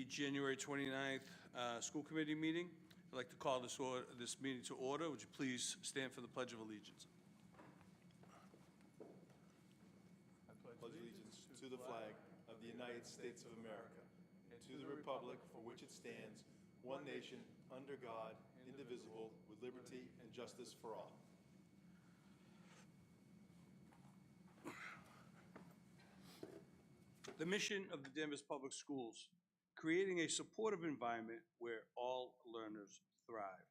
January 29th school committee meeting. I'd like to call this meeting to order. Would you please stand for the Pledge of Allegiance? I pledge allegiance to the flag of the United States of America and to the republic for which it stands, one nation, under God, indivisible, with liberty and justice for all. The mission of the Danvers Public Schools, creating a supportive environment where all learners thrive.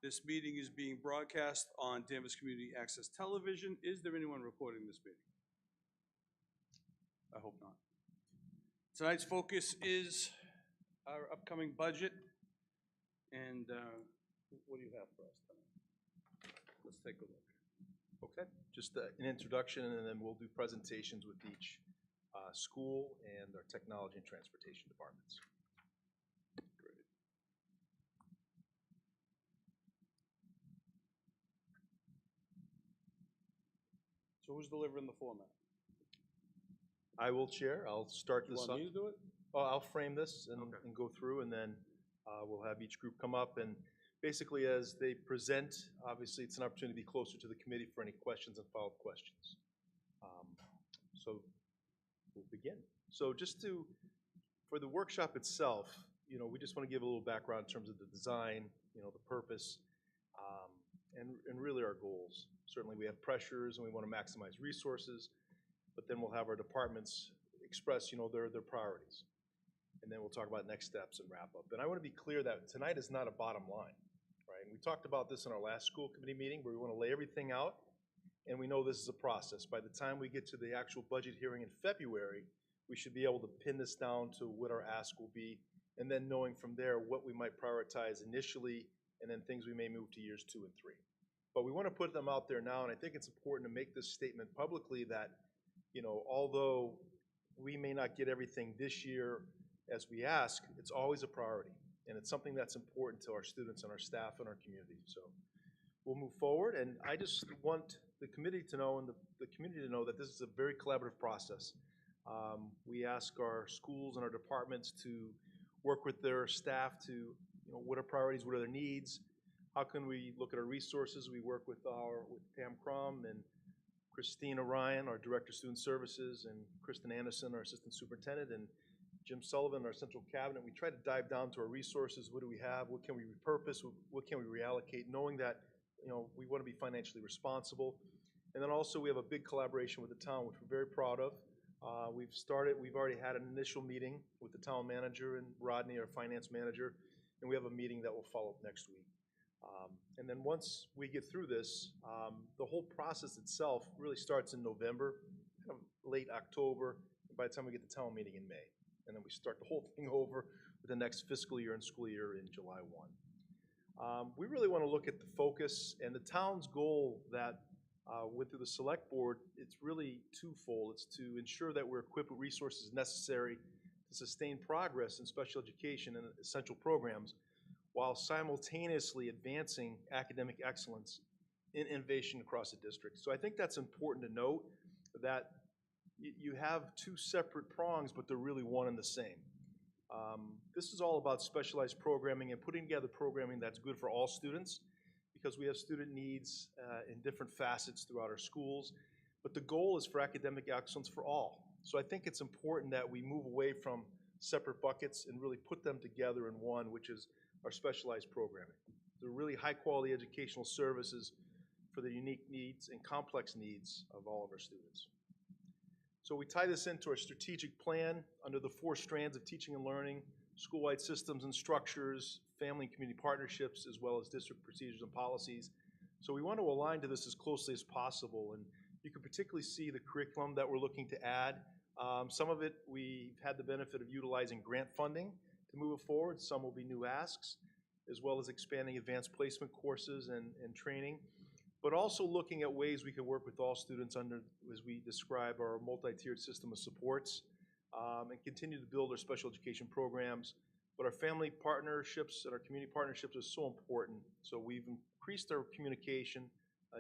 This meeting is being broadcast on Danvers Community Access Television. Is there anyone recording this meeting? I hope not. Tonight's focus is our upcoming budget. And what do you have for us tonight? Let's take a look. Okay, just an introduction, and then we'll do presentations with each school and our technology and transportation departments. Great. So who's delivering the format? I will chair. I'll start this up. You want me to do it? Oh, I'll frame this and, Okay. and go through, and then we'll have each group come up. And basically, as they present, obviously, it's an opportunity to be closer to the committee for any questions and follow-up questions. So we'll begin. So for the workshop itself, we just want to give a little background in terms of the design, the purpose, and really our goals. Certainly, we have pressures, and we want to maximize resources, but then we'll have our departments express, their priorities. And then we'll talk about next steps and wrap up. And I want to be clear that tonight is not a bottom line, right? And we talked about this in our last school committee meeting where we want to lay everything out, and we know this is a process. By the time we get to the actual budget hearing in February, we should be able to pin this down to what our ask will be, and then knowing from there what we might prioritize initially, and then things we may move to years 2 and 3. But we want to put them out there now, and I think it's important to make this statement publicly that, although we may not get everything this year as we ask, it's always a priority, and it's something that's important to our students and our staff and our community. So we'll move forward, and I just want the committee to know and the community to know that this is a very collaborative process. We ask our schools and our departments to work with their staff to, what are priorities, what are their needs, how can we look at our resources. We work with Pam Crum and Christina Ryan, our Director of Student Services, and Kristen Anderson, our Assistant Superintendent, and Jim Sullivan, our Central Cabinet. We try to dive down to our resources. What do we have? What can we repurpose? What can we reallocate? Knowing that, we want to be financially responsible. And then also we have a big collaboration with the town, which we're very proud of. We've already had an initial meeting with the town manager and Rodney, our finance manager, and we have a meeting that will follow up next week. And then once we get through this, the whole process itself really starts in November, kind of late October, by the time we get the town meeting in May. And then we start the whole thing over with the next fiscal year and school year in July 1. We really want to look at the focus and the town's goal that went through the select board. It's really twofold. It's to ensure that we're equipped with resources necessary to sustain progress in special education and essential programs, while simultaneously advancing academic excellence in innovation across the district. So I think that's important to note, that you have two separate prongs, but they're really one and the same. This is all about specialized programming and putting together programming that's good for all students, because we have student needs in different facets throughout our schools, but the goal is for academic excellence for all. So I think it's important that we move away from separate buckets and really put them together in one, which is our specialized programming. They're really high-quality educational services for the unique needs and complex needs of all of our students. So we tie this into our strategic plan under the 4 strands of teaching and learning: school-wide systems and structures, family and community partnerships, as well as district procedures and policies. So we want to align to this as closely as possible, and you can particularly see the curriculum that we're looking to add. Some of it we've had the benefit of utilizing grant funding to move it forward. Some will be new asks, as well as expanding advanced placement courses and training, but also looking at ways we can work with all students under, as we describe, our multi-tiered system of supports, and continue to build our special education programs. But our family partnerships and our community partnerships are so important. So we've increased our communication.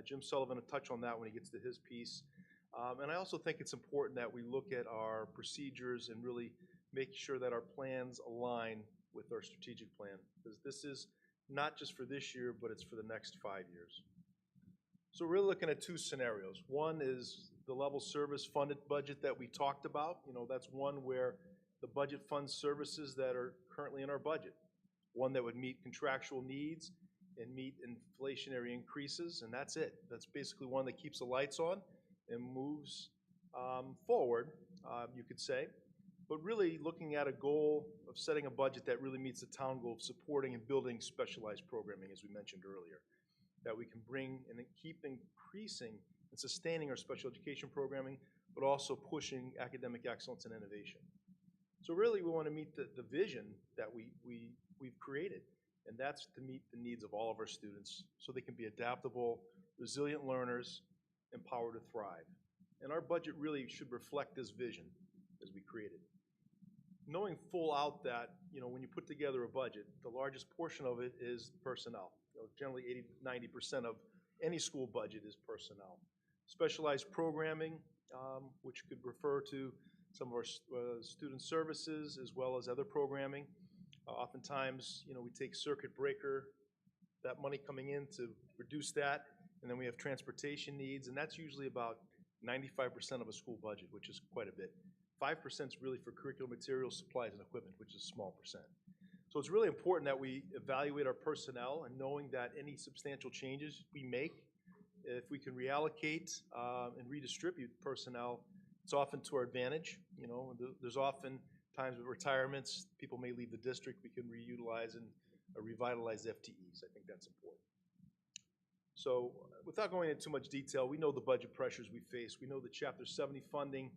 Jim Sullivan will touch on that when he gets to his piece. And I also think it's important that we look at our procedures and really making sure that our plans align with our strategic plan, because this is not just for this year, but it's for the next 5 years. So we're really looking at two scenarios. One is the level service funded budget that we talked about. You know, that's one where the budget funds services that are currently in our budget. One that would meet contractual needs and meet inflationary increases, and that's it. That's basically one that keeps the lights on and moves forward, you could say. But really looking at a goal of setting a budget that really meets the town goal of supporting and building specialized programming, as we mentioned earlier, that we can bring and then keep increasing and sustaining our special education programming, but also pushing academic excellence and innovation. So really we want to meet the vision that we've created, and that's to meet the needs of all of our students so they can be adaptable, resilient learners, empowered to thrive. And our budget really should reflect this vision as we create it. Knowing full out that, you know, when you put together a budget, the largest portion of it is personnel. You know, generally 80–90% of any school budget is personnel. Specialized programming, which could refer to some of our student services as well as other programming. Oftentimes, you know, we take circuit breaker, that money coming in to reduce that, and then we have transportation needs, and that's usually about 95% of a school budget, which is quite a bit. 5% is really for curriculum materials, supplies, and equipment, which is a small percent. So it's really important that we evaluate our personnel, and knowing that any substantial changes we make, if we can reallocate and redistribute personnel, it's often to our advantage. You know, there's often times with retirements, people may leave the district, we can reutilize and revitalize FTEs. I think that's important. So without going into too much detail, we know the budget pressures we face. We know the Chapter 70 funding,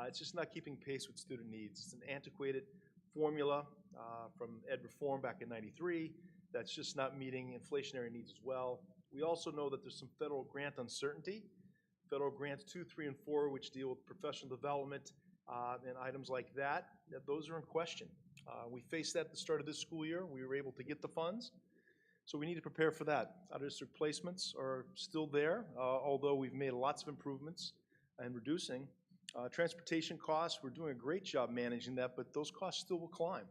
it's just not keeping pace with student needs. It's an antiquated formula from ed reform back in '93 that's just not meeting inflationary needs as well. We also know that there's some federal grant uncertainty. Federal grants 2, 3, and 4, which deal with professional development and items like that, those are in question. We faced that at the start of this school year. We were able to get the funds, so we need to prepare for that. Out-of-district placements are still there, although we've made lots of improvements in reducing. Transportation costs, we're doing a great job managing that, but those costs still will climb.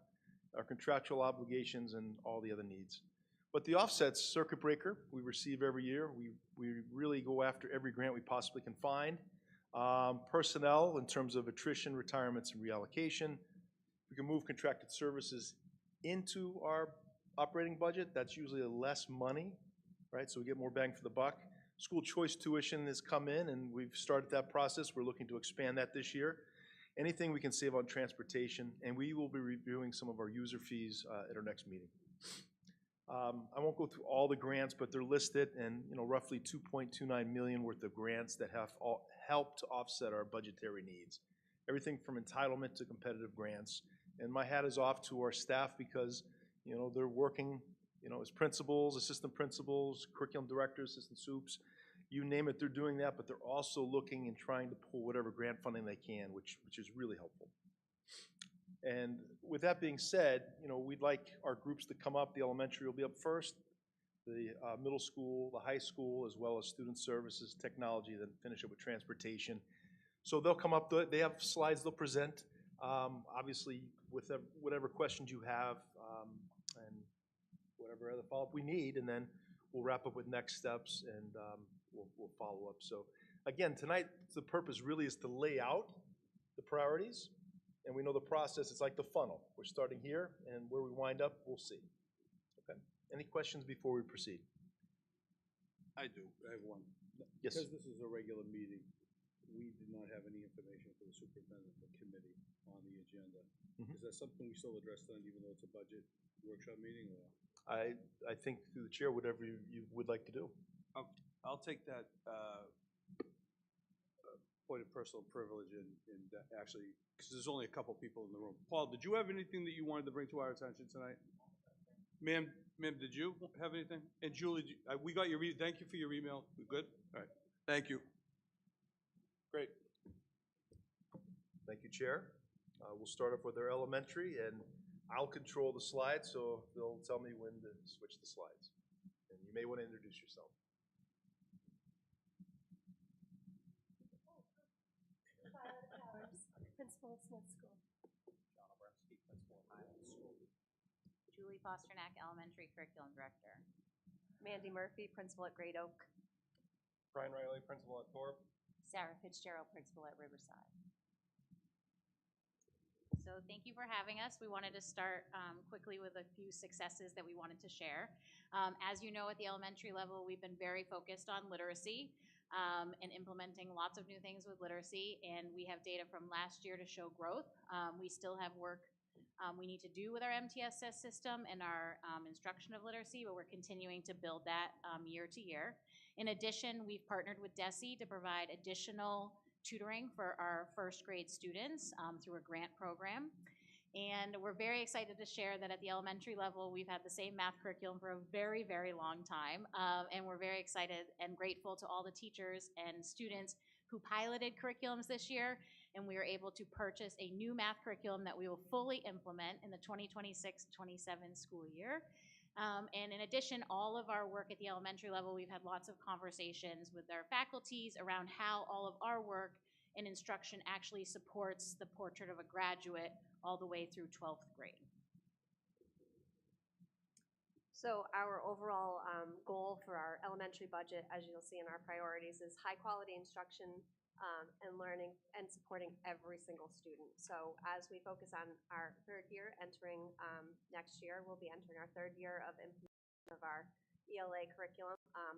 Our contractual obligations and all the other needs. But the offsets, circuit breaker, we receive every year. We really go after every grant we possibly can find. Personnel, in terms of attrition, retirements, and reallocation. We can move contracted services into our operating budget. That's usually less money, right? So we get more bang for the buck. School choice tuition has come in, and we've started that process. We're looking to expand that this year. Anything we can save on transportation, and we will be reviewing some of our user fees at our next meeting. I won't go through all the grants, but they're listed, and you know, roughly $2.29 million worth of grants that have helped to offset our budgetary needs. Everything from entitlement to competitive grants. And my hat is off to our staff because, you know, they're working, you know, as principals, assistant principals, curriculum directors, assistant soups, you name it, they're doing that, but they're also looking and trying to pull whatever grant funding they can, which is really helpful. And with that being said, you know, we'd like our groups to come up. The elementary will be up first, the middle school, the high school, as well as student services, technology, then finish up with transportation. So they'll come up, they have slides they'll present, obviously with whatever questions you have and whatever other follow-up we need, and then we'll wrap up with next steps and we'll follow up. So again, tonight the purpose really is to lay out the priorities. And we know the process, it's like the funnel. We're starting here, and where we wind up, we'll see. Okay. Any questions before we proceed? I do. I have one. Yes. Because this is a regular meeting, we did not have any information for the superintendent committee on the agenda. Is that something we still address then, even though it's a budget workshop meeting? Or? I think through the chair, whatever you would like to do. I'll take that point of personal privilege and actually, because there's only a couple people in the room. Paul, did you have anything that you wanted to bring to our attention tonight? Ma'am, did you have anything? And Julie, we got your, thank you for your email. We good? All right. Thank you. Great. Thank you, Chair. We'll start off with our elementary, and I'll control the slides, so they'll tell me when to switch the slides. And you may want to introduce yourself. Principal of Smith School. Fosternack, Elementary Curriculum Director. Mandy Murphy, principal at Great Oak. Brian Riley, principal at Thorpe. Sarah Fitzgerald, principal at Riverside. So thank you for having us. We wanted to start quickly with a few successes that we wanted to share. As you know, at the elementary level, we've been very focused on literacy and implementing lots of new things with literacy, and we have data from last year to show growth. We still have work we need to do with our MTSS system and our instruction of literacy, but we're continuing to build that year to year. In addition, we've partnered with DESE to provide additional tutoring for our first grade students through a grant program. And we're very excited to share that at the elementary level, we've had the same math curriculum for a very, very long time. And we're very excited and grateful to all the teachers and students who piloted curriculums this year. And we were able to purchase a new math curriculum that we will fully implement in the 2026-27 school year. And in addition, all of our work at the elementary level, we've had lots of conversations with our faculties around how all of our work and instruction actually supports the portrait of a graduate all the way through 12th grade. So our overall goal for our elementary budget, as you'll see in our priorities, is high quality instruction and learning and supporting every single student. So as we focus on our third year, entering next year, we'll be entering our third year of implementation of our ELA curriculum,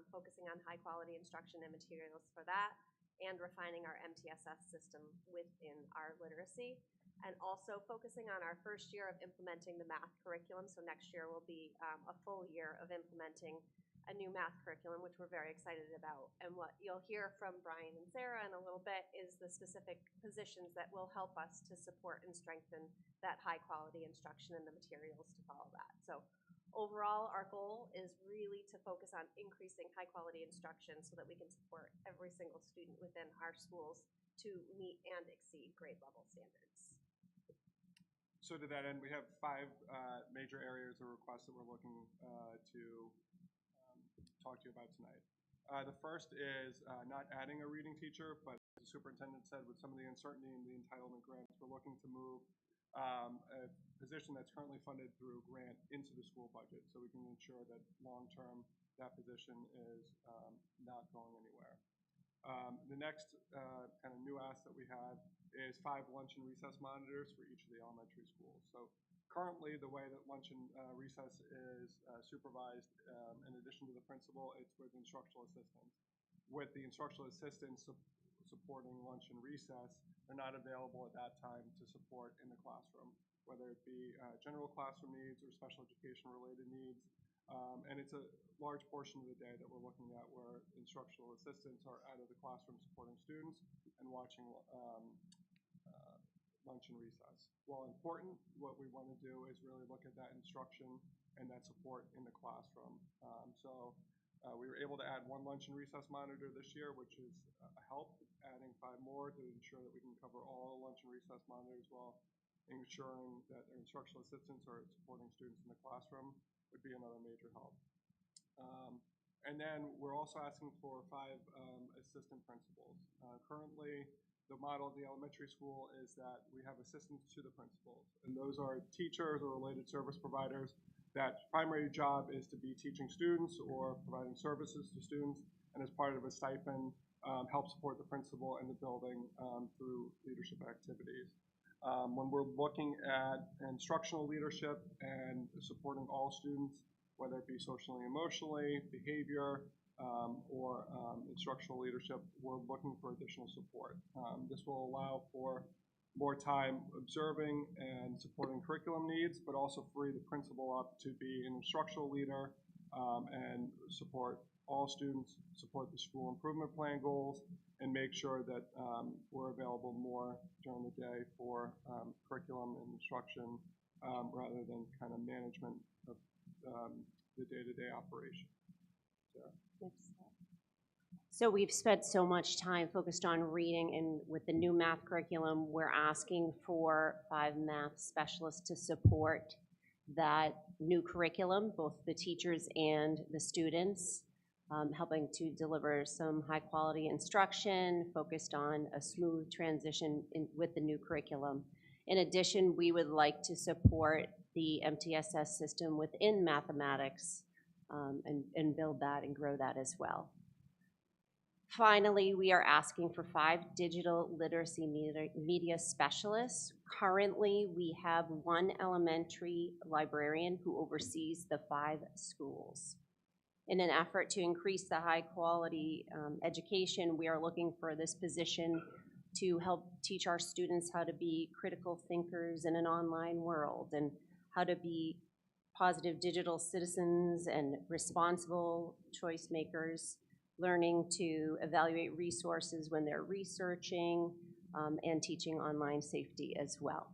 focusing on high quality instruction and materials for that, and refining our MTSS system within our literacy, and also focusing on our first year of implementing the math curriculum. So next year will be a full year of implementing a new math curriculum, which we're very excited about. And what you'll hear from Brian and Sarah in a little bit is the specific positions that will help us to support and strengthen that high quality instruction and the materials to follow that. So overall, our goal is really to focus on increasing high quality instruction so that we can support every single student within our schools to meet and exceed grade level standards. So to that end, we have 5 major areas of requests that we're looking to talk to you about tonight. The first is not adding a reading teacher, but as the superintendent said, with some of the uncertainty in the entitlement grants, we're looking to move a position that's currently funded through a grant into the school budget, so we can ensure that long-term that position is not going anywhere. The next kind of new ask that we have is 5 lunch and recess monitors for each of the elementary schools. So currently, the way that lunch and recess is supervised, in addition to the principal, it's with instructional assistants. With the instructional assistants supporting lunch and recess, they're not available at that time to support in the classroom, whether it be general classroom needs or special education related needs. And it's a large portion of the day that we're looking at where instructional assistants are out of the classroom supporting students and watching lunch and recess. While important, what we want to do is really look at that instruction and that support in the classroom. We were able to add 1 lunch and recess monitor this year, which is a help, adding 5 more to ensure that we can cover all lunch and recess monitors while ensuring that our instructional assistants are supporting students in the classroom would be another major help. And then we're also asking for 5 assistant principals. Currently, the model of the elementary school is that we have assistants to the principals, and those are teachers or related service providers that primary job is to be teaching students or providing services to students, and as part of a stipend, help support the principal and the building through leadership activities. When we're looking at instructional leadership and supporting all students, whether it be socially and emotionally, behavior, or instructional leadership, we're looking for additional support. This will allow for more time observing and supporting curriculum needs, but also free the principal up to be an instructional leader and support all students, support the school improvement plan goals, and make sure that we're available more during the day for curriculum and instruction rather than kind of management of the day-to-day operation. So we've spent so much time focused on reading, and with the new math curriculum, we're asking for 5 math specialists to support that new curriculum, both the teachers and the students, helping to deliver some high-quality instruction focused on a smooth transition with the new curriculum. In addition, we would like to support the MTSS system within mathematics, and build that and grow that as well. Finally, we are asking for 5 digital literacy media specialists. Currently, we have 1 elementary librarian who oversees the 5 schools. In an effort to increase the high-quality education, we are looking for this position to help teach our students how to be critical thinkers in an online world and how to be positive digital citizens and responsible choice makers, learning to evaluate resources when they're researching, and teaching online safety as well.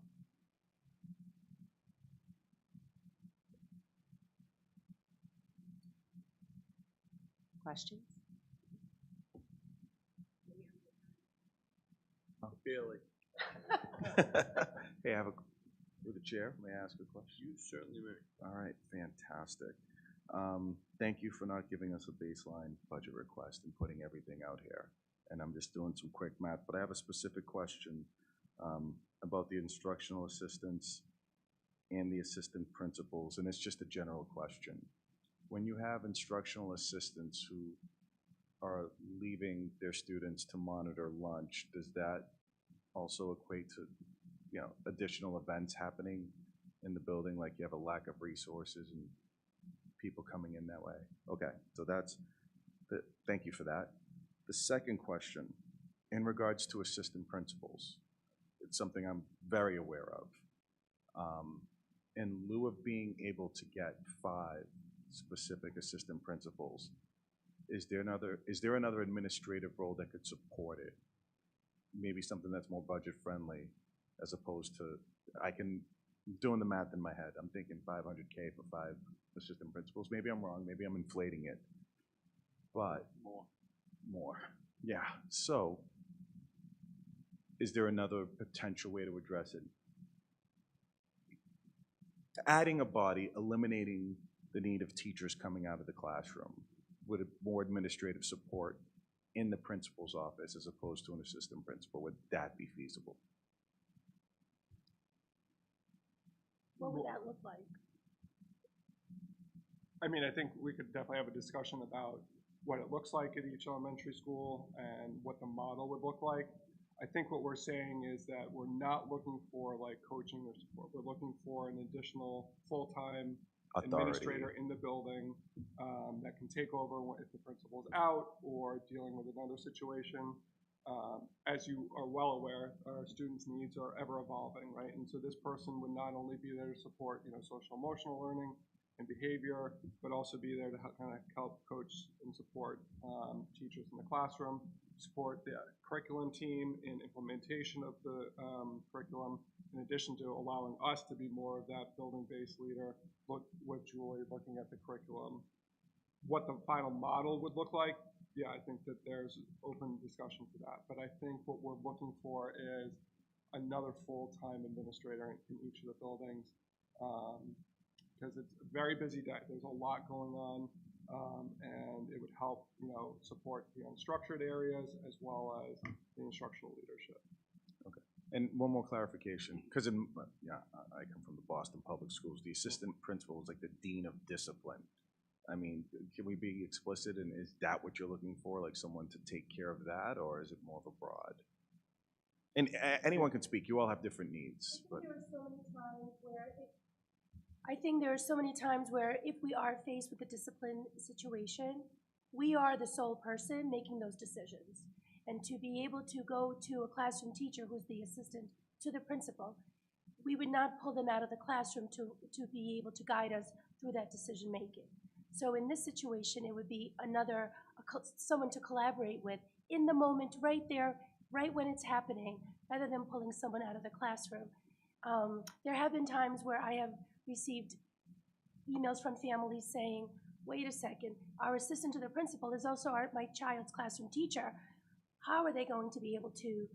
Questions? Barely. Hey, I have with the chair, may I ask a question? You certainly may. All right, fantastic. Thank you for not giving us a baseline budget request and putting everything out here. And I'm just doing some quick math, but I have a specific question about the instructional assistants and the assistant principals, and it's just a general question. When you have instructional assistants who are leaving their students to monitor lunch, does that also equate to, you know, additional events happening in the building, like you have a lack of resources and people coming in that way? Okay, so thank you for that. The second question, in regards to assistant principals, it's something I'm very aware of. In lieu of being able to get 5 specific assistant principals, is there another administrative role that could support it? Maybe something that's more budget friendly, as opposed to, doing the math in my head, I'm thinking $500K for 5 assistant principals. Maybe I'm wrong, maybe I'm inflating it, but more. Yeah, so is there another potential way to address it? Adding a body, eliminating the need of teachers coming out of the classroom with more administrative support in the principal's office as opposed to an assistant principal, would that be feasible? What would that look like? I mean, I think we could definitely have a discussion about what it looks like at each elementary school and what the model would look like. I think what we're saying is that we're not looking for like coaching or support. We're looking for an additional full-time administrator in the building that can take over if the principal's out or dealing with another situation. As you are well aware, our students' needs are ever evolving, right? And so this person would not only be there to support, you know, social emotional learning and behavior, but also be there to kind of help coach and support teachers in the classroom, support the curriculum team in implementation of the curriculum, in addition to allowing us to be more of that building-based leader, look with Julie, looking at the curriculum. What the final model would look like, yeah, I think that there's open discussion for that. But I think what we're looking for is another full-time administrator in each of the buildings, because it's a very busy day. There's a lot going on, and it would help, you know, support the unstructured areas as well as the instructional leadership. Okay. And one more clarification, because I come from the Boston Public Schools. The assistant principal is like the dean of discipline. I mean, can we be explicit, and is that what you're looking for, like someone to take care of that, or is it more of a broad? And anyone can speak. You all have different needs. I think there are so many times where if we are faced with a discipline situation, we are the sole person making those decisions. And to be able to go to a classroom teacher who's the assistant to the principal, we would not pull them out of the classroom to be able to guide us through that decision making. So in this situation, it would be someone to collaborate with in the moment, right there, right when it's happening, rather than pulling someone out of the classroom. There have been times where I have received emails from families saying, wait a second, our assistant to the principal is also my child's classroom teacher. How are they going to be able to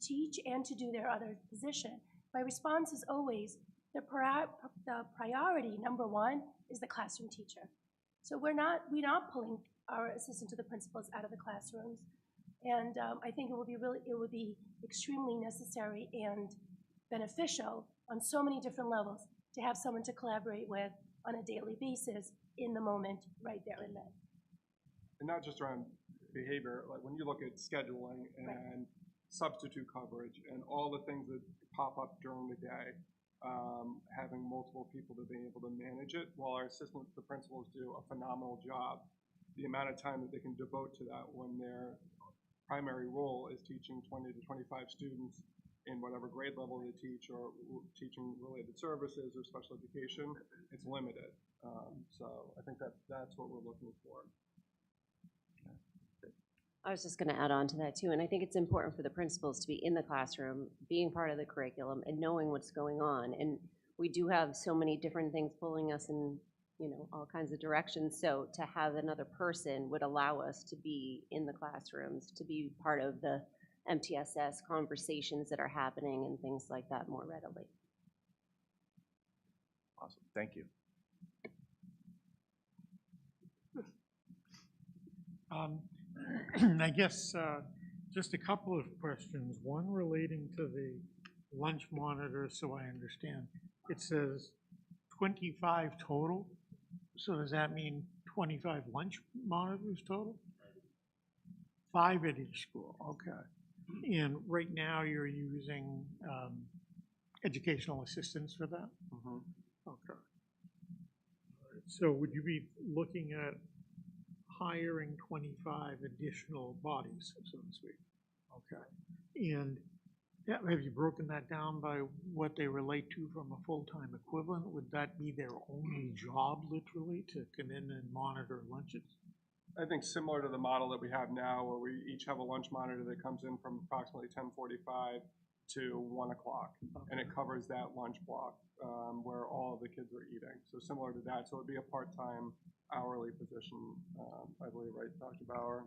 teach and to do their other position? My response is always, the priority, number one, is the classroom teacher. So we're not pulling our assistant to the principals out of the classrooms. And I think it would be extremely necessary and beneficial on so many different levels to have someone to collaborate with on a daily basis in the moment, right there and then. And not just around behavior, like when you look at scheduling Right. and substitute coverage and all the things that pop up during the day, having multiple people to be able to manage it, while our assistants, the principals do a phenomenal job, the amount of time that they can devote to that when their primary role is teaching 20 to 25 students in whatever grade level they teach or teaching related services or special education, it's limited. So I think that's what we're looking for. I was just gonna add on to that too, and I think it's important for the principals to be in the classroom, being part of the curriculum and knowing what's going on. And we do have so many different things pulling us in, you know, all kinds of directions. So to have another person would allow us to be in the classrooms, to be part of the MTSS conversations that are happening and things like that more readily. Awesome, thank you. I guess just a couple of questions. One relating to the lunch monitor, so I understand. It says 25 total. So does that mean 25 lunch monitors total? 5 at each school, okay. And right now you're using educational assistants for that? Okay. So would you be looking at hiring 25 additional bodies, so to speak? Okay. And have you broken that down by what they relate to from a full-time equivalent? Would that be their only job, literally, to come in and monitor lunches? I think similar to the model that we have now, where we each have a lunch monitor that comes in from approximately 10:45 to 1 o'clock, and it covers that lunch block where all of the kids are eating. So similar to that, so it would be a part-time hourly position, I believe, right, Dr. Bauer?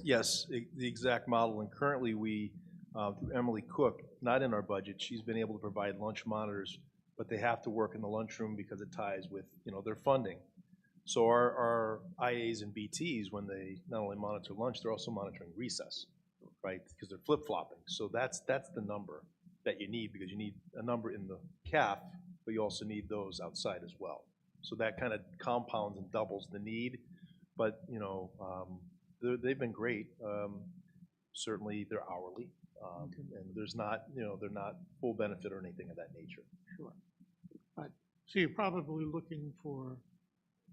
Yes, the exact model, and currently we, through Emily Cook, not in our budget, she's been able to provide lunch monitors, but they have to work in the lunchroom because it ties with, you know, their funding. So our IAs and BTs, when they not only monitor lunch, they're also monitoring recess, right? Because they're flip-flopping. So that's the number that you need, because you need a number in the CAF, but you also need those outside as well. So that kind of compounds and doubles the need. But, you know, they've been great. Certainly they're hourly, and there's not, you know, they're not full benefit or anything of that nature. Sure. But, so you're probably looking for,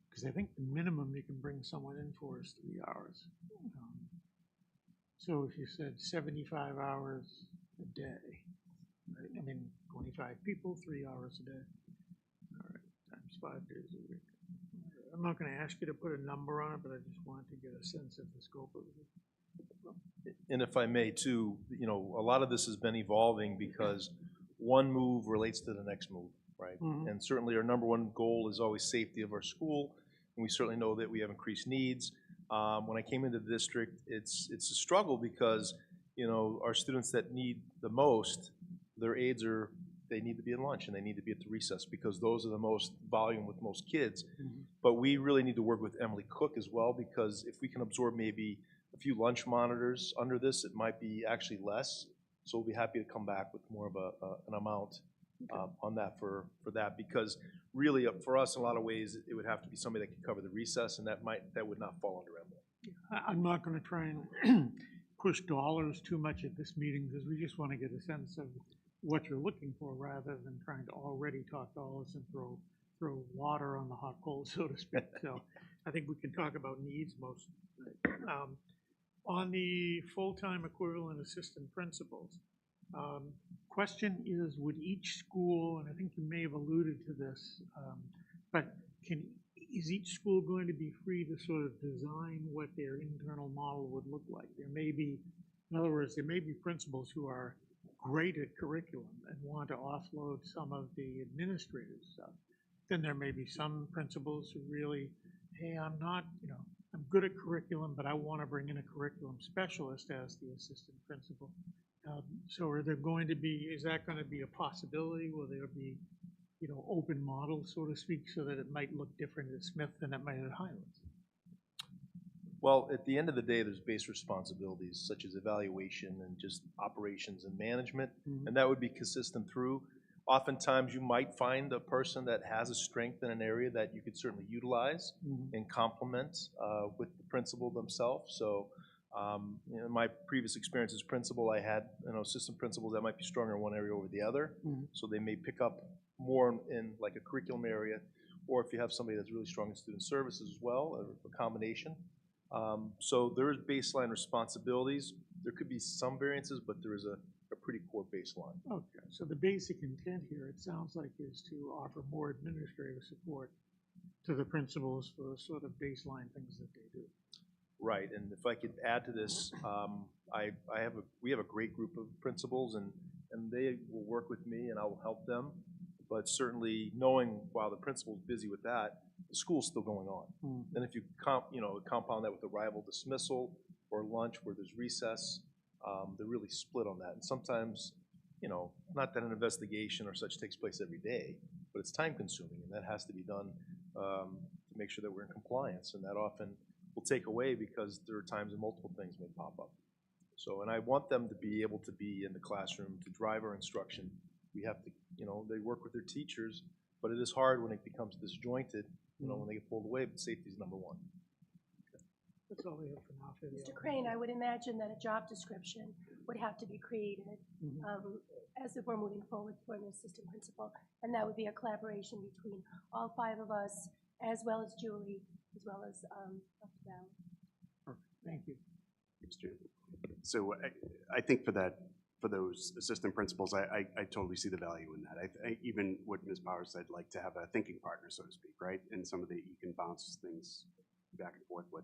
because I think the minimum you can bring someone in for is 3 hours. So if you said 75 hours a day, right? I mean, 25 people, 3 hours a day. All right, times 5 days a week. I'm not going to ask you to put a number on it, but I just wanted to get a sense of the scope of it. And if I may too, you know, a lot of this has been evolving because one move relates to the next move, right? And certainly our number one goal is always safety of our school, and we certainly know that we have increased needs. When I came into the district, it's a struggle because, you know, our students that need the most, their aides they need to be in lunch and they need to be at the recess because those are the most volume with most kids. But we really need to work with Emily Cook as well, because if we can absorb maybe a few lunch monitors under this, it might be actually less. So we'll be happy to come back with more of an amount on that for that, because really for us in a lot of ways it would have to be somebody that could cover the recess, and that would not fall under Emily. I'm not going to try and push dollars too much at this meeting because we just want to get a sense of what you're looking for rather than trying to already talk dollars and throw water on the hot coals, so to speak. So I think we can talk about needs most. On the full-time equivalent assistant principals, question is, would each school, and I think you may have alluded to this, but is each school going to be free to sort of design what their internal model would look like? There may be, in other words, there may be principals who are great at curriculum and want to offload some of the administrative stuff. Then there may be some principals who really, hey, I'm not, you know, I'm good at curriculum, but I want to bring in a curriculum specialist as the assistant principal. So are there going to be, is that going to be a possibility? Will there be, you know, open models, so to speak, so that it might look different at Smith than it might at Highlands? Well, at the end of the day, there's base responsibilities such as evaluation and just operations and management, and that would be consistent through. Oftentimes, you might find a person that has a strength in an area that you could certainly utilize and complement with the principal themselves. So, in my previous experience as principal, I had, assistant principals that might be stronger in one area over the other. So they may pick up more in like a curriculum area, or if you have somebody that's really strong in student services as well, a combination. So there is baseline responsibilities. There could be some variances, but there is a pretty core baseline. Okay, so the basic intent here, it sounds like, is to offer more administrative support to the principals for the sort of baseline things that they do. Right, and if I could add to this, we have a great group of principals, and they will work with me, and I will help them. But certainly, knowing while the principal's busy with that, the school's still going on. And if you compound that with arrival dismissal or lunch where there's recess, they're really split on that. And sometimes, not that an investigation or such takes place every day, but it's time consuming, and that has to be done to make sure that we're in compliance. And that often will take away because there are times when multiple things may pop up. So, and I want them to be able to be in the classroom to drive our instruction. We have to, they work with their teachers, but it is hard when it becomes disjointed, when they get pulled away, but safety is number one. That's all we have for now. Mr. Crane, I would imagine that a job description would have to be created as if we're moving forward for an assistant principal, and that would be a collaboration between all 5 of us, as well as Julie, as well as Dr. Ballard. Perfect. Thank you. So I think for those assistant principals, I totally see the value in that. I even what Ms. Powers said, like to have a thinking partner, so to speak, right? And some of you can bounce things back and forth with.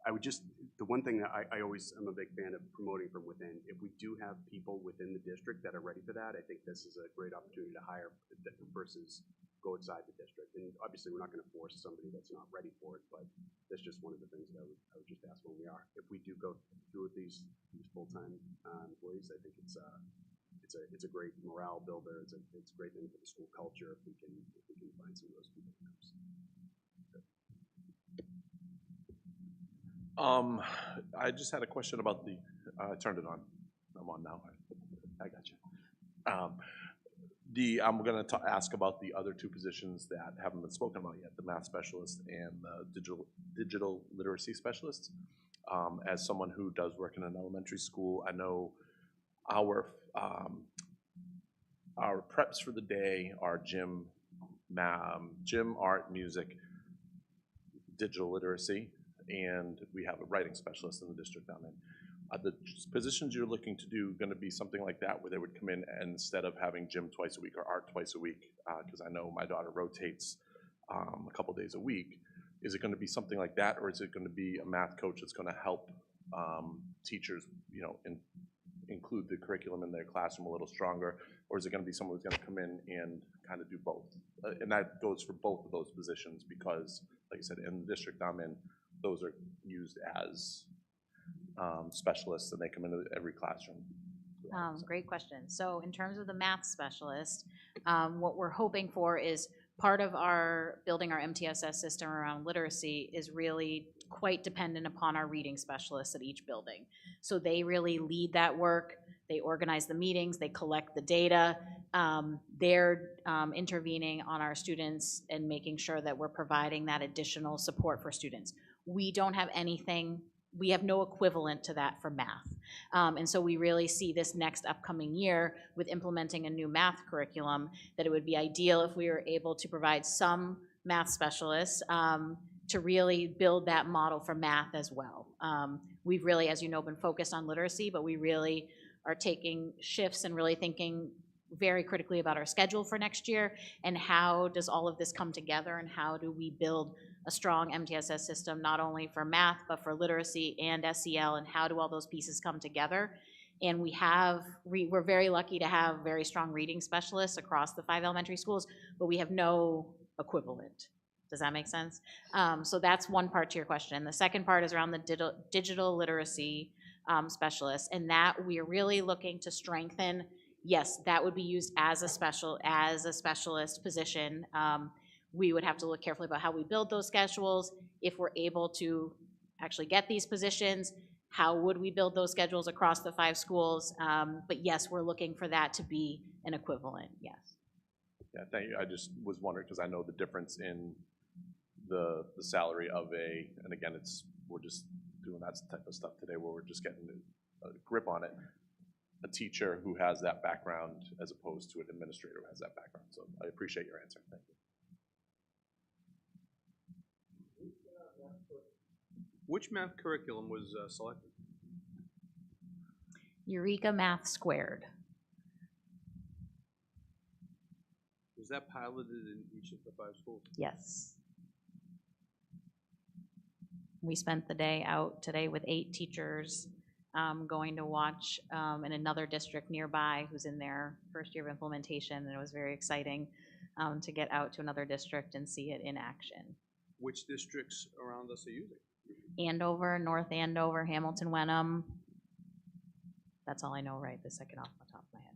I would just, the one thing that I'm a big fan of promoting from within. If we do have people within the district that are ready for that, I think this is a great opportunity to hire versus go outside the district. And obviously, we're not going to force somebody that's not ready for it, but that's just one of the things that I would just ask when we are. If we do go through with these full-time employees, I think it's a great morale builder. It's a great thing for the school culture if we can find some of those people. I just had a question about the, I turned it on. I'm on now. I got you. I'm going to ask about the other 2 positions that haven't been spoken about yet, the math specialist and the digital literacy specialist. As someone who does work in an elementary school, I know our preps for the day are gym, art, music, digital literacy, and we have a writing specialist in the district down in. The positions you're looking to do going to be something like that, where they would come in and instead of having gym twice a week or art twice a week, because I know my daughter rotates a couple days a week. Is it going to be something like that, or is it going to be a math coach that's going to help teachers, include the curriculum in their classroom a little stronger, or is it going to be someone who's going to come in and kind of do both? And that goes for both of those positions because, like I said, in the district I'm in, those are used as specialists, and they come into every classroom. Great question. So in terms of the math specialist, what we're hoping for is part of our building our MTSS system around literacy is really quite dependent upon our reading specialists at each building. So they really lead that work. They organize the meetings, they collect the data. They're intervening on our students and making sure that we're providing that additional support for students. We don't have anything, we have no equivalent to that for math. And so we really see this next upcoming year with implementing a new math curriculum that it would be ideal if we were able to provide some math specialists to really build that model for math as well. We've really, as you know, been focused on literacy, but we really are taking shifts and really thinking very critically about our schedule for next year and how does all of this come together and how do we build a strong MTSS system not only for math but for literacy and SEL, and how do all those pieces come together. And we're very lucky to have very strong reading specialists across the 5 elementary schools, but we have no equivalent. Does that make sense? So that's one part to your question. The second part is around the digital literacy specialists, and that we're really looking to strengthen. Yes, that would be used as a specialist position. We would have to look carefully about how we build those schedules. If we're able to actually get these positions, how would we build those schedules across the 5 schools? But yes, we're looking for that to be an equivalent, yes. Yeah, thank you. I just was wondering, because I know the difference in the salary of and again, we're just doing that type of stuff today where we're just getting a grip on it. A teacher who has that background as opposed to an administrator who has that background. So I appreciate your answer. Thank you. Which math curriculum was selected? Eureka Math Squared. Was that piloted in each of the 5 schools? Yes. We spent the day out today with 8 teachers going to watch in another district nearby who's in their first year of implementation, and it was very exciting to get out to another district and see it in action. Which districts around us are using? Andover, North Andover, Hamilton, Wenham. That's all I know right this second off the top of my head.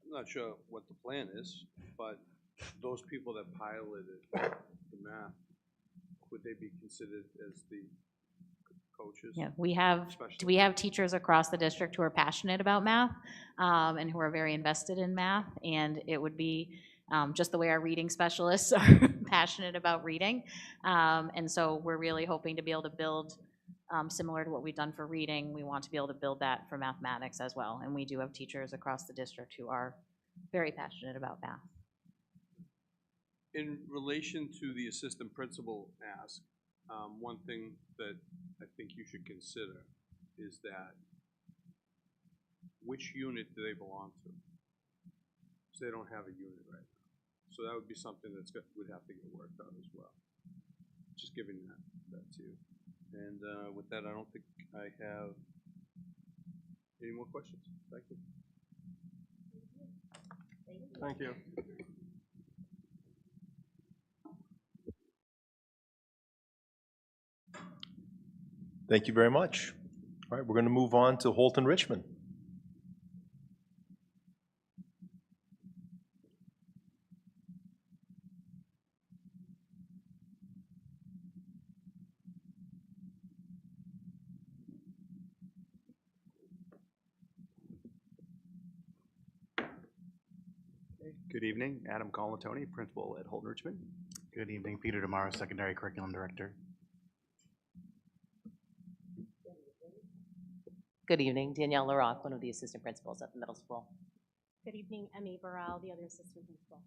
I'm not sure what the plan is, but those people that piloted the math, would they be considered as the coaches? Yeah, we have teachers across the district who are passionate about math and who are very invested in math, and it would be just the way our reading specialists are passionate about reading. And so we're really hoping to be able to build, similar to what we've done for reading, we want to be able to build that for mathematics as well. And we do have teachers across the district who are very passionate about math. In relation to the assistant principal ask, one thing that I think you should consider is that which unit do they belong to? Because they don't have a unit right now. So that would be something would have to get worked out as well. Just giving that to you. And with that, I don't think I have any more questions. Thank you. Thank you. Thank you very much. All right, we're going to move on to Holton Richmond. Good evening, Adam Colatoni, Principal at Holton Richmond. Good evening, Peter DeMaro, Secondary Curriculum Director. Good evening, Danielle LaRock, one of the assistant principals at the middle school. Good evening, Emmy Burrell, the other assistant principal.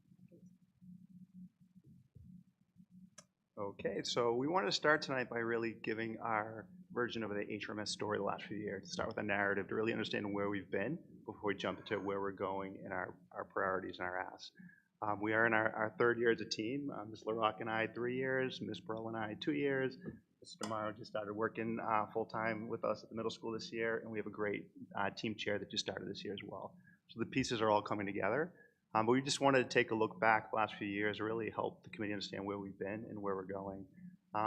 Okay, so we wanted to start tonight by really giving our version of the HRMS story the last few years, to start with a narrative to really understand where we've been before we jump into where we're going and our priorities and our asks. We are in our 3rd year as a team. Ms. LaRock and I 3 years, Ms. Burrell and I 2 years. Mr. DeMaro just started working full-time with us at the middle school this year, and we have a great team chair that just started this year as well. So the pieces are all coming together. But we just wanted to take a look back the last few years, really help the committee understand where we've been and where we're going.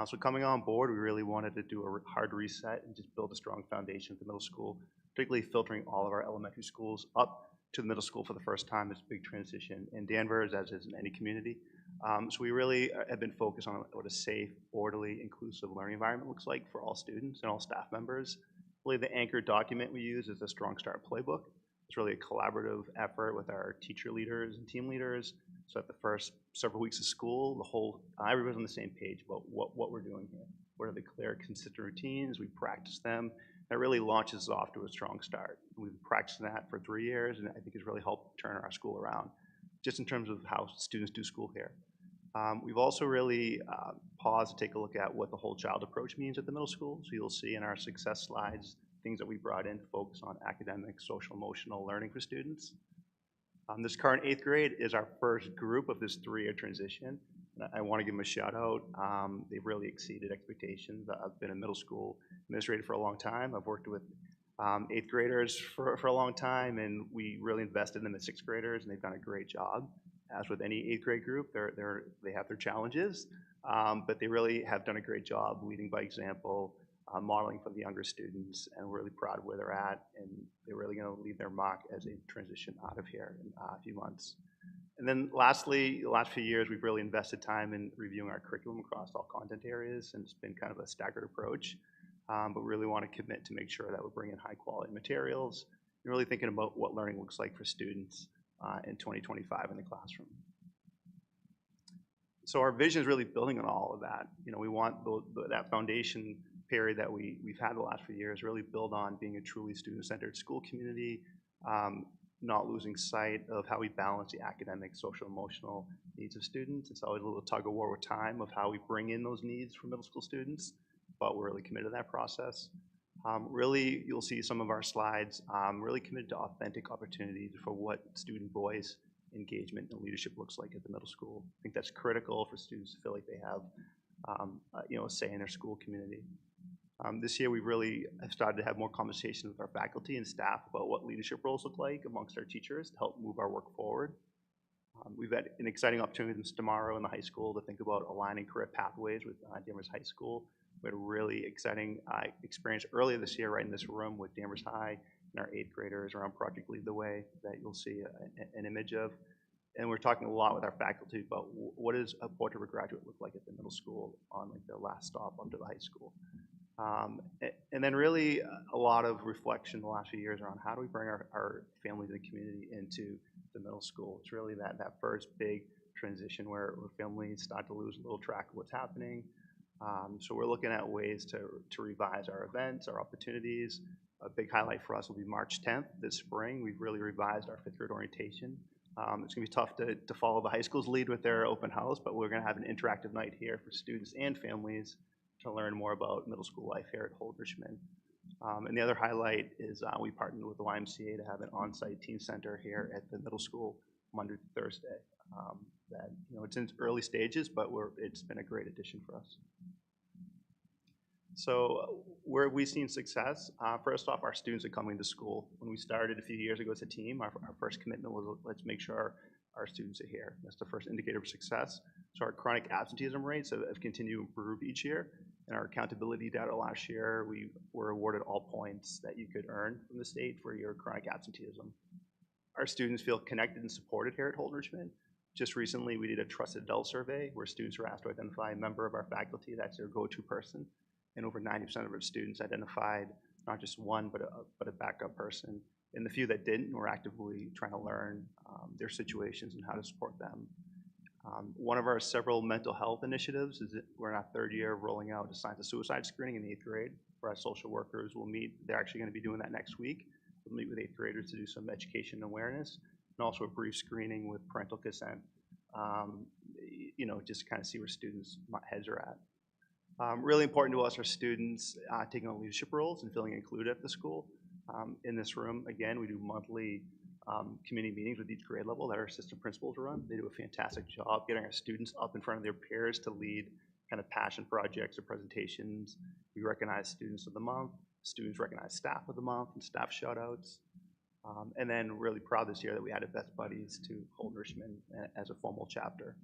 So coming on board, we really wanted to do a hard reset and just build a strong foundation at the middle school, particularly filtering all of our elementary schools up to the middle school for the first time. It's a big transition in Danvers, as is in any community. So we really have been focused on what a safe, orderly, inclusive learning environment looks like for all students and all staff members. Really the anchor document we use is the Strong Start Playbook. It's really a collaborative effort with our teacher leaders and team leaders. So at the first several weeks of school, everybody's on the same page about what we're doing here. What are the clear, consistent routines? We practice them. That really launches us off to a strong start. We've been practicing that for 3 years, and I think it's really helped turn our school around, just in terms of how students do school here. We've also really paused to take a look at what the whole child approach means at the middle school. So you'll see in our success slides things that we brought in to focus on academic, social, emotional learning for students. This current 8th grade is our first group of this 3-year transition. And I want to give them a shout out. They've really exceeded expectations. I've been a middle school administrator for a long time. I've worked with 8th graders for a long time, and we really invested in the 6th graders, and they've done a great job. As with any 8th grade group, they have their challenges, but they really have done a great job leading by example, modeling for the younger students, and we're really proud of where they're at, and they're really going to leave their mark as they transition out of here in a few months. And then lastly, the last few years, we've really invested time in reviewing our curriculum across all content areas, and it's been kind of a staggered approach, but really want to commit to make sure that we're bringing high quality materials and really thinking about what learning looks like for students. in 2025 in the classroom. So our vision is really building on all of that. You know, we want that foundation period that we've had the last few years really build on being a truly student-centered school community, not losing sight of how we balance the academic, social, emotional needs of students. It's always a little tug of war with time of how we bring in those needs for middle school students, but we're really committed to that process. Really, you'll see some of our slides, really committed to authentic opportunities for what student voice, engagement, and leadership looks like at the middle school. I think that's critical for students to feel like they have a say in their school community. This year, we really have started to have more conversations with our faculty and staff about what leadership roles look like amongst our teachers to help move our work forward. We've had an exciting opportunity with Mr. Morrow in the high school to think about aligning career pathways with Danvers High School. We had a really exciting experience earlier this year right in this room with Danvers High and our 8th graders around Project Lead the Way that you'll see an image of. And we're talking a lot with our faculty about what does a portrait of a graduate look like at the middle school on like their last stop up to the high school. And then really a lot of reflection the last few years around how do we bring our families and community into the middle school. It's really that first big transition where families start to lose a little track of what's happening. So we're looking at ways to revise our events, our opportunities. A big highlight for us will be March 10th this spring. We've really revised our 5th grade orientation. It's gonna be tough to follow the high school's lead with their open house, but we're gonna have an interactive night here for students and families to learn more about middle school life here at Holt Richmond. And the other highlight is we partnered with the YMCA to have an on-site teen center here at the middle school Monday to Thursday. That, you know, it's in its early stages, but it's been a great addition for us. So where have we seen success? First off, our students are coming to school. When we started a few years ago as a team, our first commitment was let's make sure our students are here. That's the first indicator of success. So our chronic absenteeism rates have continued to improve each year. In our accountability data last year, we were awarded all points that you could earn from the state for your chronic absenteeism. Our students feel connected and supported here at Holt Richmond. Just recently, we did a trusted adult survey where students were asked to identify a member of our faculty that's their go-to person. And over 90% of our students identified not just one, but a backup person. And the few that didn't were actively trying to learn their situations and how to support them. One of our several mental health initiatives is that we're in our 3rd year of rolling out a signs of suicide screening in the 8th grade, where our social workers will meet. They're actually going to be doing that next week. We'll meet with 8th graders to do some education and awareness, and also a brief screening with parental consent. You know, just kind of see where students' heads are at. Really important to us are students taking on leadership roles and feeling included at the school. In this room, again, we do monthly community meetings with each grade level that our assistant principals run. They do a fantastic job getting our students up in front of their peers to lead kind of passion projects or presentations. We recognize students of the month, students recognize staff of the month and staff shout outs. And then really proud this year that we added Best Buddies to Holt Richmond as a formal chapter.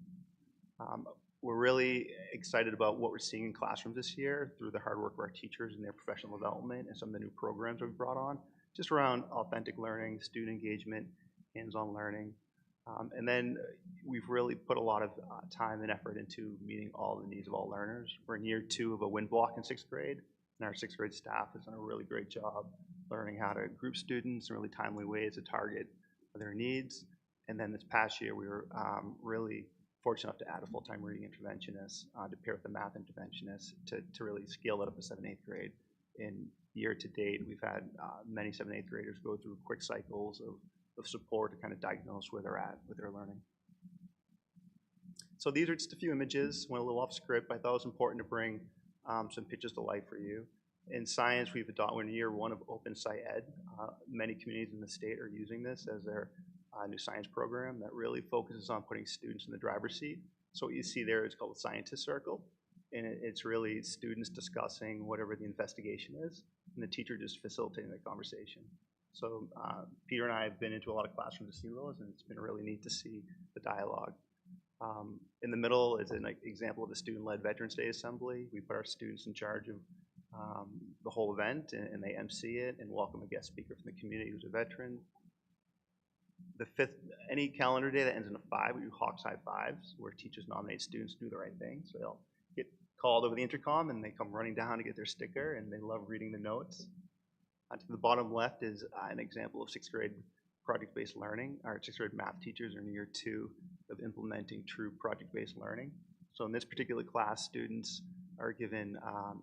We're really excited about what we're seeing in classrooms this year through the hard work of our teachers and their professional development and some of the new programs we've brought on, just around authentic learning, student engagement, hands-on learning. And then we've really put a lot of time and effort into meeting all the needs of all learners. We're in year 2 of a win block in 6th grade, and our 6th grade staff has done a really great job learning how to group students in really timely ways to target their needs. And then this past year, we were really fortunate enough to add a full-time reading interventionist to pair with the math interventionist to really scale it up to 7th and 8th grade. In year to date, we've had many 7th and 8th graders go through quick cycles of support to kind of diagnose where they're at with their learning. So these are just a few images, went a little off script, but I thought it was important to bring some pictures to life for you. In science, we're in year 1 of Open SciEd. Many communities in the state are using this as their new science program that really focuses on putting students in the driver's seat. So what you see there is called the Scientist Circle, and it's really students discussing whatever the investigation is, and the teacher just facilitating the conversation. So Peter and I have been into a lot of classrooms to see those, and it's been really neat to see the dialogue. In the middle is an example of a student-led Veterans Day assembly. We put our students in charge of the whole event, and they MC it and welcome a guest speaker from the community who's a veteran. The 5th, any calendar day that ends in a 5, we do Hawks High Fives, where teachers nominate students to do the right thing. So they'll get called over the intercom, and they come running down to get their sticker, and they love reading the notes. To the bottom left is an example of 6th grade project-based learning. Our sixth grade math teachers are in year 2 of implementing true project-based learning. So in this particular class, students are given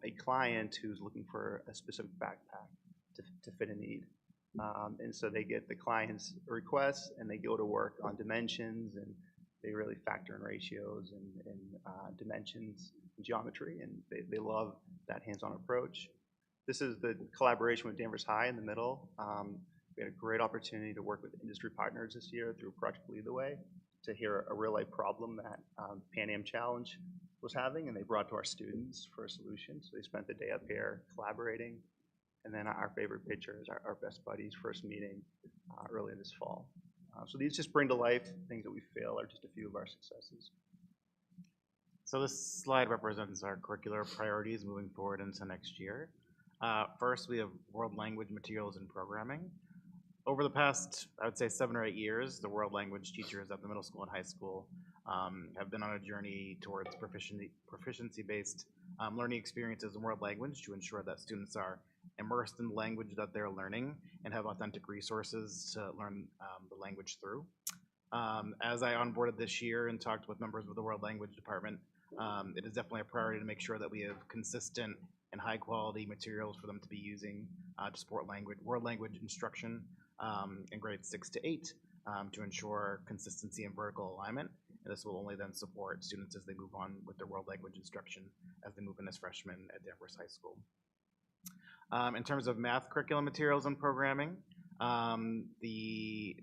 a client who's looking for a specific backpack to fit a need. And so they get the client's requests and they go to work on dimensions, and they really factor in ratios and dimensions and geometry, and they love that hands-on approach. This is the collaboration with Danvers High in the middle. We had a great opportunity to work with industry partners this year through Project Lead the Way to hear a real-life problem that Pan Am Challenge was having, and they brought to our students for a solution. So they spent the day up here collaborating. And then our favorite picture is our best buddies first meeting earlier this fall. So these just bring to life things that we feel are just a few of our successes. So this slide represents our curricular priorities moving forward into next year. First, we have world language materials and programming. Over the past, I would say 7 or 8 years, the world language teachers at the middle school and high school have been on a journey towards proficiency-based learning experiences in world language to ensure that students are immersed in the language that they're learning and have authentic resources to learn the language through. As I onboarded this year and talked with members of the world language department, it is definitely a priority to make sure that we have consistent and high quality materials for them to be using to support world language instruction in grades 6 to 8 to ensure consistency and vertical alignment. And this will only then support students as they move on with their world language instruction as they move in as freshmen at Danvers High School. In terms of math curriculum materials and programming, the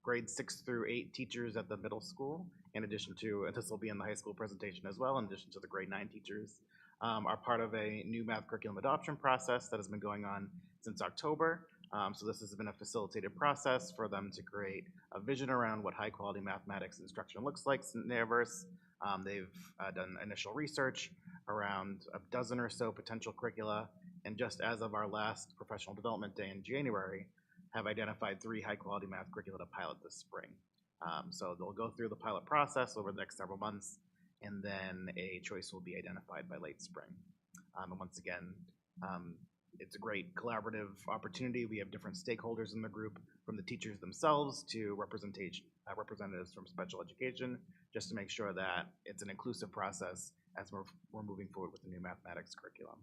grades 6 through 8 teachers at the middle school, in addition to, and this will be in the high school presentation as well, in addition to the grade 9 teachers, are part of a new math curriculum adoption process that has been going on since October. So this has been a facilitated process for them to create a vision around what high quality mathematics instruction looks like in Danvers. They've done initial research around a dozen or so potential curricula, and just as of our last professional development day in January, have identified 3 high quality math curricula to pilot this spring. So they'll go through the pilot process over the next several months, and then a choice will be identified by late spring. And once again, it's a great collaborative opportunity. We have different stakeholders in the group, from the teachers themselves to representatives from special education, just to make sure that it's an inclusive process as we're moving forward with the new mathematics curriculum.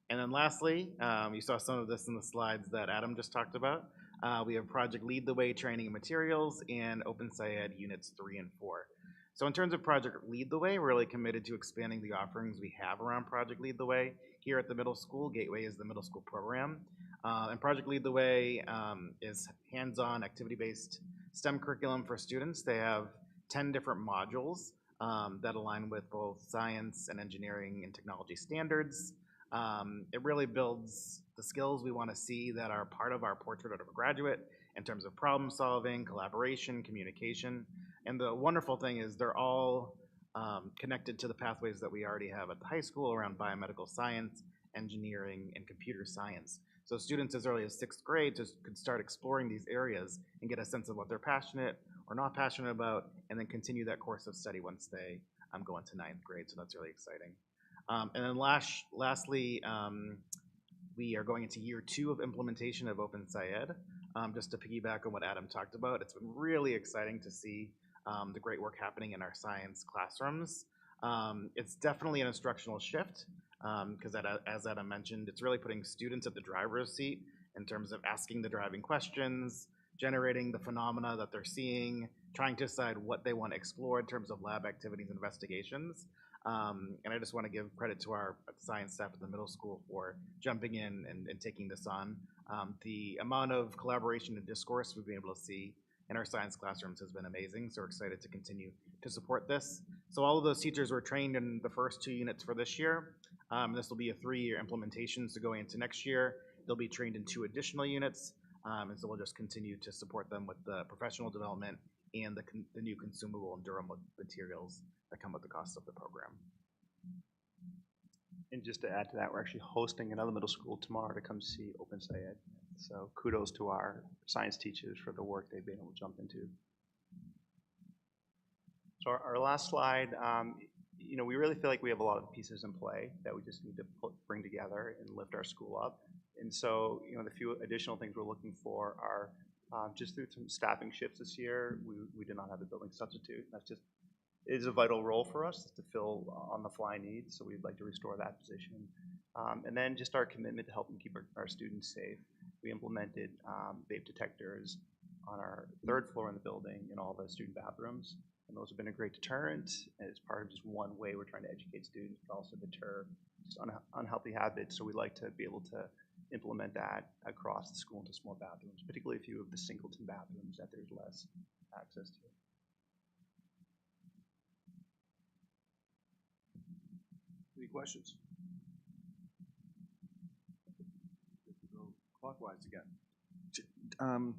And then lastly, you saw some of this in the slides that Adam just talked about. We have Project Lead the Way training and materials and Open SciEd units 3 and 4. So in terms of Project Lead the Way, we're really committed to expanding the offerings we have around Project Lead the Way. Here at the middle school, Gateway is the middle school program. And Project Lead the Way is hands-on, activity-based STEM curriculum for students. They have 10 different modules that align with both science and engineering and technology standards. It really builds the skills we want to see that are part of our portrait of a graduate in terms of problem solving, collaboration, communication. And the wonderful thing is they're all connected to the pathways that we already have at the high school around biomedical science, engineering, and computer science. So students as early as 6th grade just could start exploring these areas and get a sense of what they're passionate or not passionate about, and then continue that course of study once they go into 9th grade. So that's really exciting. And then lastly, we are going into year 2 of implementation of Open SciEd. Just to piggyback on what Adam talked about, it's been really exciting to see the great work happening in our science classrooms. It's definitely an instructional shift because as Adam mentioned, it's really putting students at the driver's seat in terms of asking the driving questions, generating the phenomena that they're seeing, trying to decide what they want to explore in terms of lab activities and investigations. And I just want to give credit to our science staff at the middle school for jumping in and taking this on. The amount of collaboration and discourse we've been able to see in our science classrooms has been amazing, so we're excited to continue to support this. So all of those teachers were trained in the first 2 units for this year. This will be a 3-year implementation, so going into next year, they'll be trained in 2 additional units, and so we'll just continue to support them with the professional development and the new consumable and durable materials that come with the cost of the program. And just to add to that, we're actually hosting another middle school tomorrow to come see Open SciEd. So kudos to our science teachers for the work they've been able to jump into. So our last slide, we really feel like we have a lot of pieces in play that we just need to bring together and lift our school up. And so, the few additional things we're looking for are Just through some staffing shifts this year, we did not have a building substitute. That's just, it is a vital role for us to fill on-the-fly needs, so we'd like to restore that position. And then just our commitment to helping keep our students safe. We implemented vape detectors on our 3rd floor in the building in all the student bathrooms, and those have been a great deterrent, and it's part of just one way we're trying to educate students, but also deter just unhealthy habits. So we'd like to be able to implement that across the school into small bathrooms, particularly a few of the singleton bathrooms that there's less access to. Any questions? Go clockwise again.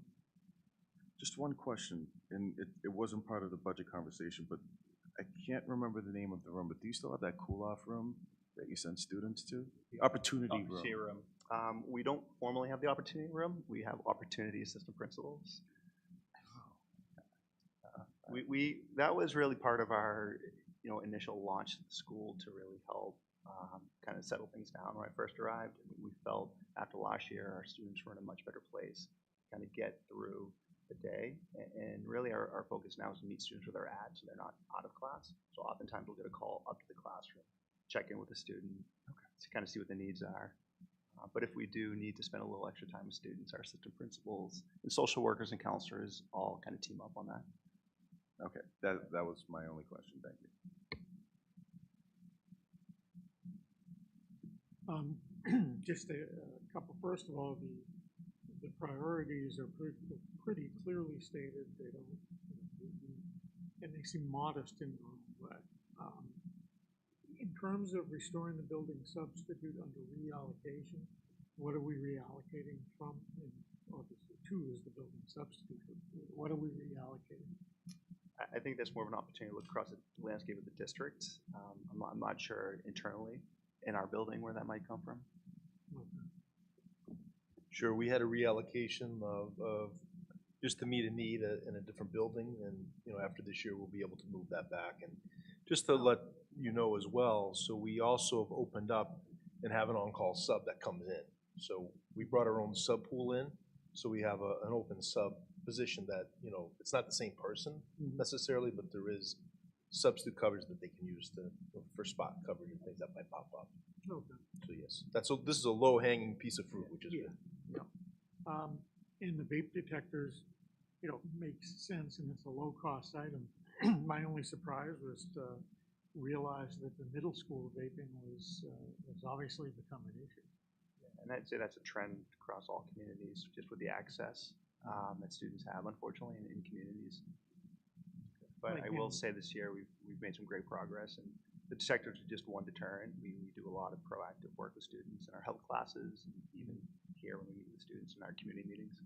Just one question, and it wasn't part of the budget conversation, but I can't remember the name of the room, but do you still have that cool-off room that you send students to? The opportunity room. We don't formally have the opportunity room. We have opportunity assistant principals. That was really part of our initial launch to the school to really help kind of settle things down when I first arrived. We felt after last year our students were in a much better place to kind of get through the day. And really our focus now is to meet students where they're at so they're not out of class. So oftentimes we'll get a call up to the classroom, check in with the student, to kind of see what the needs are. But if we do need to spend a little extra time with students, our assistant principals and social workers and counselors all kind of team up on that. Okay, that was my only question. Thank you. Just a couple. First of all, the priorities are pretty clearly stated. They don't, and they seem modest in their own way. In terms of restoring the building substitute under reallocation, what are we reallocating from? And obviously, 2 is the building substitute. What are we reallocating? I think that's more of an opportunity to look across the landscape of the district. I'm not sure internally in our building where that might come from. Sure, we had a reallocation of just to meet a need in a different building, and after this year we'll be able to move that back. And just to let you know as well, so we also have opened up and have an on-call sub that comes in. So we brought our own sub pool in, so we have an open sub position that it's not the same person necessarily, but there is substitute coverage that they can use for spot coverage and things that might pop up. Okay. So yes, this is a low-hanging piece of fruit, which is good. Yeah. And the vape detectors, makes sense, and it's a low-cost item. My only surprise was to realize that the middle school vaping was obviously become an issue. And I'd say that's a trend across all communities, just with the access that students have, unfortunately, in communities. But I will say this year we've made some great progress, and the detectors are just one deterrent. We do a lot of proactive work with students in our health classes, and even here when we meet with students in our community meetings.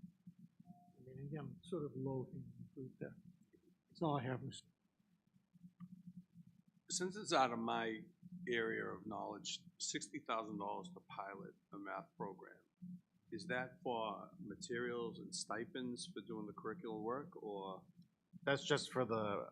I mean, again, sort of low-hanging fruit there. That's all I have, Mr. Since it's out of my area of knowledge, $60,000 to pilot a math program. Is that for materials and stipends for doing the curricular work, or? That's just for the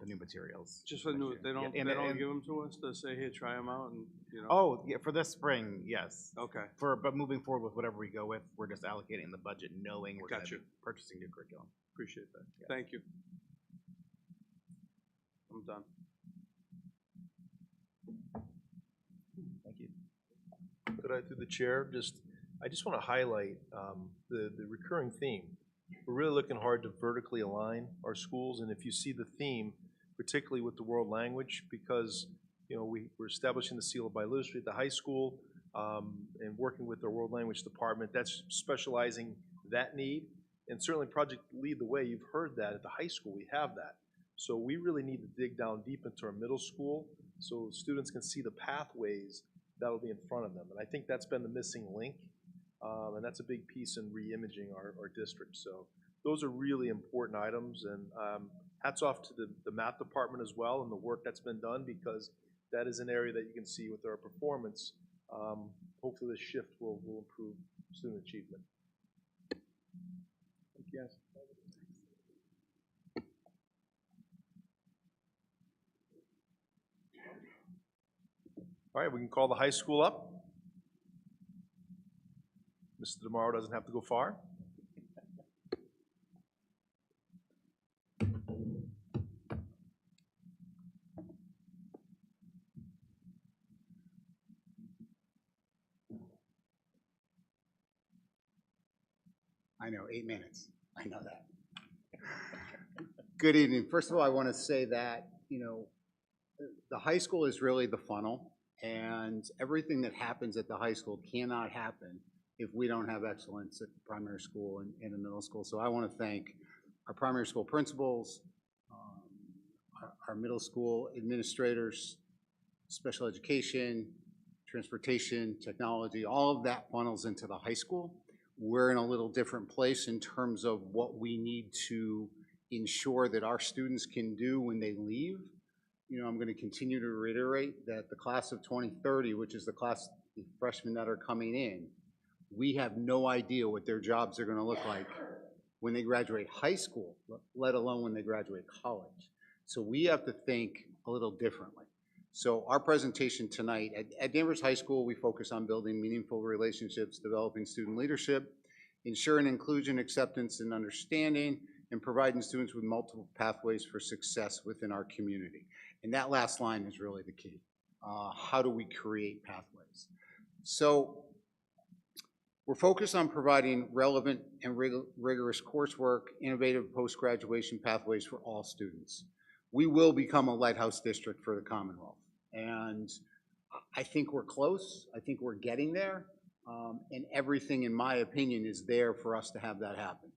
new materials. Just for new, they don't give them to us to say, here, try them out, and Oh, yeah, for this spring, yes. Okay. But moving forward with whatever we go with, we're just allocating the budget, knowing we're going to be purchasing new curriculum. Appreciate that. Yeah. Thank you. I'm done. Thank you. Could I, through the chair, I just want to highlight the recurring theme. We're really looking hard to vertically align our schools, and if you see the theme, particularly with the world language, because we're establishing the seal of biliteracy at the high school and working with our world language department, that's specializing that need. And certainly Project Lead the Way, you've heard that at the high school, we have that. So we really need to dig down deep into our middle school so students can see the pathways that'll be in front of them. And I think that's been the missing link. And that's a big piece in re-imaging our district. So those are really important items, and hats off to the math department as well and the work that's been done, because that is an area that you can see with our performance. Hopefully this shift will improve student achievement. Thank you, guys. All right, we can call the high school up. Mr. DeMauro doesn't have to go far. I know, 8 minutes. I know that. Good evening. First of all, I want to say that, the high school is really the funnel, and everything that happens at the high school cannot happen if we don't have excellence at the primary school and the middle school. So I want to thank our primary school principals, our middle school administrators, special education, transportation, technology, all of that funnels into the high school. We're in a little different place in terms of what we need to ensure that our students can do when they leave. I'm going to continue to reiterate that the class of 2030, which is the class of freshmen that are coming in, we have no idea what their jobs are going to look like when they graduate high school, let alone when they graduate college. So we have to think a little differently. So our presentation tonight, at Danvers High School, we focus on building meaningful relationships, developing student leadership, ensuring inclusion, acceptance, and understanding, and providing students with multiple pathways for success within our community. And that last line is really the key. How do we create pathways? So we're focused on providing relevant and rigorous coursework, innovative post-graduation pathways for all students. We will become a lighthouse district for the Commonwealth. And I think we're close. I think we're getting there. And everything, in my opinion, is there for us to have that happen.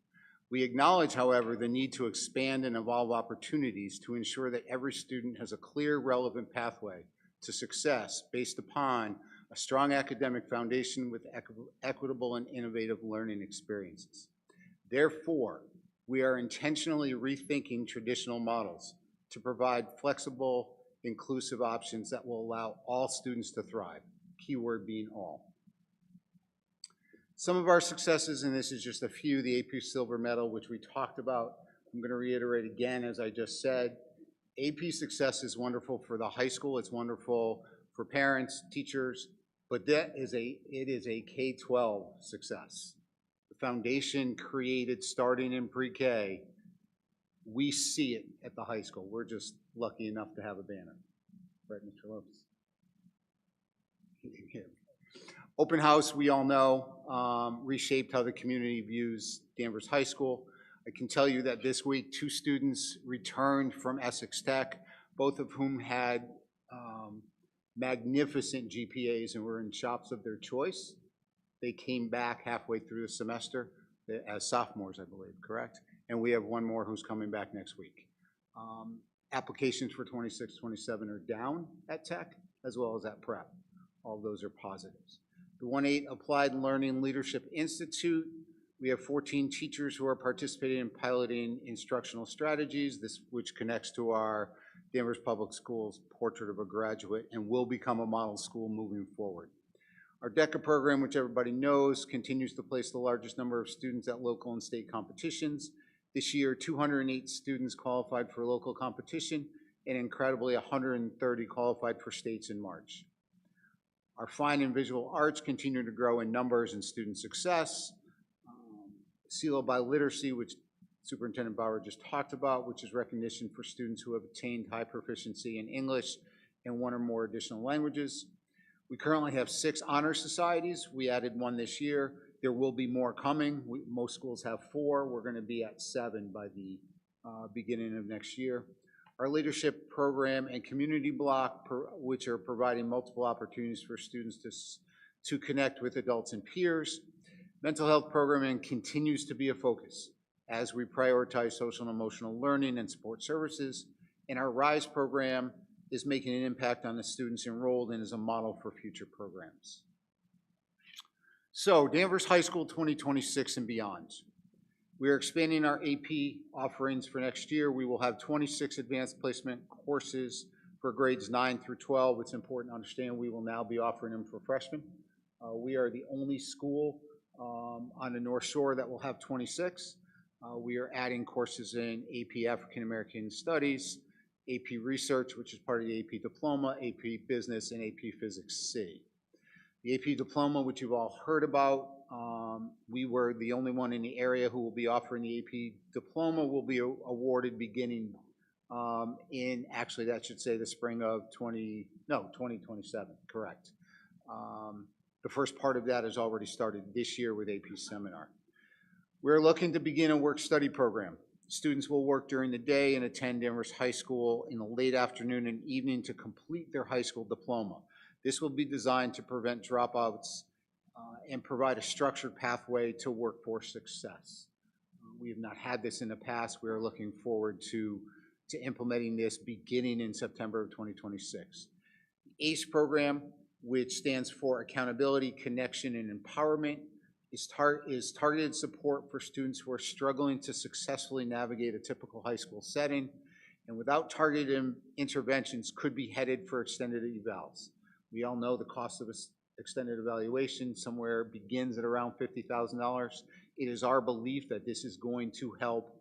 We acknowledge, however, the need to expand and evolve opportunities to ensure that every student has a clear, relevant pathway to success based upon a strong academic foundation with equitable and innovative learning experiences. Therefore, we are intentionally rethinking traditional models to provide flexible, inclusive options that will allow all students to thrive, keyword being all. Some of our successes, and this is just a few, the AP Silver Medal, which we talked about. I'm going to reiterate again, as I just said, AP success is wonderful for the high school. It's wonderful for parents, teachers, but it is a K-12 success. The foundation created starting in pre-K, we see it at the high school. We're just lucky enough to have a banner. Right, Mr. Lopes? Open house, we all know, reshaped how the community views Danvers High School. I can tell you that this week, 2 students returned from Essex Tech, both of whom had magnificent GPAs and were in shops of their choice. They came back halfway through the semester as sophomores, I believe, correct? And we have one more who's coming back next week. Applications for 26, 27 are down at Tech, as well as at Prep. All of those are positives. The 1-8 Applied Learning Leadership Institute, we have 14 teachers who are participating in piloting instructional strategies, which connects to our Danvers Public Schools Portrait of a Graduate and will become a model school moving forward. Our DECA program, which everybody knows, continues to place the largest number of students at local and state competitions. This year, 208 students qualified for local competition, and incredibly 130 qualified for states in March. Our fine and visual arts continue to grow in numbers and student success. SELA by Literacy, which Superintendent Bauer just talked about, which is recognition for students who have attained high proficiency in English and 1 or more additional languages. We currently have 6 honor societies. We added 1 this year. There will be more coming. Most schools have 4. We're going to be at 7 by the beginning of next year. Our leadership program and community block, which are providing multiple opportunities for students to connect with adults and peers. Mental health programming continues to be a focus as we prioritize social and emotional learning and support services. And our RISE program is making an impact on the students enrolled and is a model for future programs. So, Danvers High School 2026 and beyond. We are expanding our AP offerings for next year. We will have 26 advanced placement courses for grades 9 through 12. It's important to understand we will now be offering them for freshmen. We are the only school on the North Shore that will have 26. We are adding courses in AP African American Studies, AP Research, which is part of the AP Diploma, AP Business, and AP Physics C. The AP Diploma, which you've all heard about, we were the only one in the area who will be offering the AP Diploma, will be awarded beginning in, actually that should say the spring of 2027, correct. The first part of that has already started this year with AP Seminar. We're looking to begin a work-study program. Students will work during the day and attend Danvers High School in the late afternoon and evening to complete their high school diploma. This will be designed to prevent dropouts and provide a structured pathway to workforce success. We have not had this in the past. We are looking forward to implementing this beginning in September of 2026. The ACE program, which stands for Accountability, Connection, and Empowerment, is targeted support for students who are struggling to successfully navigate a typical high school setting, and without targeted interventions could be headed for extended evals. We all know the cost of extended evaluation somewhere begins at around $50,000. It is our belief that this is going to help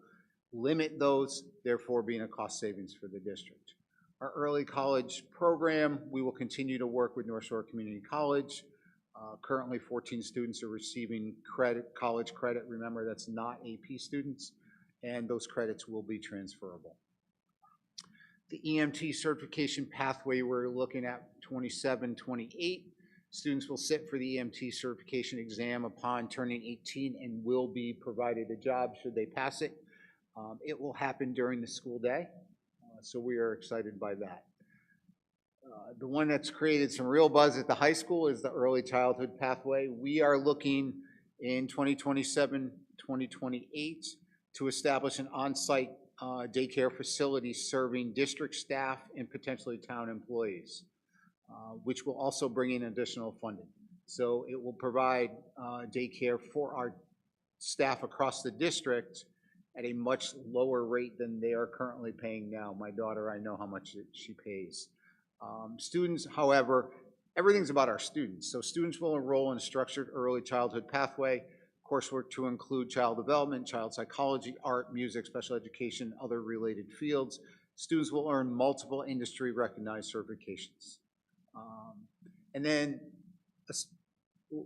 limit those, therefore being a cost savings for the district. Our early college program, we will continue to work with North Shore Community College. Currently 14 students are receiving college credit. Remember, that's not AP students, and those credits will be transferable. The EMT certification pathway, we're looking at 27, 28. Students will sit for the EMT certification exam upon turning 18 and will be provided a job should they pass it. It will happen during the school day, so we are excited by that. The one that's created some real buzz at the high school is the early childhood pathway. We are looking in 2027, 2028 to establish an on-site daycare facility serving district staff and potentially town employees, which will also bring in additional funding. So it will provide daycare for our staff across the district at a much lower rate than they are currently paying now. My daughter, I know how much she pays. Students, however, everything's about our students. So students will enroll in a structured early childhood pathway, coursework to include child development, child psychology, art, music, special education, other related fields. Students will earn multiple industry recognized certifications. And then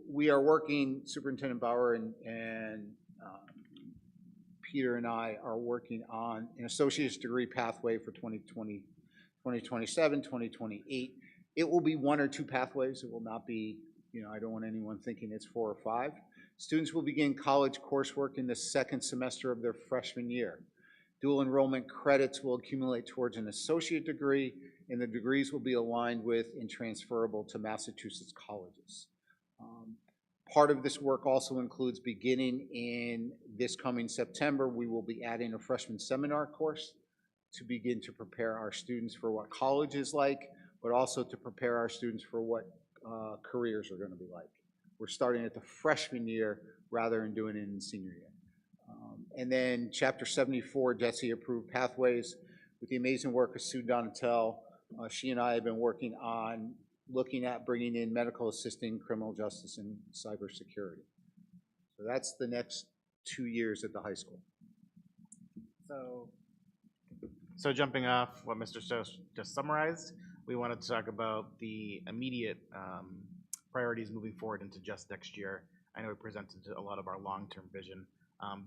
we are working, Superintendent Bauer and Peter and I are working on an associate's degree pathway for 2020, 2027, 2028. It will be one or two pathways. It will not be, I don't want anyone thinking it's 4 or 5. Students will begin college coursework in the second semester of their freshman year. Dual enrollment credits will accumulate towards an associate degree, and the degrees will be aligned with and transferable to Massachusetts colleges. Part of this work also includes beginning in this coming September, we will be adding a freshman seminar course to begin to prepare our students for what college is like, but also to prepare our students for what careers are going to be like. We're starting at the freshman year rather than doing it in the senior year. And then Chapter 74, DESE approved pathways. With the amazing work of Sue Donatel, she and I have been working on looking at bringing in medical assisting, criminal justice, and cybersecurity. So that's the next 2 years at the high school. So jumping off what Mr. Stosh just summarized, we wanted to talk about the immediate priorities moving forward into just next year. I know we presented a lot of our long-term vision.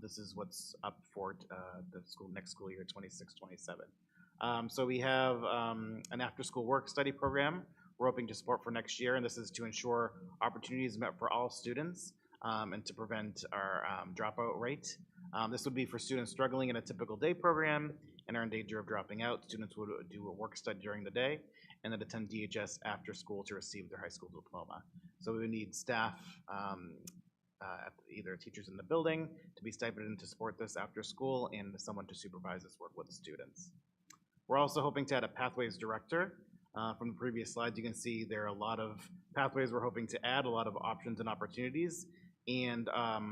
This is what's up for the next school year, 26-27. So we have an after-school work study program we're hoping to support for next year, and this is to ensure opportunities met for all students and to prevent our dropout rate. This would be for students struggling in a typical day program and are in danger of dropping out. Students would do a work study during the day and then attend DHS after school to receive their high school diploma. So we would need staff, either teachers in the building to be stipended to support this after school and someone to supervise this work with the students. We're also hoping to add a pathways director. From the previous slides, you can see there are a lot of pathways we're hoping to add, a lot of options and opportunities, and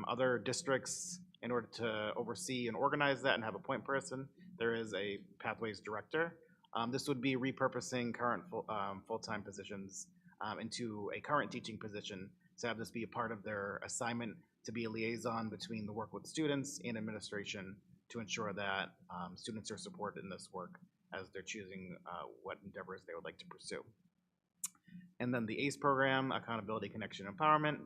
other districts, in order to oversee and organize that and have a point person, there is a pathways director. This would be repurposing current full-time positions into a current teaching position to have this be a part of their assignment to be a liaison between the work with students and administration to ensure that students are supported in this work as they're choosing what endeavors they would like to pursue. And then the ACE program, Accountability, Connection, Empowerment.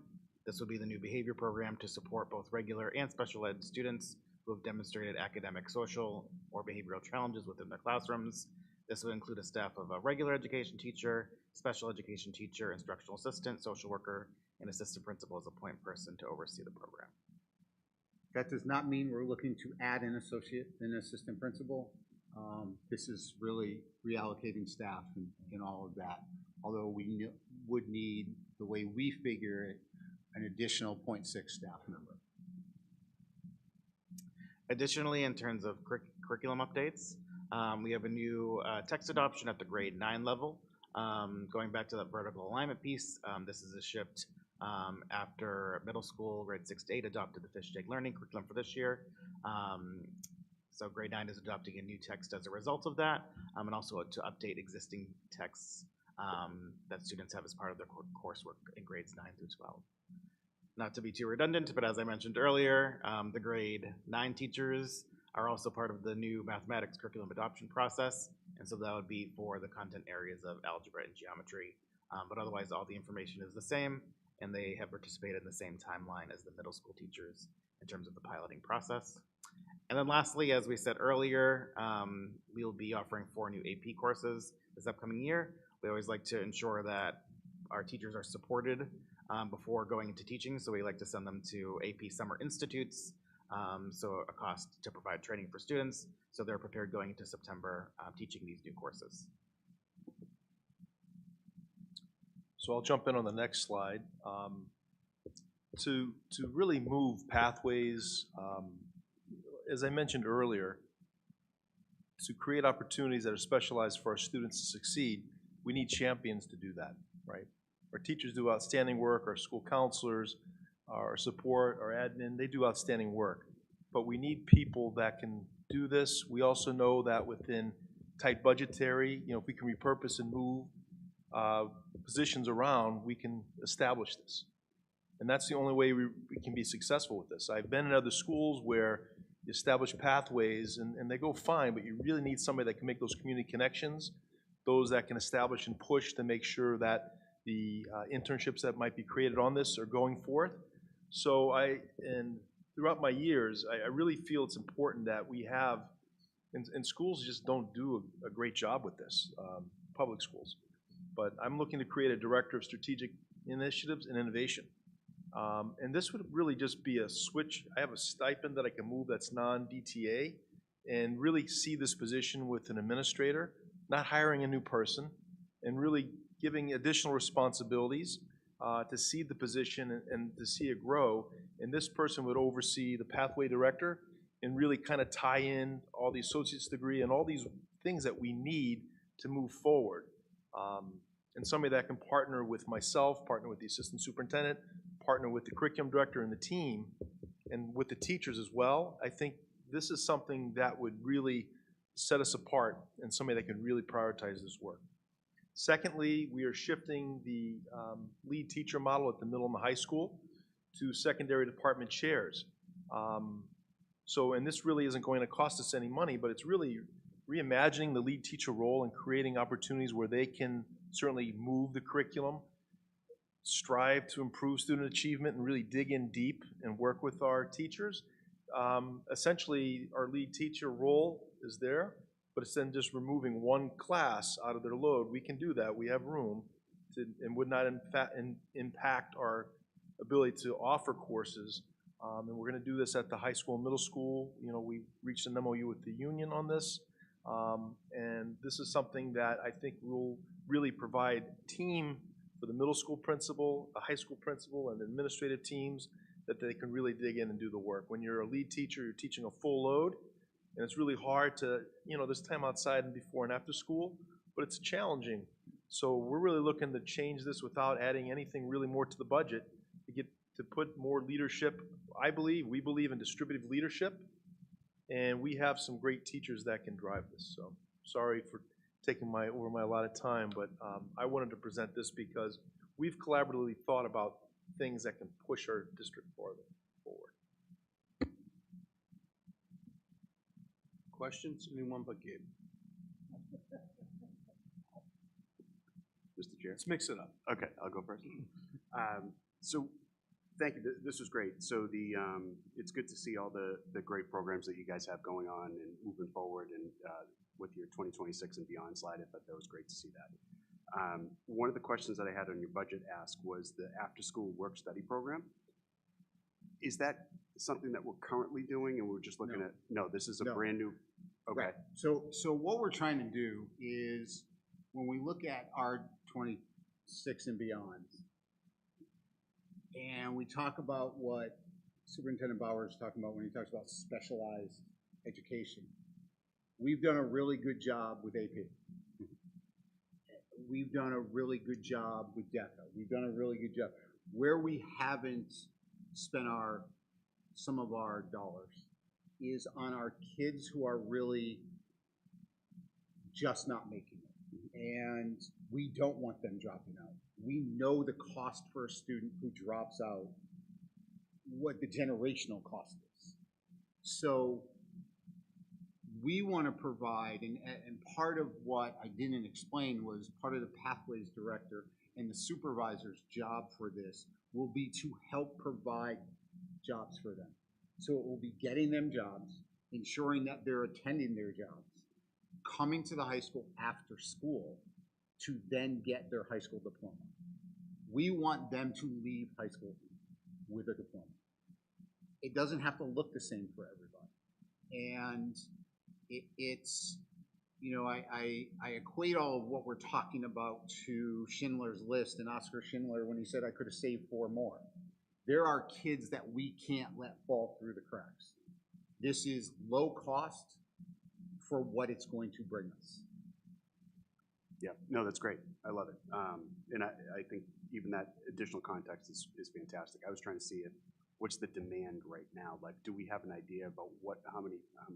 This would be the new behavior program to support both regular and special ed students who have demonstrated academic, social, or behavioral challenges within their classrooms. This would include a staff of a regular education teacher, special education teacher, instructional assistant, social worker, and assistant principal as a point person to oversee the program. That does not mean we're looking to add an associate, an assistant principal. This is really reallocating staff and all of that. Although we would need, the way we figure it, an additional 0.6 staff member. Additionally, in terms of curriculum updates, we have a new text adoption at the grade 9 level. Going back to that vertical alignment piece, this is a shift after middle school, grade 6 to 8 adopted the fish-take learning curriculum for this year. So grade 9 is adopting a new text as a result of that, and also to update existing texts that students have as part of their coursework in grades 9 through 12. Not to be too redundant, but as I mentioned earlier, the grade 9 teachers are also part of the new mathematics curriculum adoption process, and so that would be for the content areas of algebra and geometry. But otherwise, all the information is the same, and they have participated in the same timeline as the middle school teachers in terms of the piloting process. And then lastly, as we said earlier, we'll be offering 4 new AP courses this upcoming year. We always like to ensure that our teachers are supported before going into teaching, so we like to send them to AP Summer Institutes, so a cost to provide training for students, so they're prepared going into September teaching these new courses. So I'll jump in on the next slide. To really move pathways, as I mentioned earlier, to create opportunities that are specialized for our students to succeed, we need champions to do that, right? Our teachers do outstanding work, our school counselors, our support, our admin, they do outstanding work. But we need people that can do this. We also know that within tight budgetary, if we can repurpose and move positions around, we can establish this. And that's the only way we can be successful with this. I've been in other schools where you establish pathways and they go fine, but you really need somebody that can make those community connections, those that can establish and push to make sure that the internships that might be created on this are going forth. So throughout my years, I really feel it's important that we have, and schools just don't do a great job with this, public schools. But I'm looking to create a director of strategic initiatives and innovation. And this would really just be a switch. I have a stipend that I can move that's non-DTA and really see this position with an administrator, not hiring a new person, and really giving additional responsibilities to see the position and to see it grow. And this person would oversee the pathway director and really kind of tie in all the associate's degree and all these things that we need to move forward. And somebody that can partner with myself, partner with the assistant superintendent, partner with the curriculum director and the team, and with the teachers as well. I think this is something that would really set us apart and somebody that can really prioritize this work. Secondly, we are shifting the lead teacher model at the middle and the high school to secondary department chairs. And this really isn't going to cost us any money, but it's really reimagining the lead teacher role and creating opportunities where they can certainly move the curriculum, strive to improve student achievement, and really dig in deep and work with our teachers. Essentially, our lead teacher role is there, but it's then just removing one class out of their load. We can do that. We have room to, and would not impact our ability to offer courses. And we're going to do this at the high school and middle school. We reached an MOU with the union on this. And this is something that I think will really provide team for the middle school principal, the high school principal, and the administrative teams that they can really dig in and do the work. When you're a lead teacher, you're teaching a full load, and it's really hard to, there's time outside and before and after school, but it's challenging. So we're really looking to change this without adding anything really more to the budget to put more leadership. We believe in distributive leadership, and we have some great teachers that can drive this. So sorry for taking over my allotted time, but I wanted to present this because we've collaboratively thought about things that can push our district forward. Questions? Anyone but Gabe? Mr. Chair? Let's mix it up. Okay, I'll go first. So thank you. This was great. So it's good to see all the great programs that you guys have going on and moving forward, and with your 2026 and beyond slide. I thought that was great to see that. One of the questions that I had on your budget ask was the after-school work study program. Is that something that we're currently doing and we're just looking No. at, no, this is a No. brand new, okay. Right. So what we're trying to do is, when we look at our 26 and beyond, and we talk about what Superintendent Bauer is talking about when he talks about specialized education, we've done a really good job with AP. We've done a really good job with DECA. We've done a really good job. Where we haven't spent some of our dollars is on our kids who are really just not making it. And we don't want them dropping out. We know the cost for a student who drops out, what the generational cost is. So we want to provide, and part of what I didn't explain was part of the Pathways Director and the supervisor's job for this will be to help provide jobs for them. So it will be getting them jobs, ensuring that they're attending their jobs, coming to the high school after school to then get their high school diploma. We want them to leave high school with a diploma. It doesn't have to look the same for everybody. And it's, you know, I equate all of what we're talking about to Schindler's List and Oscar Schindler when he said I could have saved 4 more. There are kids that we can't let fall through the cracks. This is low cost for what it's going to bring us. Yeah, no, that's great. I love it. And I think even that additional context is fantastic. I was trying to see what's the demand right now? Like, do we have an idea about how many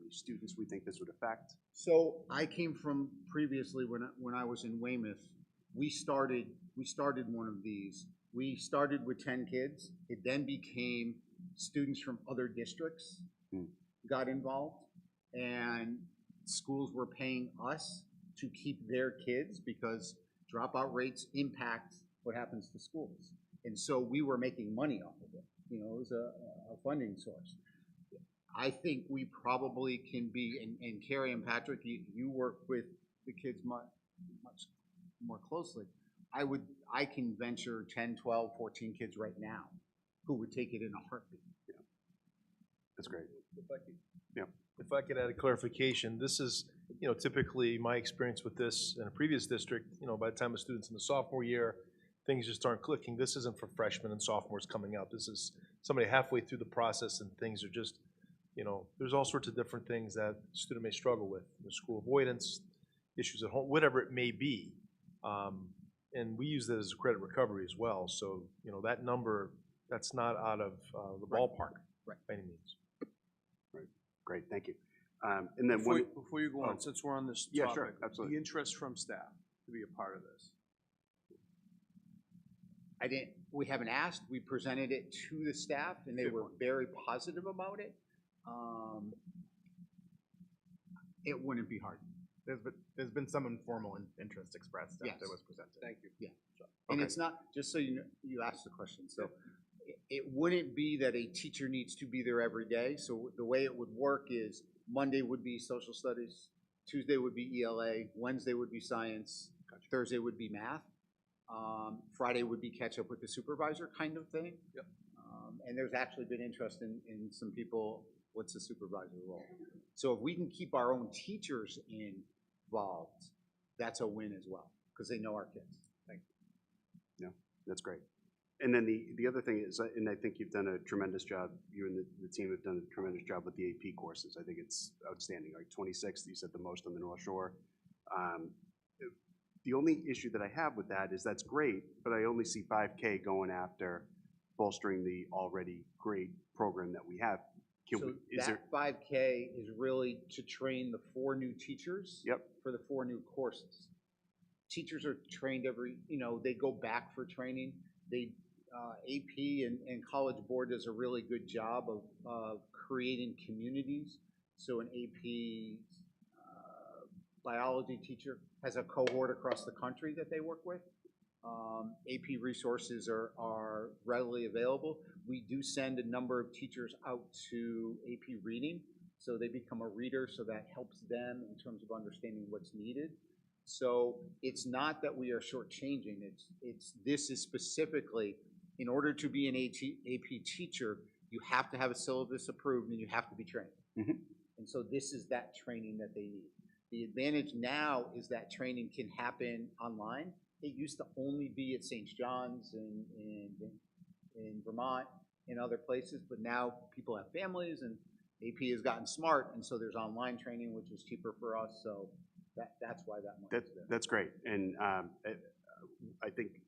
students we think this would affect? So I came from previously when I was in Weymouth, we started one of these. We started with 10 kids. It then became students from other districts got involved, and schools were paying us to keep their kids because dropout rates impact what happens to schools. And so we were making money off of it. You know, it was a funding source. I think we probably can be, and Carrie and Patrick, you work with the kids much more closely. I can venture 10, 12, 14 kids right now who would take it in a heartbeat. Yeah. That's great. If I could add a clarification, this is, you know, typically my experience with this in a previous district, you know, by the time a student's in the sophomore year, things just aren't clicking. This isn't for freshmen and sophomores coming out. This is somebody halfway through the process and things are just, you know, there's all sorts of different things that a student may struggle with. There's school avoidance, issues at home, whatever it may be. And we use that as a credit recovery as well. So, you know, that number, that's not out of the ballpark by any means. Right. Great, thank you. And then Before you go on, since we're on this topic, sure, absolutely. the interest from staff to be a part of this. We haven't asked, we presented it to the staff and they were very positive about it. It wouldn't be hard. There's been some informal interest expressed after it was presented. Thank you. Yeah. And it's not, just so you know, you asked the question, so it wouldn't be that a teacher needs to be there every day. So the way it would work is Monday would be social studies, Tuesday would be ELA, Wednesday would be science, Thursday would be math. Friday would be catch up with the supervisor kind of thing. Yep. And there's actually been interest in some people, what's the supervisor role? So if we can keep our own teachers involved, that's a win as well, because they know our kids. Thank you. Yeah, that's great. And then the other thing is, and I think you've done a tremendous job, you and the team have done a tremendous job with the AP courses. I think it's outstanding. Like 26, you said the most on the North Shore. The only issue that I have with that is that's great, but I only see 5K going after bolstering the already great program that we have. That 5K is really to train the 4 new teachers for the 4 new courses. Teachers are trained they go back for training. AP and College Board does a really good job of creating communities. So an AP biology teacher has a cohort across the country that they work with. AP resources are readily available. We do send a number of teachers out to AP reading, so they become a reader, so that helps them in terms of understanding what's needed. So it's not that we are shortchanging, this is specifically, in order to be an AP teacher, You have to have a syllabus approved and you have to be trained. Mhm. And so this is that training that they need. The advantage now is that training can happen online. It used to only be at St. John's in Vermont and other places, but now people have families and AP has gotten smart, and so there's online training, which is cheaper for us, so that's why that money is there. That's great, and I think,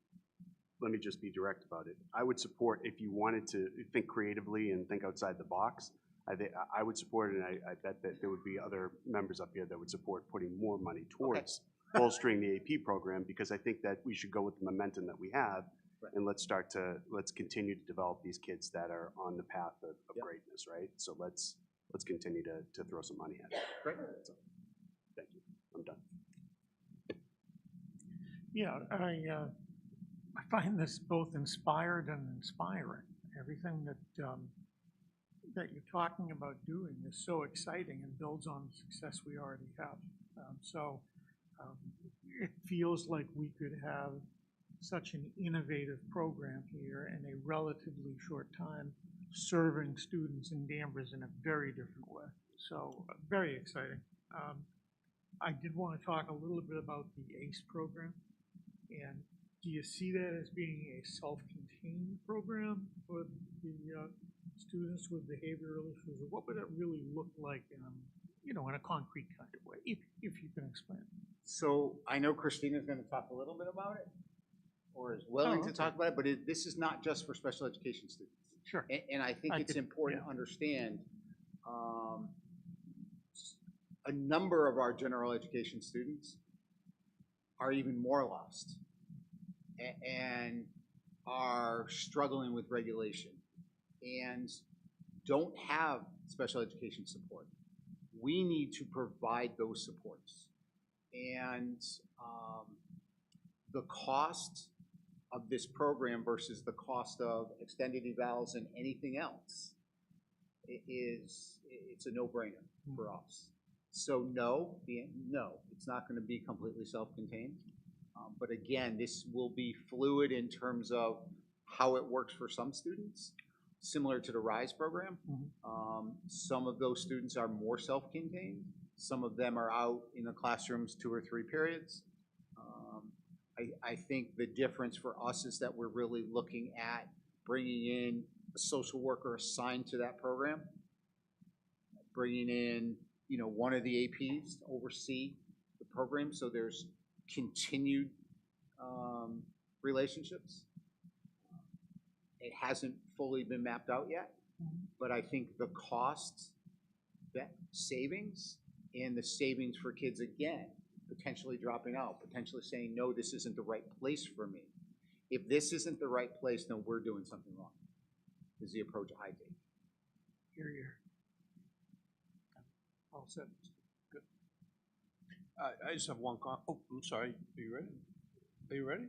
let me just be direct about it. I would support, if you wanted to think creatively and think outside the box, I would support it, and I bet that there would be other members up here that would support putting more money towards bolstering the AP program, because I think that we should go with the momentum that we have, and let's continue to develop these kids that are on the path of greatness, right? So let's continue to throw some money at it. Great. So, thank you. I'm done. Yeah, I find this both inspired and inspiring. Everything that that you're talking about doing is so exciting and builds on the success we already have. It feels like we could have such an innovative program here in a relatively short time, serving students in Danvers in a very different way. So very exciting. I did want to talk a little bit about the ACE program. And do you see that as being a self-contained program for the students with behavioral issues? Or what would it really look like in a concrete kind of way, if you can explain? So I know Christina's going to talk a little bit about it, or is willing to talk about it, but this is not just for special education students. Sure. And I think it's important to understand a number of our general education students are even more lost and are struggling with regulation and don't have special education support. We need to provide those supports. And the cost of this program versus the cost of extended evals and anything else it's a no-brainer for us. So no, it's not going to be completely self-contained. But again, this will be fluid in terms of how it works for some students, similar to the RISE program. Some of those students are more self-contained. Some of them are out in the classrooms 2 or 3 periods. I think the difference for us is that we're really looking at bringing in a social worker assigned to that program, bringing in one of the APs to oversee the program, so there's continued relationships. It hasn't fully been mapped out yet, but I think the cost, that savings, and the savings for kids, again, potentially dropping out, potentially saying, no, this isn't the right place for me. If this isn't the right place, then we're doing something wrong, is the approach I take. Here. All set. Good. I just have one comment. Oh, I'm sorry. Are you ready? Are you ready?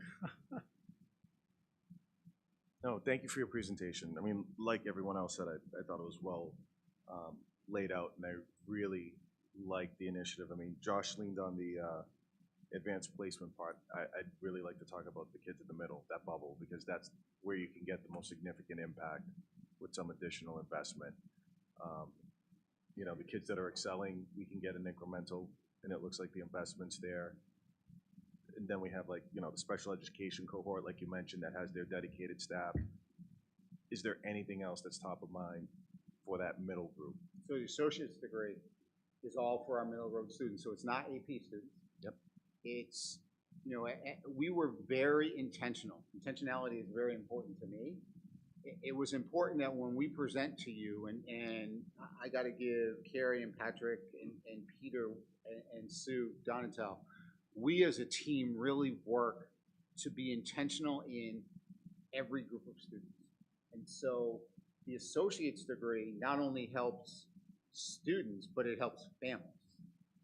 No, thank you for your presentation. I mean, like everyone else said, I thought it was well laid out, and I really liked the initiative. I mean, Josh leaned on the advanced placement part. I'd really like to talk about the kids in the middle, that bubble, because that's where you can get the most significant impact with some additional investment. The kids that are excelling, we can get an incremental, and it looks like the investment's there. And then we have the special education cohort, like you mentioned, that has their dedicated staff. Is there anything else that's top of mind for that middle group? So the associate's degree is all for our middle road students, so it's not AP students. Yep. It's, we were very intentional. Intentionality is very important to me. It was important that when we present to you, and I got to give Carrie and Patrick and Peter and Sue Donatel, we as a team really work to be intentional in every group of students. And so the associate's degree not only helps students, but it helps families.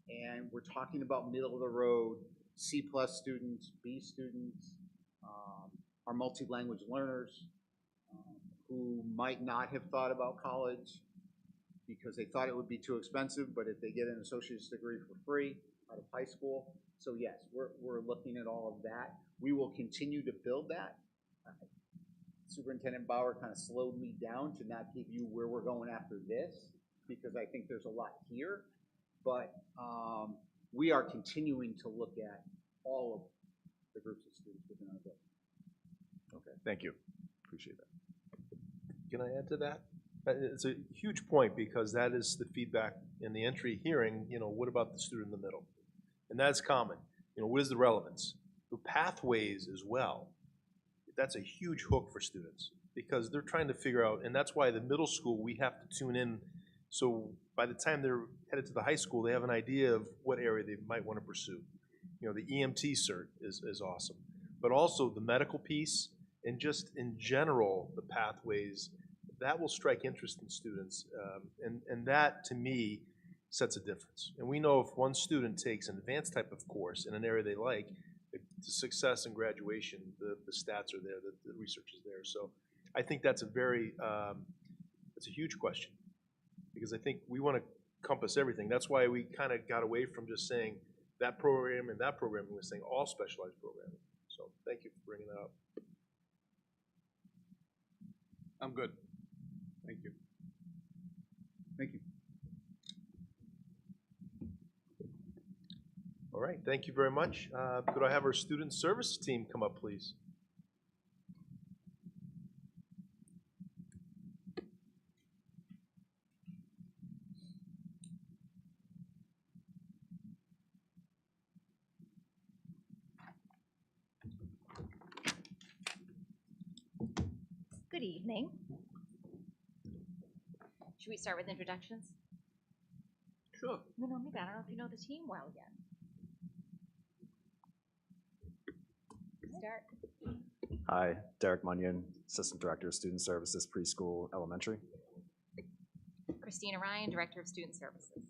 And we're talking about middle of the road, C+ students, B students, our multi-language learners who might not have thought about college because they thought it would be too expensive, but if they get an associate's degree for free out of high school. So yes, we're looking at all of that. We will continue to build that. Superintendent Bauer kind of slowed me down to not give you where we're going after this, because I think there's a lot here. But we are continuing to look at all of the groups of students within our building. Okay, thank you. Appreciate that. Can I add to that? It's a huge point, because that is the feedback in the entry hearing, what about the student in the middle? And that's common. What is the relevance? The pathways as well. That's a huge hook for students, because they're trying to figure out, and that's why the middle school, we have to tune in. So by the time they're headed to the high school, they have an idea of what area they might want to pursue. The EMT cert is awesome, but also the medical piece, and just in general, the pathways, that will strike interest in students. And that, to me, sets a difference. And we know if one student takes an advanced type of course in an area they like, the success and graduation, the stats are there, the research is there. So I think that's that's a huge question, because I think we want to encompass everything. That's why we kind of got away from just saying that program and that program, and we're saying all specialized programming. So thank you for bringing that up. I'm good. Thank you. Thank you. All right, thank you very much. Could I have our student service team come up, please? Good evening. Should we start with introductions? Sure. You know me, but I don't know if you know the team well yet. Start. Hi, Derek Munyon, Assistant Director of Student Services, Preschool, Elementary. Christina Ryan, Director of Student Services.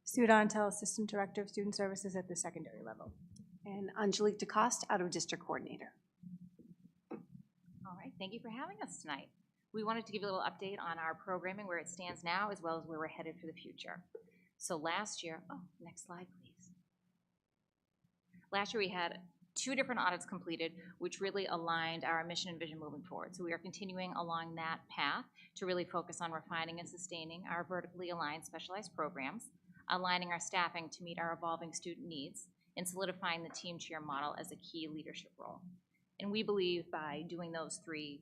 Sue Dontel, Assistant Director of Student Services at the secondary level. And Angelique DeCoste, Out of District Coordinator. All right, thank you for having us tonight. We wanted to give you a little update on our programming, where it stands now, as well as where we're headed for the future. So last year, next slide, please. Last year we had 2 different audits completed, which really aligned our mission and vision moving forward. So we are continuing along that path to really focus on refining and sustaining our vertically aligned specialized programs, aligning our staffing to meet our evolving student needs, and solidifying the team chair model as a key leadership role. And we believe by doing those 3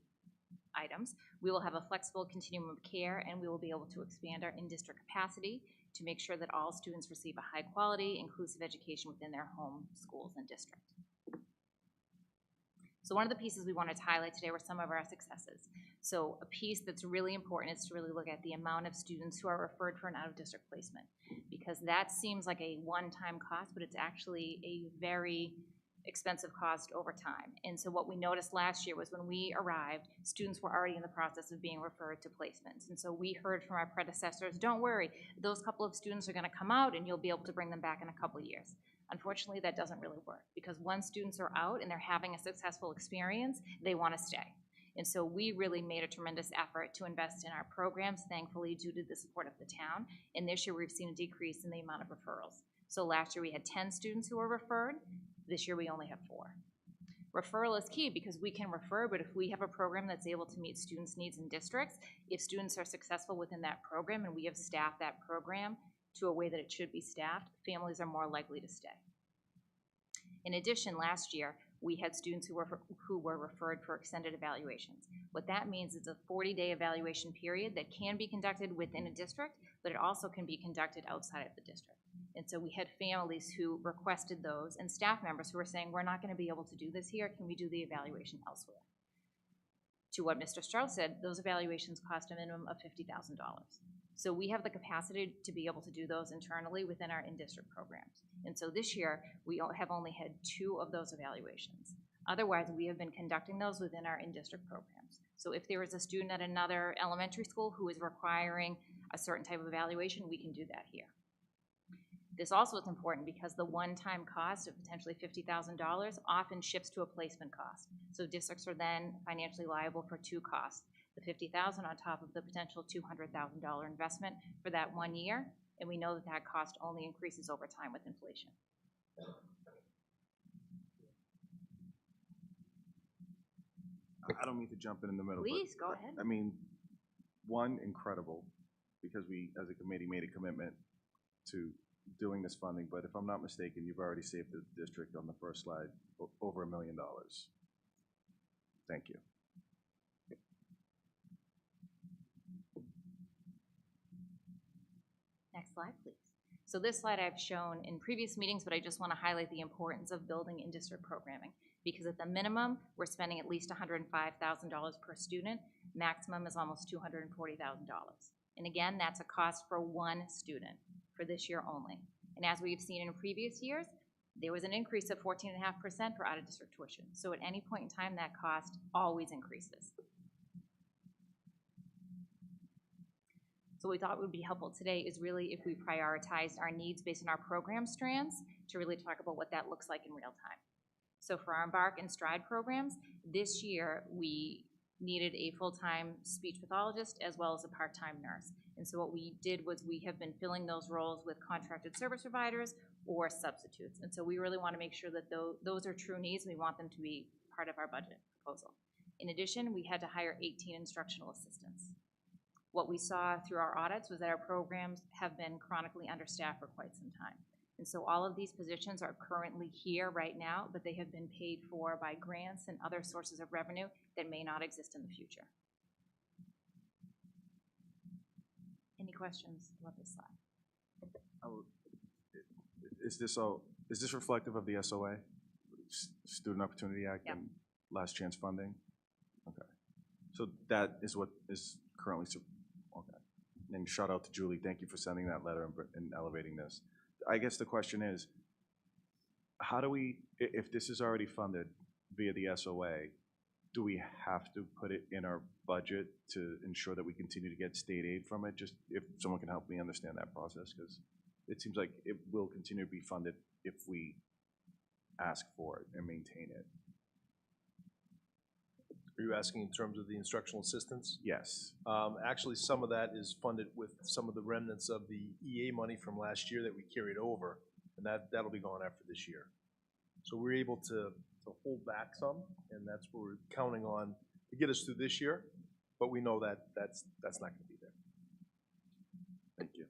items, we will have a flexible continuum of care, and we will be able to expand our in-district capacity to make sure that all students receive a high-quality, inclusive education within their home schools and district. So one of the pieces we wanted to highlight today were some of our successes. So a piece that's really important is to really look at the amount of students who are referred for an out-of-district placement, because that seems like a one-time cost, but it's actually a very expensive cost over time. And so what we noticed last year was when we arrived, students were already in the process of being referred to placements. And so we heard from our predecessors, don't worry, those couple of students are going to come out and you'll be able to bring them back in a couple of years. Unfortunately, that doesn't really work, because once students are out and they're having a successful experience, they want to stay. And so we really made a tremendous effort to invest in our programs, thankfully, due to the support of the town. And this year we've seen a decrease in the amount of referrals. So last year we had 10 students who were referred. This year we only have 4. Referral is key, because we can refer, but if we have a program that's able to meet students' needs in districts, if students are successful within that program and we have staffed that program to a way that it should be staffed, families are more likely to stay. In addition, last year, we had students who were referred for extended evaluations. What that means is a 40-day evaluation period that can be conducted within a district, but it also can be conducted outside of the district. And so we had families who requested those, and staff members who were saying, we're not going to be able to do this here, can we do the evaluation elsewhere? To what Mr. Strauss said, those evaluations cost a minimum of $50,000. So we have the capacity to be able to do those internally within our in-district programs. And so this year, we have only had 2 of those evaluations. Otherwise, we have been conducting those within our in-district programs. So if there is a student at another elementary school who is requiring a certain type of evaluation, we can do that here. This also is important because the one-time cost of potentially $50,000 often shifts to a placement cost. So districts are then financially liable for 2 costs. The $50,000 on top of the potential $200,000 investment for that 1 year, and we know that that cost only increases over time with inflation. I don't mean me to jump in the middle. Please, go ahead. I mean, one, incredible, because we, as a committee, made a commitment to doing this funding, but if I'm not mistaken, you've already saved the district on the first slide over $1 million. Thank you. Next slide, please. So this slide I've shown in previous meetings, but I just want to highlight the importance of building in-district programming, because at the minimum, we're spending at least $105,000 per student. Maximum is almost $240,000. And again, that's a cost for one student for this year only. And as we've seen in previous years, there was an increase of 14.5% for out-of-district tuition. So at any point in time, that cost always increases. So what we thought would be helpful today is really if we prioritized our needs based on our program strands to really talk about what that looks like in real time. So for our Embark and Stride programs, this year we needed a full-time speech pathologist as well as a part-time nurse. And so what we did was we have been filling those roles with contracted service providers or substitutes. And so we really want to make sure that those are true needs. We want them to be part of our budget proposal. In addition, we had to hire 18 instructional assistants. What we saw through our audits was that our programs have been chronically understaffed for quite some time. And so all of these positions are currently here right now, but they have been paid for by grants and other sources of revenue that may not exist in the future. Any questions about this slide? Is this reflective of the SOA, Student Opportunity Act, Yep. and last chance funding? Okay. So that is what is currently, okay. And shout out to Julie, thank you for sending that letter and elevating this. I guess the question is, how do we, if this is already funded via the SOA, do we have to put it in our budget to ensure that we continue to get state aid from it? Just if someone can help me understand that process, because it seems like it will continue to be funded if we ask for it and maintain it. Are you asking in terms of the instructional assistance? Yes. Actually, some of that is funded with some of the remnants of the EA money from last year that we carried over, and that'll be gone after this year. So we're able to hold back some, and that's what we're counting on to get us through this year, but we know that that's not going to be there. Thank you.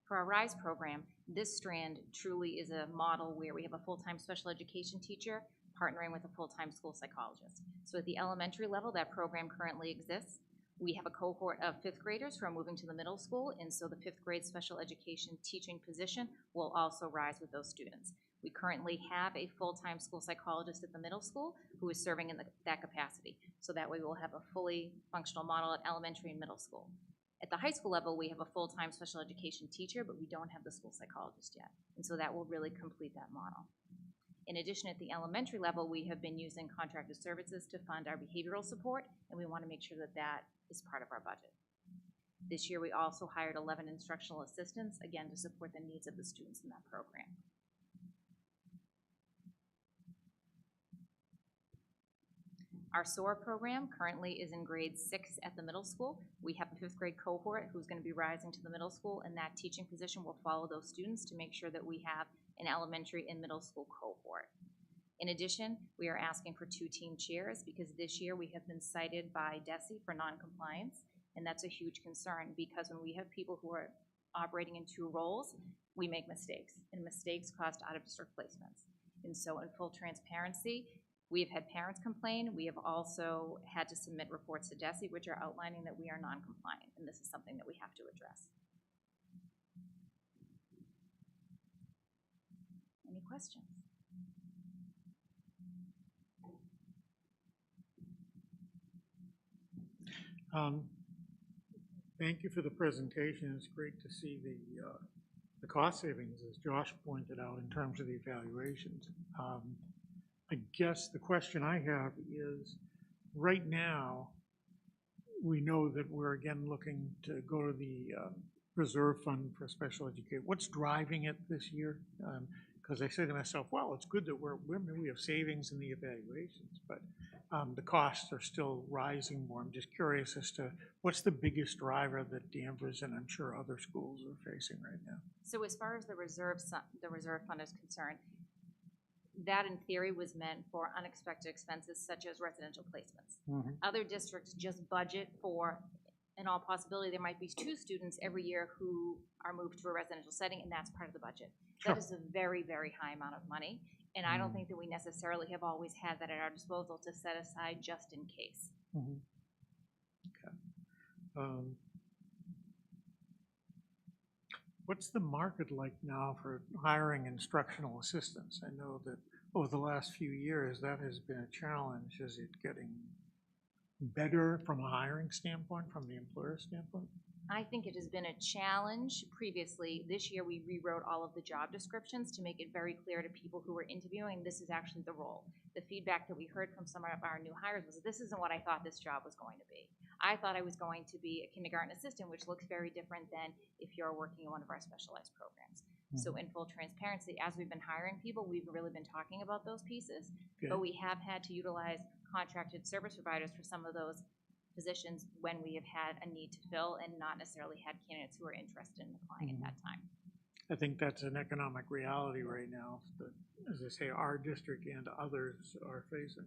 For our RISE program, this strand truly is a model where we have a full-time special education teacher partnering with a full-time school psychologist. So at the elementary level, that program currently exists. We have a cohort of 5th graders who are moving to the middle school, and so the 5th grade special education teaching position will also rise with those students. We currently have a full-time school psychologist at the middle school who is serving in that capacity. So that way we'll have a fully functional model at elementary and middle school. At the high school level, we have a full-time special education teacher, but we don't have the school psychologist yet. And so that will really complete that model. In addition, at the elementary level, we have been using contracted services to fund our behavioral support, and we want to make sure that that is part of our budget. This year, we also hired 11 instructional assistants, again, to support the needs of the students in that program. Our SOAR program currently is in grade 6 at the middle school. We have a 5th grade cohort who's going to be rising to the middle school, and that teaching position will follow those students to make sure that we have an elementary and middle school cohort. In addition, we are asking for 2 team chairs because this year we have been cited by DESE for non-compliance, and that's a huge concern because when we have people who are operating in 2 roles, we make mistakes, and mistakes cost out-of-district placements. And so in full transparency, we have had parents complain. We have also had to submit reports to DESE, which are outlining that we are non-compliant, and this is something that we have to address. Any questions? Thank you for the presentation. It's great to see the cost savings, as Josh pointed out, in terms of the evaluations. I guess the question I have is, right now, we know that we're again looking to go to the reserve fund for special education. What's driving it this year? Because I say to myself, well, it's good that we have savings in the evaluations, but the costs are still rising more. I'm just curious as to what's the biggest driver that Danvers and I'm sure other schools are facing right now? So as far as the reserve fund is concerned, that in theory was meant for unexpected expenses such as residential placements. Other districts just budget for, in all possibility, there might be 2 students every year who are moved to a residential setting, and that's part of the budget. Sure. That is a very, very high amount of money, and I don't think that we necessarily have always had that at our disposal to set aside just in case. Okay. What's the market like now for hiring instructional assistants? I know that over the last few years, that has been a challenge. Is it getting better from a hiring standpoint, from the employer standpoint? I think it has been a challenge previously. This year, we rewrote all of the job descriptions to make it very clear to people who were interviewing, this is actually the role. The feedback that we heard from some of our new hires was, this isn't what I thought this job was going to be. I thought I was going to be a kindergarten assistant, which looks very different than if you're working in one of our specialized programs. So in full transparency, as we've been hiring people, we've really been talking about those pieces, but we have had to utilize contracted service providers for some of those positions when we have had a need to fill and not necessarily had candidates who are interested in applying at that time. I think that's an economic reality right now that, as I say, our district and others are facing.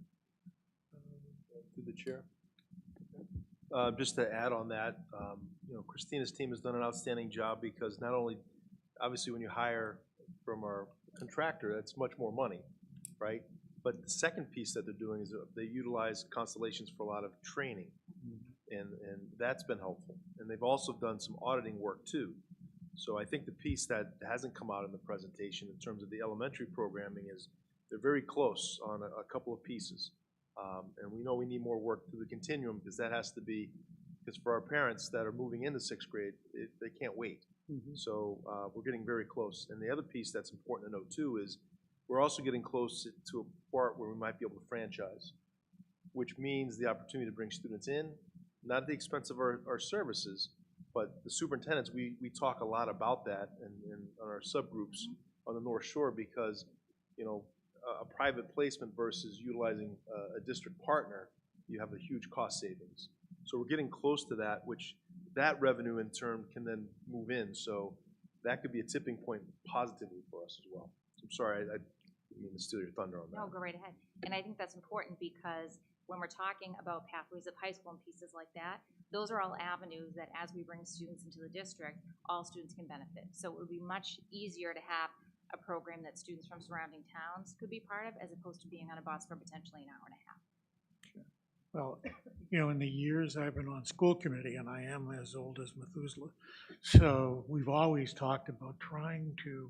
Through the chair. Just to add on that, you know, Christina's team has done an outstanding job because not only, obviously when you hire from our contractor, that's much more money, right? But the second piece that they're doing is they utilize Constellations for a lot of training, and that's been helpful. And they've also done some auditing work too. So I think the piece that hasn't come out in the presentation in terms of the elementary programming is they're very close on a couple of pieces. And we know we need more work through the continuum because that has to be, because for our parents that are moving into 6th grade, they can't wait. So we're getting very close. And the other piece that's important to note too is we're also getting close to a part where we might be able to franchise, which means the opportunity to bring students in, not at the expense of our services, but the superintendents, we talk a lot about that in our subgroups on the North Shore because, you know, a private placement versus utilizing a district partner, you have a huge cost savings. So we're getting close to that, which that revenue in turn can then move in. So that could be a tipping point positively for us as well. I'm sorry, I didn't mean to steal your thunder on that. No, go right ahead. And I think that's important because when we're talking about pathways of high school and pieces like that, those are all avenues that as we bring students into the district, all students can benefit. So it would be much easier to have a program that students from surrounding towns could be part of as opposed to being on a bus for potentially an hour and a half. Well, you know, in the years I've been on school committee, and I am as old as Methuselah, so we've always talked about trying to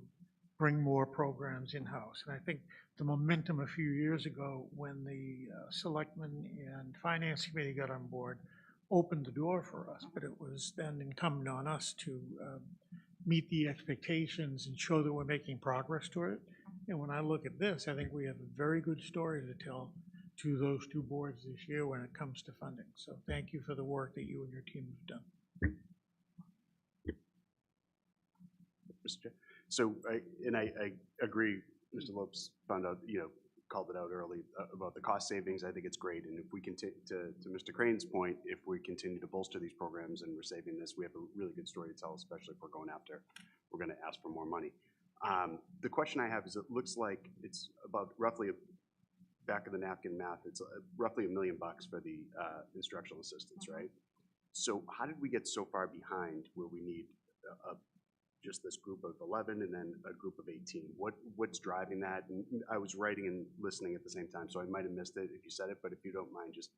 bring more programs in-house. And I think the momentum a few years ago when the selectmen and finance committee got on board opened the door for us, but it was then incumbent on us to meet the expectations and show that we're making progress toward it. And when I look at this, I think we have a very good story to tell to those 2 boards this year when it comes to funding. So thank you for the work that you and your team have done. Mr. Chair. So I agree, Mr. Lopes found out, you know, called it out early about the cost savings. I think it's great. And if we continue, to Mr. Crane's point, if we continue to bolster these programs and we're saving this, we have a really good story to tell, especially if we're going to ask for more money. The question I have is it looks like it's about roughly, back of the napkin math, it's roughly $1 million for the instructional assistants, right? So how did we get so far behind where we need just this group of 11 and then a group of 18? What's driving that? And I was writing and listening at the same time, so I might have missed it if you said it, but if you don't mind just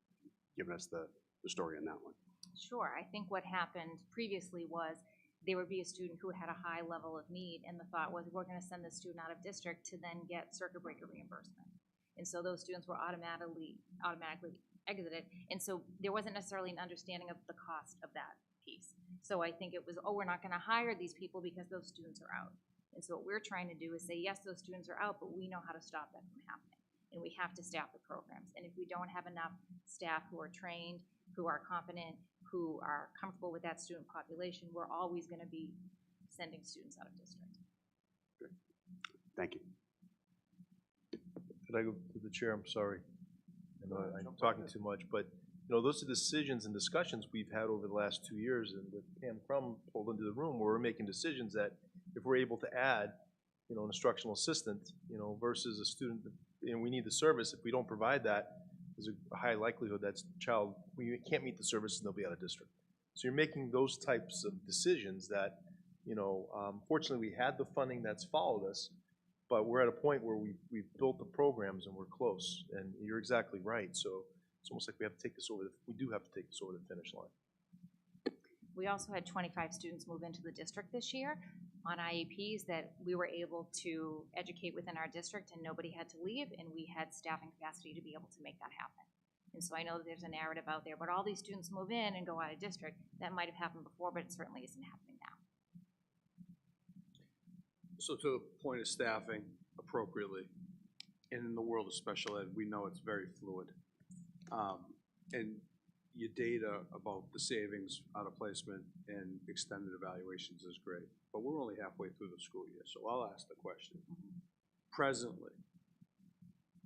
giving us the story on that one. Sure. I think what happened previously was there would be a student who had a high level of need, and the thought was we're going to send the student out of district to then get circuit breaker reimbursement. And so those students were automatically exited. And so there wasn't necessarily an understanding of the cost of that piece. So I think it was, oh, we're not going to hire these people because those students are out. And so what we're trying to do is say, yes, those students are out, but we know how to stop that from happening. And we have to staff the programs. And if we don't have enough staff who are trained, who are competent, who are comfortable with that student population, we're always going to be sending students out of district. Good. Thank you. Could I go to the chair? I'm sorry. I know I'm talking too much, but you know, those are decisions and discussions we've had over the last 2 years, and with Pam Crum pulled into the room, where we're making decisions that if we're able to add you know, an instructional assistant, you know, versus a student, and we need the service. If we don't provide that, there's a high likelihood that child, we can't meet the service and they'll be out of district. So you're making those types of decisions that, you know, fortunately we had the funding that's followed us, but we're at a point where we've built the programs and we're close. And you're exactly right. So it's almost like we have to take this over, we do have to take this over the finish line. We also had 25 students move into the district this year on IEPs that we were able to educate within our district, and nobody had to leave, and we had staffing capacity to be able to make that happen. And so I know that there's a narrative out there, but all these students move in and go out of district. That might have happened before, but it certainly isn't happening now. So to the point of staffing appropriately, and in the world of special ed, we know it's very fluid. And your data about the savings out of placement and extended evaluations is great, but we're only halfway through the school year, so I'll ask the question. Presently,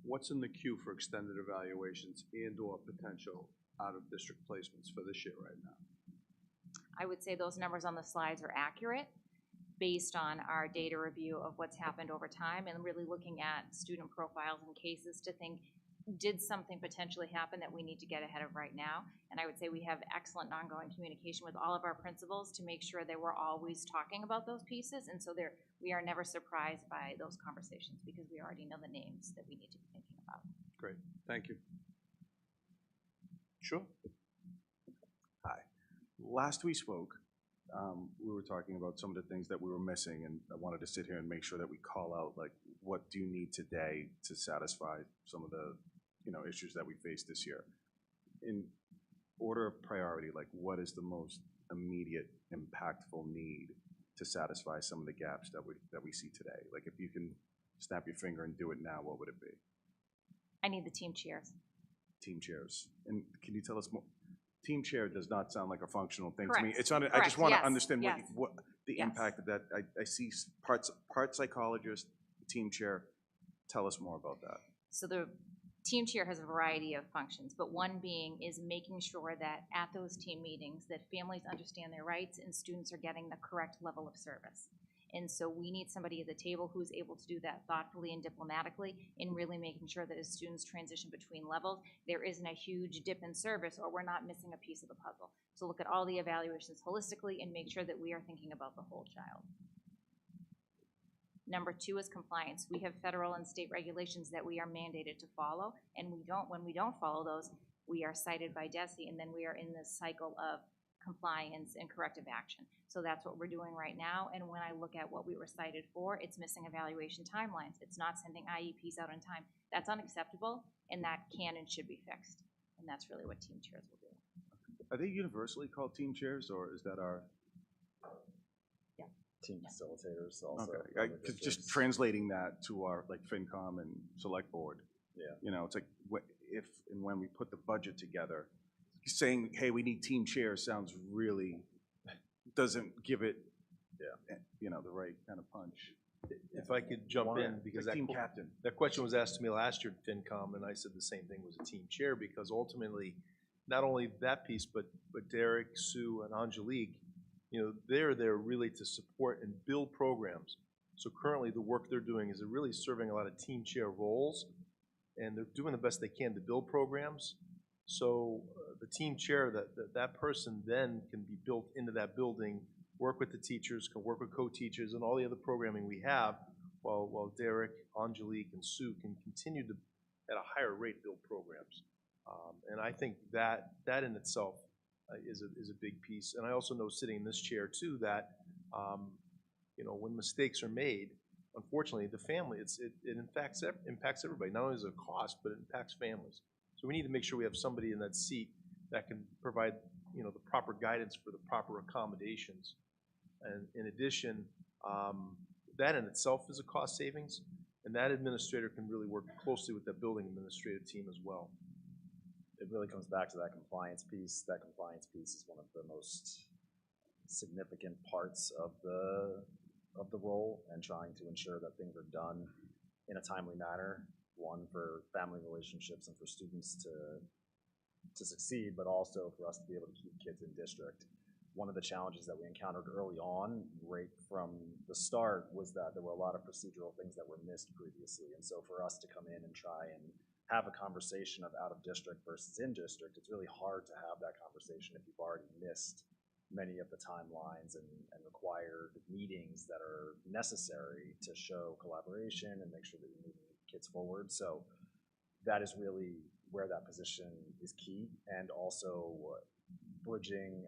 what's in the queue for extended evaluations and/or potential out-of-district placements for this year right now? I would say those numbers on the slides are accurate based on our data review of what's happened over time and really looking at student profiles and cases to think, did something potentially happen that we need to get ahead of right now? And I would say we have excellent ongoing communication with all of our principals to make sure that we're always talking about those pieces. And so we are never surprised by those conversations because we already know the names that we need to be thinking about. Great, thank you. Sure. Hi. Last we spoke, we were talking about some of the things that we were missing, and I wanted to sit here and make sure that we call out, like, what do you need today to satisfy some of the, you know, issues that we face this year? In order of priority, like, what is the most immediate, impactful need to satisfy some of the gaps that we see today? Like, if you can snap your finger and do it now, what would it be? I need the team chairs. Team chairs. And can you tell us more? Team chair does not sound like a functional thing to Correct. me. It's on. I Correct. just want to Yes. understand Yes. what the Yes. impact of that. I see part psychologist, team chair. Tell us more about that. So the team chair has a variety of functions, but one being is making sure that at those team meetings that families understand their rights and students are getting the correct level of service. And so we need somebody at the table who's able to do that thoughtfully and diplomatically in really making sure that as students transition between levels, there isn't a huge dip in service or we're not missing a piece of the puzzle. So look at all the evaluations holistically and make sure that we are thinking about the whole child. Number 2 is compliance. We have federal and state regulations that we are mandated to follow, and when we don't follow those, we are cited by DESE, and then we are in this cycle of compliance and corrective action. So that's what we're doing right now, and when I look at what we were cited for, it's missing evaluation timelines. It's not sending IEPs out on time. That's unacceptable, and that can and should be fixed, and that's really what team chairs will do. Are they universally called team chairs, or is that our team facilitators also? Okay, because just translating that to our, like, FinCom and Select Board. Yeah. You know, it's like, if and when we put the budget together, saying, hey, we need team chairs sounds really, doesn't give it, you know, the right kind of punch. If I could jump in, because like team captain. That question was asked to me last year at FinCom, and I said the same thing, was a team chair, because ultimately, not only that piece, but Derek, Sue, and Angelique, you know, they're there really to support and build programs. So currently, the work they're doing is they're really serving a lot of team chair roles, and they're doing the best they can to build programs. So the team chair, that person then can be built into that building, work with the teachers, can work with co-teachers and all the other programming we have, while Derek, Angelique, and Sue can continue to, at a higher rate, build programs. And I think that in itself is a big piece. And I also know, sitting in this chair too, that you know, when mistakes are made, unfortunately, the family, it impacts everybody. Not only is it a cost, but it impacts families. So we need to make sure we have somebody in that seat that can provide, you know, the proper guidance for the proper accommodations. And in addition, that in itself is a cost savings, and that administrator can really work closely with that building administrative team as well. It really comes back to that compliance piece. That compliance piece is one of the most significant parts of the role, and trying to ensure that things are done in a timely manner, one for family relationships and for students to succeed, but also for us to be able to keep kids in district. one of the challenges that we encountered early on, right from the start, was that there were a lot of procedural things that were missed previously. And so for us to come in and try and have a conversation of out of district versus in district, it's really hard to have that conversation if you've already missed many of the timelines and required meetings that are necessary to show collaboration and make sure that you're moving kids forward. So that is really where that position is key, and also bridging,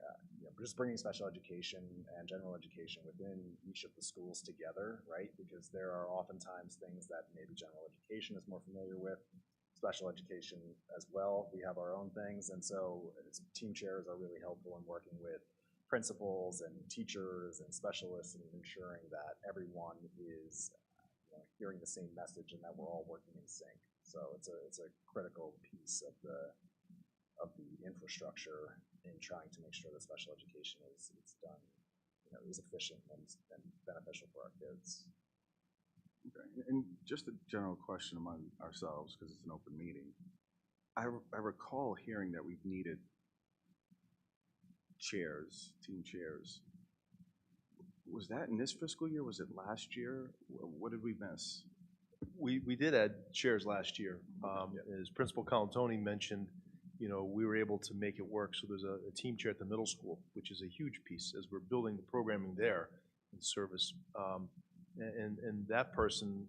just bringing special education and general education within each of the schools together, right? Because there are oftentimes things that maybe general education is more familiar with, special education as well. We have our own things, and so team chairs are really helpful in working with principals and teachers and specialists and ensuring that everyone is hearing the same message and that we're all working in sync. So it's a critical piece of the infrastructure in trying to make sure that special education is done, is efficient and beneficial for our kids. Okay. And just a general question among ourselves, because it's an open meeting. I recall hearing that we've needed chairs, team chairs. Was that in this fiscal year? Was it last year? What did we miss? We did add chairs last year. As Principal Colantoni mentioned, we were able to make it work. So there's a team chair at the middle school, which is a huge piece as we're building the programming there in service. And that person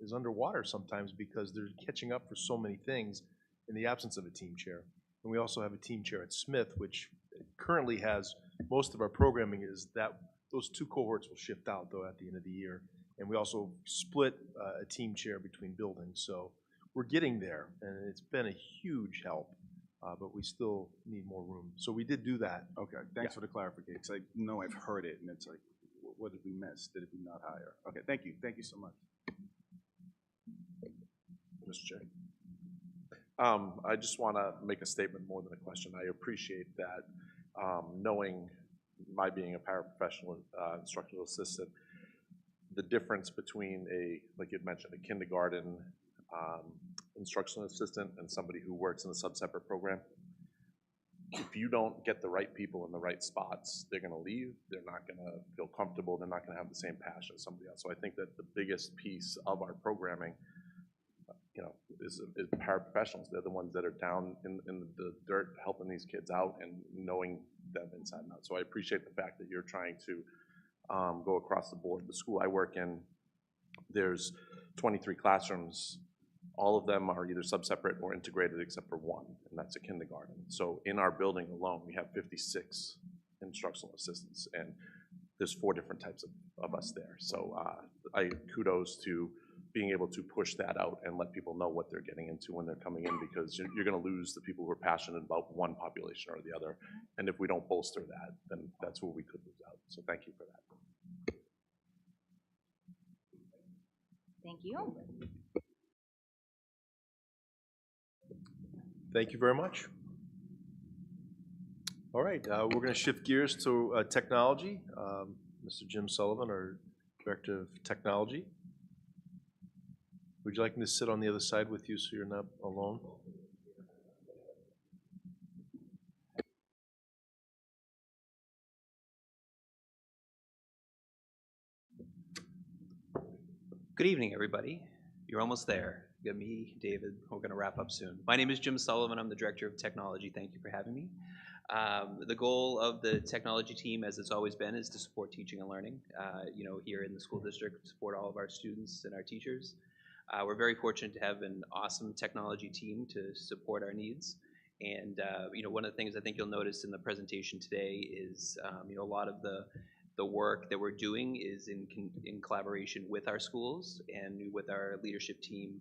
is underwater sometimes because they're catching up for so many things in the absence of a team chair. And we also have a team chair at Smith, which currently has most of our programming is that those two cohorts will shift out though at the end of the year. And we also split a team chair between buildings. So we're getting there, and it's been a huge help, but we still need more room. So we did do that. Okay, thanks for the clarification. I know I've heard it, and it's like, what did we miss? Did we not hire? Okay, thank you. Thank you so much. Mr. Chair. I just want to make a statement more than a question. I appreciate that, knowing my being a paraprofessional instructional assistant, the difference between like you'd mentioned, a kindergarten instructional assistant and somebody who works in a sub-separate program. If you don't get the right people in the right spots, they're going to leave. They're not going to feel comfortable. They're not going to have the same passion as somebody else. So I think that the biggest piece of our programming, is paraprofessionals. They're the ones that are down in the dirt helping these kids out and knowing them inside and out. So I appreciate the fact that you're trying to go across the board. The school I work in, there's 23 classrooms. All of them are either sub-separate or integrated except for one, and that's a kindergarten. So in our building alone, we have 56 instructional assistants, and there's 4 different types of us there. So I kudos to being able to push that out and let people know what they're getting into when they're coming in, because you're going to lose the people who are passionate about one population or the other. And if we don't bolster that, then that's where we could lose out. So thank you for that. Thank you. Thank you very much. All right, we're going to shift gears to technology. Mr. Jim Sullivan, our Director of Technology. Would you like me to sit on the other side with you so you're not alone? Good evening, everybody. You're almost there. You got me, David. We're going to wrap up soon. My name is Jim Sullivan. I'm the Director of Technology. Thank you for having me. The goal of the technology team, as it's always been, is to support teaching and learning. Here in the school district, support all of our students and our teachers. We're very fortunate to have an awesome technology team to support our needs. And one of the things I think you'll notice in the presentation today is a lot of the work that we're doing is in collaboration with our schools and with our leadership team.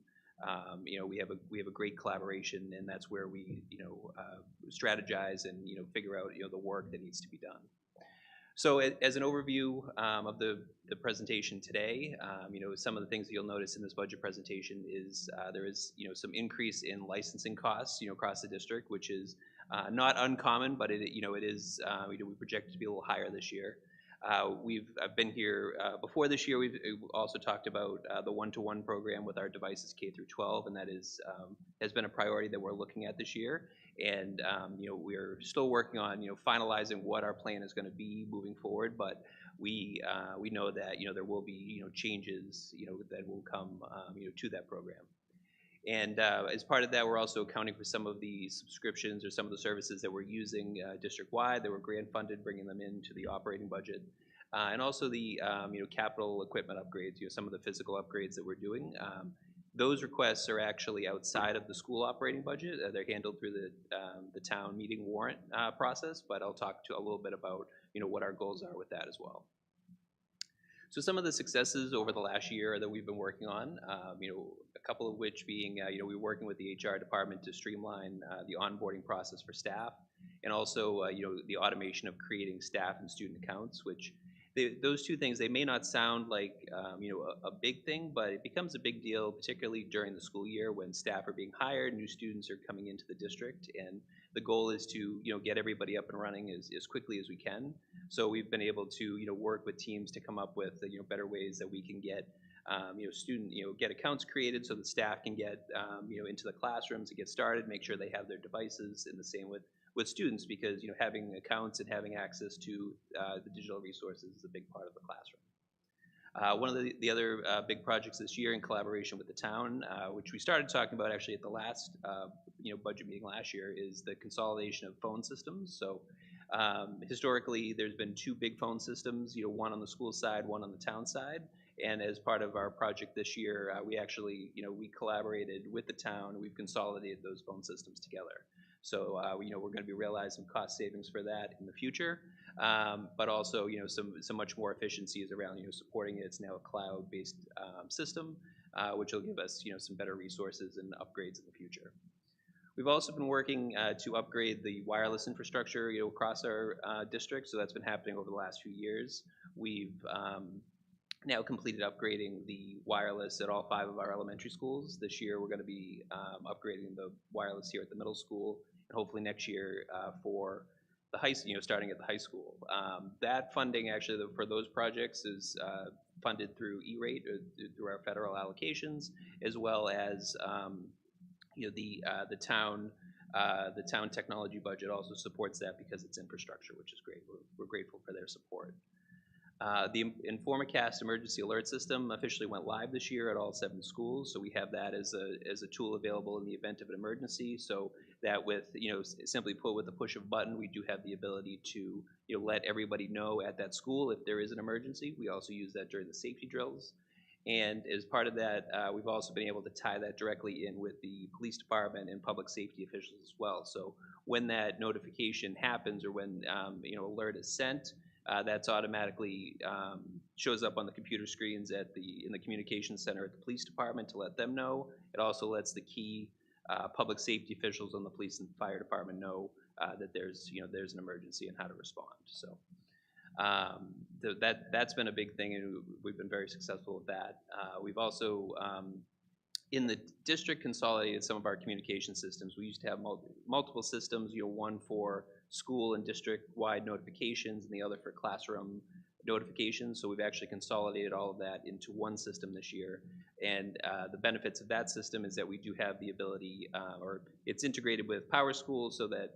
We have a great collaboration, and that's where we strategize and figure out the work that needs to be done. So as an overview of the presentation today, some of the things that you'll notice in this budget presentation is there is some increase in licensing costs across the district, which is not uncommon, but it is we project it to be a little higher this year. I've been here before this year. We've also talked about the one-to-one program with our devices K through 12, and that is has been a priority that we're looking at this year. And we're still working on finalizing what our plan is going to be moving forward. But we know that there will be changes that will come to that program. And as part of that, we're also accounting for some of the subscriptions or some of the services that we're using district-wide that were grant funded, bringing them into the operating budget. And also the capital equipment upgrades, some of the physical upgrades that we're doing. Those requests are actually outside of the school operating budget. They're handled through the town meeting warrant process, but I'll talk a little bit about what our goals are with that as well. So some of the successes over the last year that we've been working on, a couple of which being, we're working with the HR department to streamline the onboarding process for staff, and also, the automation of creating staff and student accounts, which those two things, they may not sound like, a big thing, but it becomes a big deal, particularly during the school year when staff are being hired, new students are coming into the district, and the goal is to, get everybody up and running as quickly as we can. So we've been able to, work with teams to come up with, better ways that we can get, get accounts created so the staff can get, into the classrooms and get started, make sure they have their devices, and the same with students, because, having accounts and having access to the digital resources is a big part of the classroom. One of the other big projects this year in collaboration with the town, which we started talking about actually at the last budget meeting last year, is the consolidation of phone systems. So historically, there's been two big phone systems, one on the school side, one on the town side. And as part of our project this year, we actually, we collaborated with the town. We've consolidated those phone systems together. So, we're going to be realizing cost savings for that in the future, but also, some much more efficiencies around, supporting it. It's now a cloud-based system, which will give us, some better resources and upgrades in the future. We've also been working to upgrade the wireless infrastructure, across our district. So that's been happening over the last few years. We've now completed upgrading the wireless at all 5 of our elementary schools. This year, we're going to be upgrading the wireless here at the middle school, and hopefully next year for the high, starting at the high school. That funding actually for those projects is funded through E-rate, through our federal allocations, as well as the town technology budget also supports that because it's infrastructure, which is great. We're grateful for their support. The Informacast emergency alert system officially went live this year at all 7 schools, so we have that as a tool available in the event of an emergency. So that with, simply put, with the push of a button, we do have the ability to, let everybody know at that school if there is an emergency. We also use that during the safety drills. And as part of that, we've also been able to tie that directly in with the police department and public safety officials as well. So when that notification happens or when, alert is sent, that's automatically shows up on the computer screens in the communications center at the police department to let them know. It also lets the key public safety officials on the police and fire department know that there's an emergency and how to respond. So that's been a big thing, and we've been very successful with that. We've also in the district consolidated some of our communication systems. We used to have multiple systems, one for school and district-wide notifications and the other for classroom notifications. So we've actually consolidated all of that into one system this year. And the benefits of that system is that we do have the ability, or it's integrated with PowerSchool so that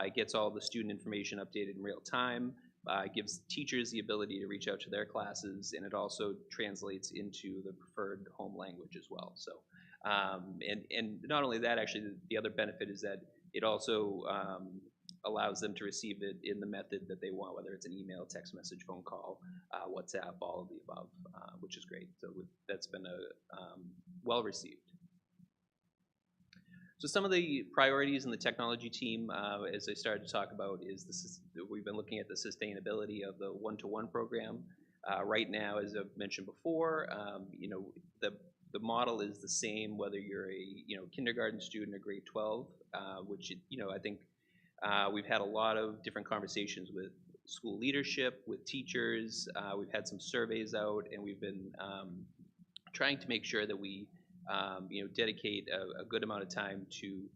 it gets all the student information updated in real time. It gives teachers the ability to reach out to their classes, and it also translates into the preferred home language as well. So, and not only that, actually, the other benefit is that it also allows them to receive it in the method that they want, whether it's an email, text message, phone call, WhatsApp, all of the above, which is great. So that's been well received. So some of the priorities in the technology team, as I started to talk about, is we've been looking at the sustainability of the one-to-one program. Right now, as I've mentioned before, the model is the same whether you're a kindergarten student or grade 12, which I think we've had a lot of different conversations with school leadership, with teachers. We've had some surveys out, and we've been trying to make sure that we dedicate a good amount of time to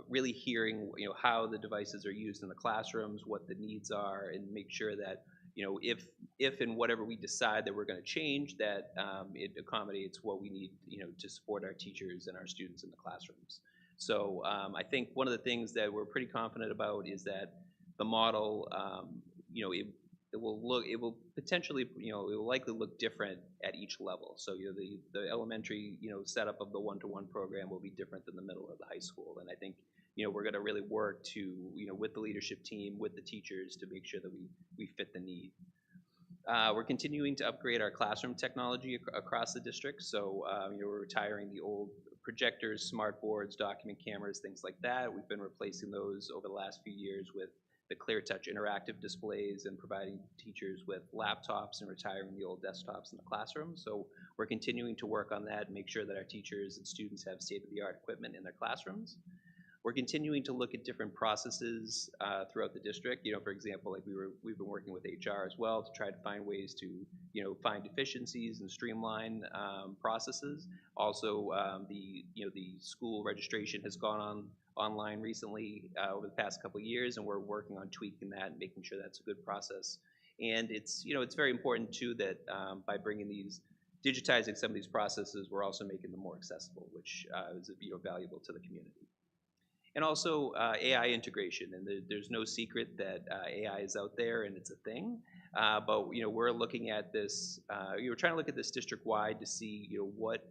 really hearing, how the devices are used in the classrooms, what the needs are, and make sure that, if if and whatever we decide that we're going to change, that it accommodates what we need, to support our teachers and our students in the classrooms. So I think one of the things that we're pretty confident about is that the model, it will potentially, it will likely look different at each level. So the elementary, setup of the one-to-one program will be different than the middle of the high school, and I think we're going to really work to, with the leadership team, with the teachers, to make sure that we fit the need. We're continuing to upgrade our classroom technology across the district. So we're retiring the old projectors, smart boards, document cameras, things like that. We've been replacing those over the last few years with the ClearTouch interactive displays and providing teachers with laptops and retiring the old desktops in the classroom. So we're continuing to work on that and make sure that our teachers and students have state-of-the-art equipment in their classrooms. We're continuing to look at different processes throughout the district. For example, like we've been working with HR as well to try to find ways to, find efficiencies and streamline processes. Also, the school registration has gone online recently over the past couple of years, and we're working on tweaking that and making sure that's a good process. And it's very important too that by digitizing some of these processes, we're also making them more accessible, which is valuable to the community. And also AI integration, and there's no secret that AI is out there and it's a thing, but we're looking at this, we're trying to look at this district-wide to see what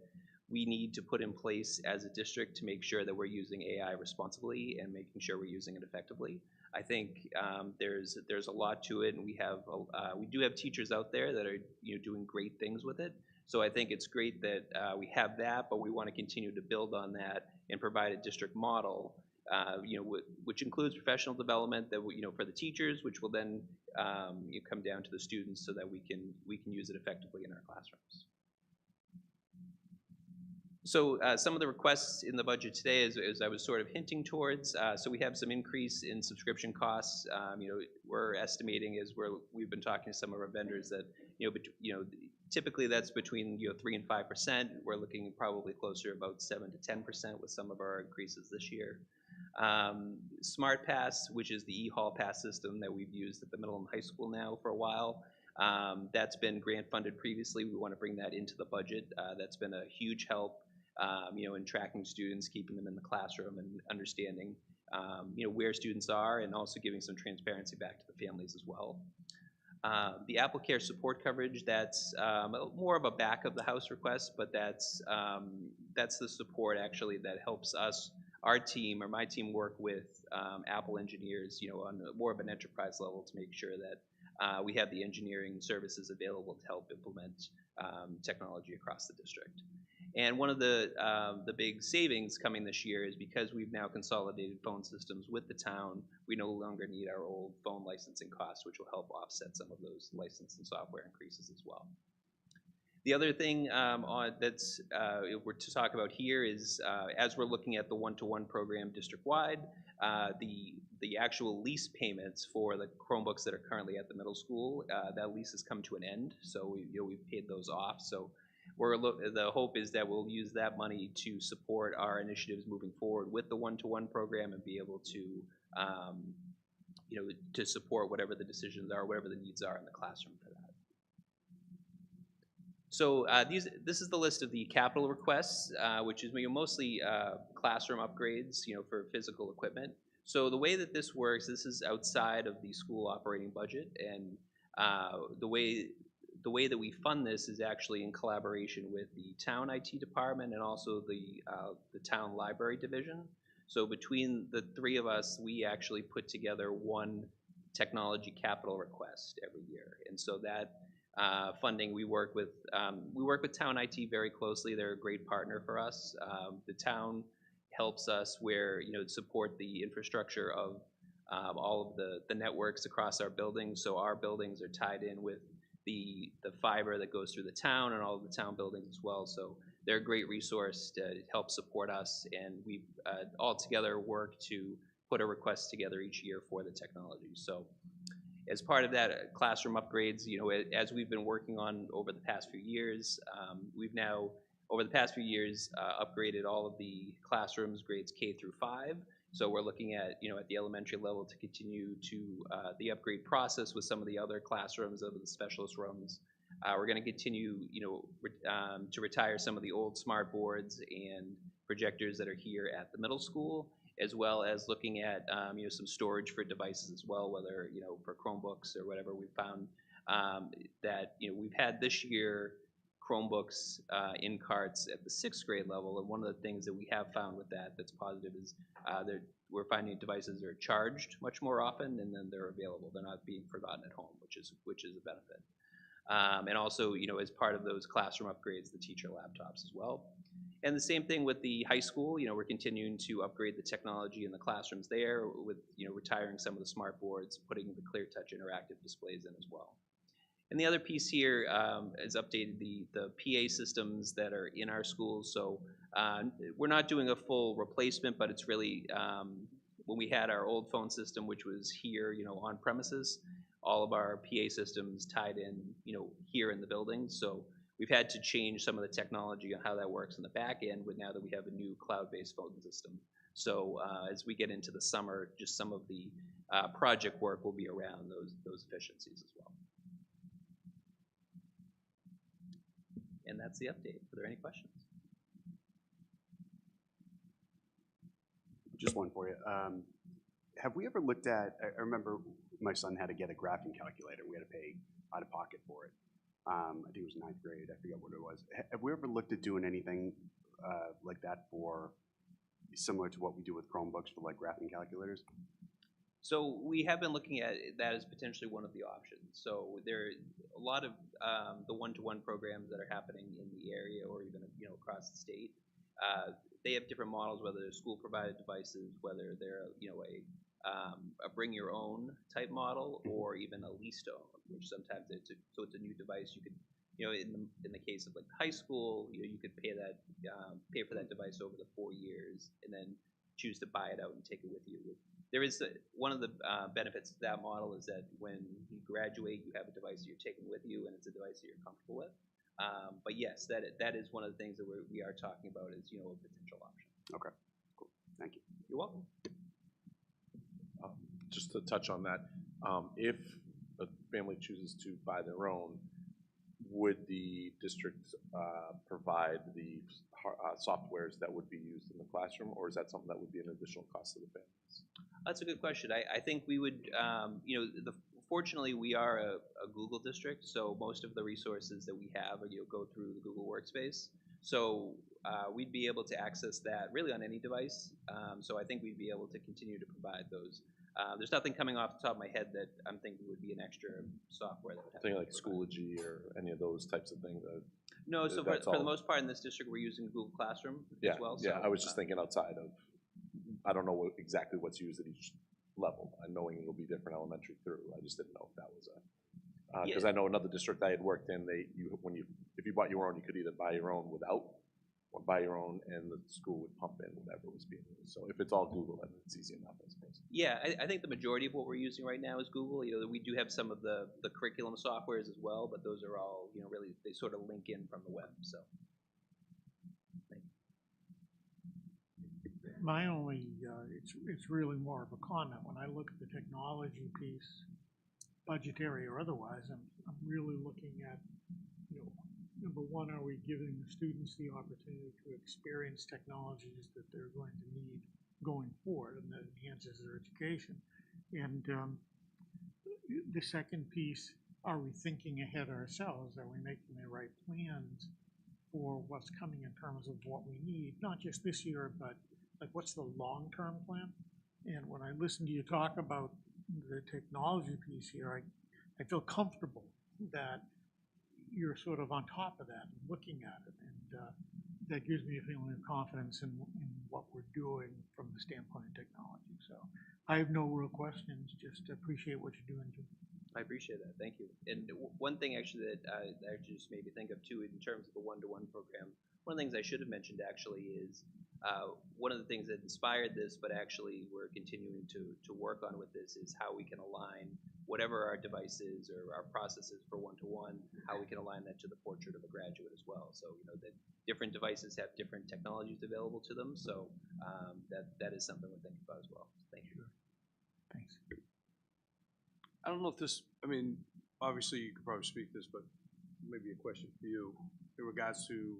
we need to put in place as a district to make sure that we're using AI responsibly and making sure we're using it effectively. I think there's a lot to it, and we do have teachers out there that are doing great things with it. So I think it's great that we have that, but we want to continue to build on that and provide a district model, which includes professional development that for the teachers, which will then come down to the students so that we can use it effectively in our classrooms. So some of the requests in the budget today, as I was sort of hinting towards, so we have some increase in subscription costs. We're estimating, as we've been talking to some of our vendors, that typically that's between 3 and 5%. We're looking probably closer about 7 to 10% with some of our increases this year. Smart Pass, which is the e-hall pass system that we've used at the middle and high school now for a while, that's been grant funded previously. We want to bring that into the budget. That's been a huge help, in tracking students, keeping them in the classroom, and understanding, where students are, and also giving some transparency back to the families as well. The AppleCare support coverage, that's more of a back of the house request, but that's the support actually that helps us, our team, or my team, work with Apple engineers, on more of an enterprise level to make sure that we have the engineering services available to help implement technology across the district. And one of the big savings coming this year is because we've now consolidated phone systems with the town, we no longer need our old phone licensing costs, which will help offset some of those license and software increases as well. The other thing we're to talk about here is, as we're looking at the one-to-one program district-wide, the actual lease payments for the Chromebooks that are currently at the middle school, that lease has come to an end, so we've paid those off. So the hope is that we'll use that money to support our initiatives moving forward with the one-to-one program and be able to, to support whatever the decisions are, whatever the needs are in the classroom for that. So this is the list of the capital requests, which is mostly classroom upgrades, for physical equipment. So the way that this works, this is outside of the school operating budget, and the way that we fund this is actually in collaboration with the town IT department and also the town library division. So between the three of us, we actually put together one technology capital request every year, and so that funding, we work with town IT very closely. They're a great partner for us. The town helps us support the infrastructure of all of the networks across our buildings. So our buildings are tied in with the fiber that goes through the town and all of the town buildings as well. So they're a great resource to help support us, and we've all together work to put a request together each year for the technology. So as part of that, classroom upgrades, as we've been working on over the past few years, we've now, over the past few years, upgraded all of the classrooms, grades K through 5. So we're looking at, at the elementary level to continue to the upgrade process with some of the other classrooms of the specialist rooms. We're going to continue, to retire some of the old smart boards and projectors that are here at the middle school, as well as looking at, some storage for devices as well, whether, for Chromebooks or whatever. We found that, we've had this year Chromebooks in carts at the 6th grade level, and one of the things that we have found with that's positive is we're finding devices are charged much more often, and then they're available. They're not being forgotten at home, which is a benefit. And also, as part of those classroom upgrades, the teacher laptops as well. And the same thing with the high school. We're continuing to upgrade the technology in the classrooms there with, retiring some of the smart boards, putting the Clear Touch interactive displays in as well. And the other piece here is updated the PA systems that are in our schools. So we're not doing a full replacement, but it's really, when we had our old phone system, which was here, on premises, all of our PA systems tied in, here in the building. So we've had to change some of the technology on how that works in the back end, but now that we have a new cloud-based phone system. So as we get into the summer, just some of the project work will be around those efficiencies as well. And that's the update. Are there any questions? Just one for you. Have we ever looked at, I remember my son had to get a graphing calculator. We had to pay out of pocket for it. I think it was 9th grade. I forget what it was. Have we ever looked at doing anything like that for, similar to what we do with Chromebooks for like graphing calculators? So we have been looking at that as potentially one of the options. So there are a lot of the one-to-one programs that are happening in the area or even across the state. They have different models, whether they're school-provided devices, whether they're a bring-your-own type model, or even a lease-to-own, which sometimes it's a new device. You could, in the case of like high school, you could pay for that device over the 4 years, and then choose to buy it out and take it with you. There is one of the benefits of that model is that when you graduate, you have a device that you're taking with you, and it's a device that you're comfortable with. But yes, that is one of the things that we are talking about as a potential option. Okay, cool. Thank you. You're welcome. Just to touch on that, if a family chooses to buy their own, would the district provide the softwares that would be used in the classroom, or is that something that would be an additional cost to the families? That's a good question. I think we would, fortunately, we are a Google district, so most of the resources that we have go through the Google Workspace. So we'd be able to access that really on any device. So I think we'd be able to continue to provide those. There's nothing coming off the top of my head that I'm thinking would be an extra software that would have. Something like Schoology or any of those types of things? No, so for the most part in this district, we're using Google Classroom as well. Yeah, So, I was just thinking outside of, I don't know exactly what's used at each level. I'm knowing it'll be different elementary through. I just didn't know if that was a, because I know another district I had worked in, if you bought your own, you could either buy your own without, or buy your own, and the school would pump in whatever was being used. So if it's all Google, then it's easy enough, I suppose. Yeah, I think the majority of what we're using right now is Google. We do have some of the curriculum softwares as well, but those are all, really, they sort of link in from the web, so. My only, it's really more of a comment. When I look at the technology piece, budgetary or otherwise, I'm really looking at, number one, are we giving the students the opportunity to experience technologies that they're going to need going forward, and that enhances their education? And the second piece, are we thinking ahead ourselves? Are we making the right plans for what's coming in terms of what we need, not just this year, but like what's the long-term plan? And when I listen to you talk about the technology piece here, I feel comfortable that you're sort of on top of that and looking at it, and that gives me a feeling of confidence in what we're doing from the standpoint of technology. So I have no real questions, just appreciate what you're doing, Jim. I appreciate that, thank you. And one thing actually that actually just made me think of too, in terms of the one-to-one program, one of the things I should have mentioned actually is one of the things that inspired this, but actually we're continuing to work on with this, is how we can align whatever our device is or our processes for one-to-one, how we can align that to the portrait of a graduate as well. So, that different devices have different technologies available to them, so that is something we're thinking about as well. Thank you. Thanks. I don't know if this, I mean, obviously you could probably speak this, but maybe a question for you in regards to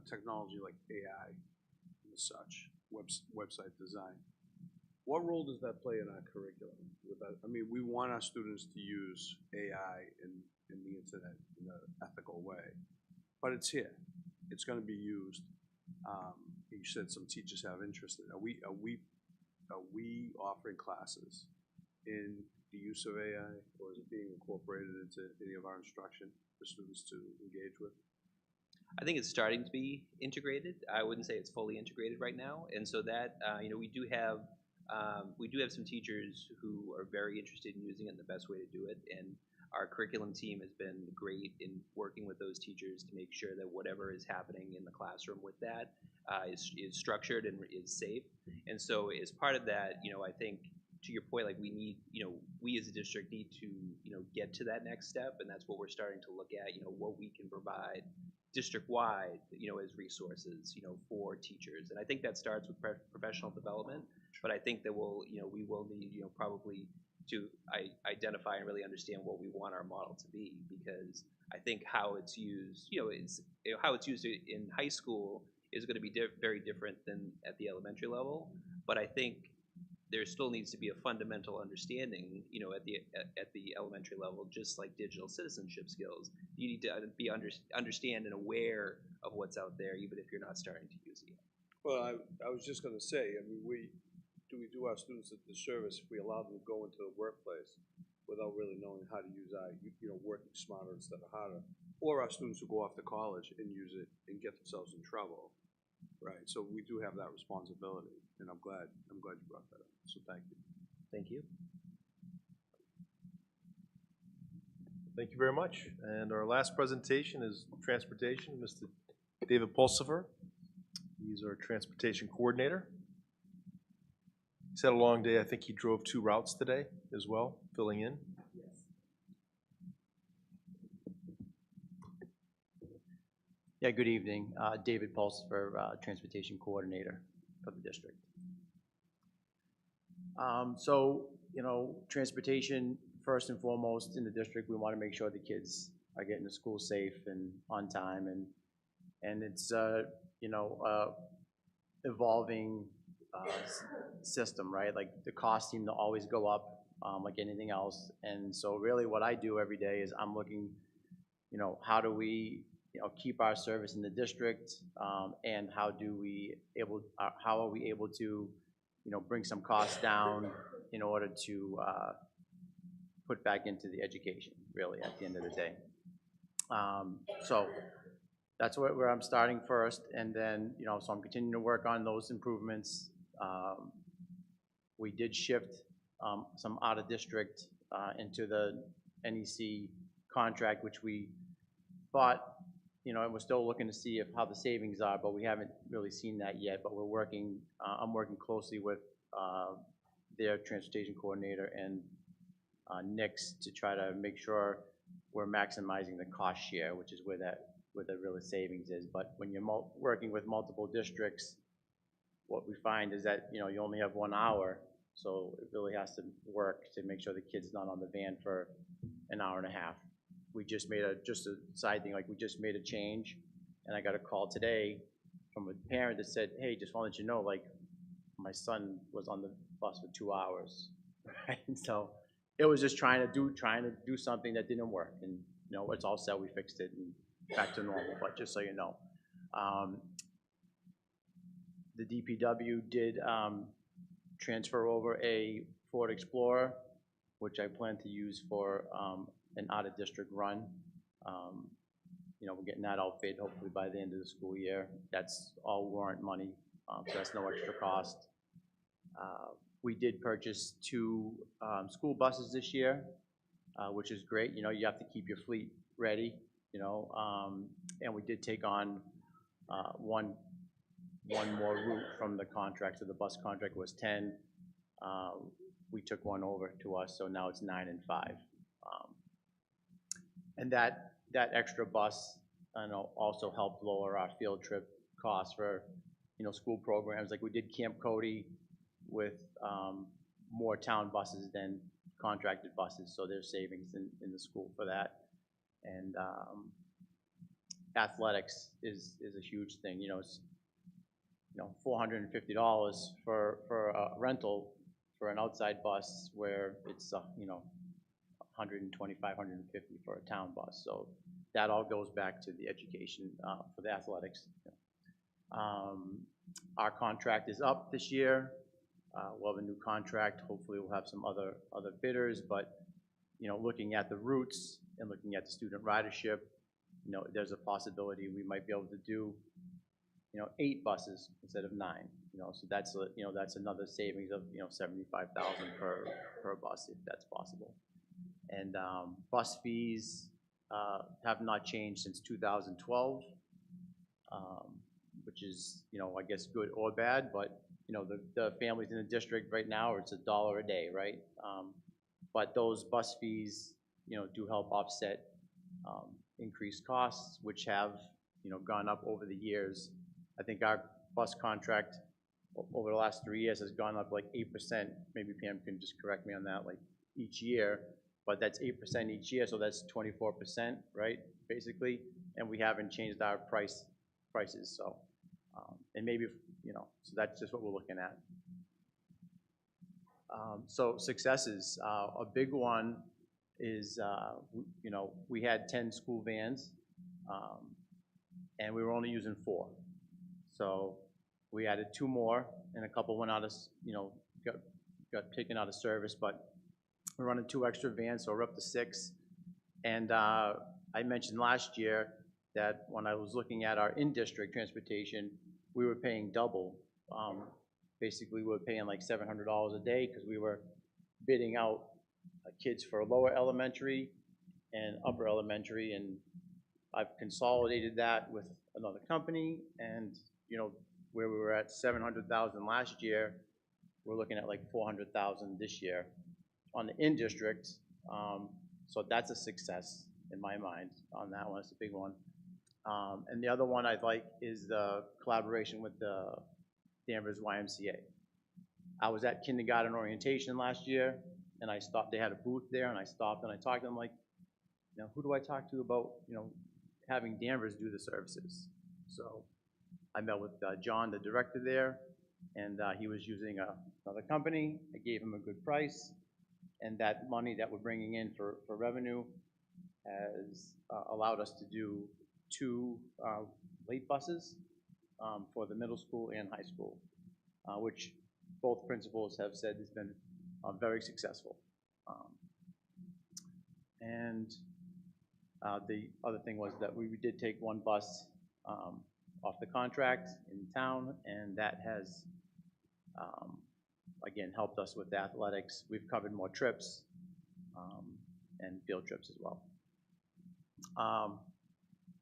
technology like AI and such, website design. What role does that play in our curriculum? I mean, we want our students to use AI and the internet in an ethical way, but it's here. It's going to be used. You said some teachers have interest in it. Are we offering classes in the use of AI, or is it being incorporated into any of our instruction for students to engage with? I think it's starting to be integrated. I wouldn't say it's fully integrated right now, and so that we do have some teachers who are very interested in using it and the best way to do it, and our curriculum team has been great in working with those teachers to make sure that whatever is happening in the classroom with that is structured and is safe. And so as part of that, I think to your point, like we as a district need to get to that next step, and that's what we're starting to look at. What we can provide district-wide, as resources, for teachers. And I think that starts with professional development, but I think that we will need, probably to identify and really understand what we want our model to be, because I think how it's used, how it's used in high school is going to be very different than at the elementary level. But I think there still needs to be a fundamental understanding, at the elementary level, just like digital citizenship skills. You need to be understand and aware of what's out there, even if you're not starting to use it yet. Well, I was just going to say, I mean, we do our students a disservice if we allow them to go into the workplace without really knowing how to use working smarter instead of harder, or our students who go off to college and use it and get themselves in trouble, right? So we do have that responsibility, and I'm glad you brought that up. So thank you. Thank you. Thank you very much. And our last presentation is transportation, Mr. David Pulsifer. He's our transportation coordinator. He's had a long day. I think he drove 2 routes today as well, filling in. Yeah, good evening. David Pulsifer, transportation coordinator for the district. Transportation, first and foremost in the district, we want to make sure the kids are getting to school safe and on time, and it's evolving system, right? Like the costs seem to always go up, like anything else, and so really what I do every day is I'm looking, how do we keep our service in the district, and how are we able to bring some costs down in order to put back into the education, really, at the end of the day. So that's where I'm starting first, and then, so I'm continuing to work on those improvements. We did shift some out-of-district into the NEC contract, which we thought, and we're still looking to see how the savings are, but we haven't really seen that yet. But we're working, I'm working closely with their transportation coordinator and NICS to try to make sure we're maximizing the cost share, which is where the real savings is. But when you're working with multiple districts, what we find is that, you only have 1 hour, so it really has to work to make sure the kid's not on the van for an hour and a half. We just made just a side thing, like we just made a change, and I got a call today from a parent that said, hey, just want to let you know, like, my son was on the bus for 2 hours, right? And so it was just trying to do something that didn't work, and it's all set, we fixed it, and back to normal. But just so you know, the DPW did transfer over a Ford Explorer, which I plan to use for an out-of-district run. We're getting that outfitted hopefully by the end of the school year. That's all warrant money, so that's no extra cost. We did purchase 2 school buses this year, which is great. You have to keep your fleet ready, and we did take on one more route from the contract. So the bus contract was 10. We took one over to us, so now it's 9 and 5. And that extra bus and also helped lower our field trip costs for, school programs. Like we did Camp Cody with more town buses than contracted buses, so there's savings in the school for that. And athletics is a huge thing. It's $450 for a rental for an outside bus, where it's $125, $150 for a town bus. So that all goes back to the education for the athletics. Our contract is up this year. We'll have a new contract. Hopefully we'll have some other bidders, but looking at the routes and looking at the student ridership, there's a possibility we might be able to do 8 buses instead of 9. So that's that's another savings of $75,000 per bus, if that's possible. And bus fees have not changed since 2012, which is I guess good or bad, but the families in the district right now, it's $1 a day, right? But those bus fees do help offset increased costs, which have gone up over the years. I think our bus contract over the last 3 years has gone up like 8%. Maybe Pam can just correct me on that, like each year, but that's 8% each year, so that's 24%, right, basically, and we haven't changed our prices, so, and maybe, so that's just what we're looking at. So successes, a big one is, we had 10 school vans, and we were only using 4. So we added 2 more, and a couple went out of, got taken out of service, but we're running 2 extra vans, so we're up to 6. And I mentioned last year that when I was looking at our in-district transportation, we were paying double. Basically, we were paying like $700 a day because we were bidding out kids for lower elementary and upper elementary, and I've consolidated that with another company, and where we were at $700,000 last year, we're looking at like $400,000 this year on the in-district. So that's a success in my mind on that one. It's a big one. And the other one I'd like is the collaboration with the Danvers YMCA. I was at kindergarten orientation last year, and I stopped. They had a booth there, and I stopped and I talked to them like, who do I talk to about having Danvers do the services? So I met with John, the director there, and he was using another company. I gave him a good price, and that money that we're bringing in for revenue has allowed us to do 2 late buses for the middle school and high school, which both principals have said has been very successful. And the other thing was that we did take 1 bus off the contract in town, and that has, again, helped us with athletics. We've covered more trips and field trips as well.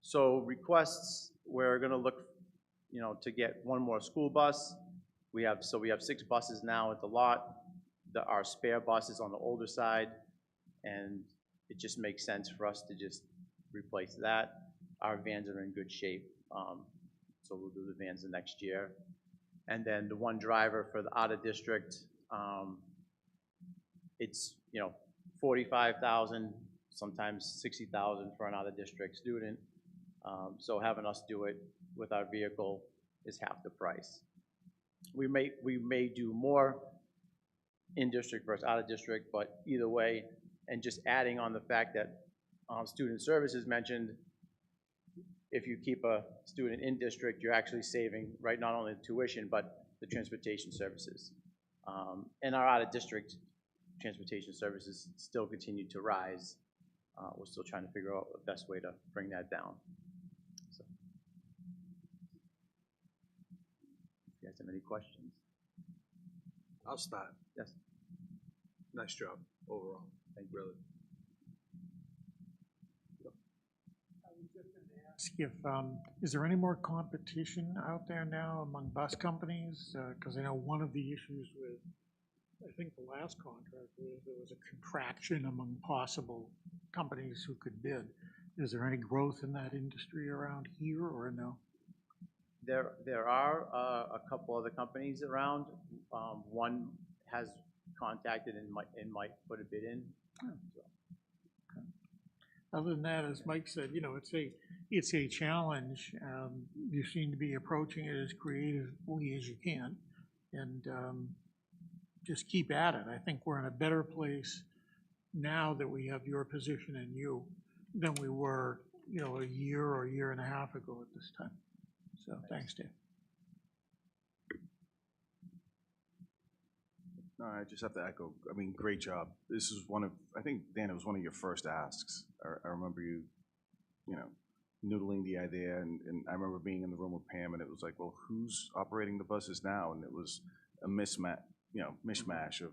So requests, we're gonna look, to get 1 more school bus. We have 6 buses now at the lot. Our spare bus is on the older side, and it just makes sense for us to just replace that. Our vans are in good shape, so we'll do the vans the next year. And then the 1 driver for the out of district, it's $45,000, sometimes $60,000 for an out of district student. So having us do it with our vehicle is half the price. We may do more in district versus out of district, but either way, and just adding on the fact that student services mentioned, if you keep a student in district, you're actually saving, right, not only the tuition, but the transportation services. And our out of district transportation services still continue to rise. We're still trying to figure out the best way to bring that down. So, if you guys have any questions? I'll start. Yes. Nice job overall. Thank you. Really. Ask if, is there any more competition out there now among bus companies? Because I know one of the issues with, I think the last contract was there was a contraction among possible companies who could bid. Is there any growth in that industry around here or no? There are a couple other companies around. One has contacted and might put a bid in. Other than that, as Mike said, it's a challenge. You seem to be approaching it as creatively as you can, and just keep at it. I think we're in a better place now that we have your position and you than we were, a year or a year and a half ago at this time. So thanks, Dave. No, I just have to echo, I mean, great job. This is I think, Dan, it was one of your first asks. I remember you, noodling the idea, and I remember being in the room with Pam, and it was like, well, who's operating the buses now? And it was a mishmash of,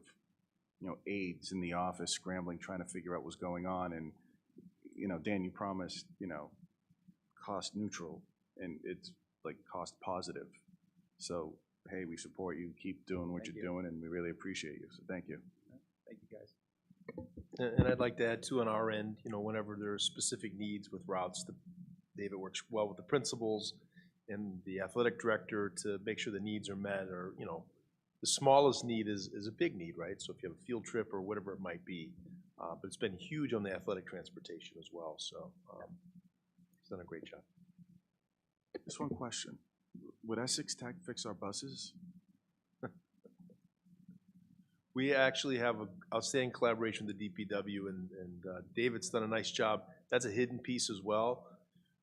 aides in the office scrambling, trying to figure out what's going on. And, Dan, you promised, cost neutral, and it's like cost positive. So, hey, we support you. Keep doing what you're doing, and we really appreciate you. So thank you. Thank you, guys. And I'd like to add too on our end, whenever there are specific needs with routes, David works well with the principals and the athletic director to make sure the needs are met, or, the smallest need is a big need, right? So if you have a field trip or whatever it might be, but it's been huge on the athletic transportation as well, so he's done a great job. Just one question. Would Essex Tech fix our buses? We actually have an outstanding collaboration with the DPW, and David's done a nice job. That's a hidden piece as well,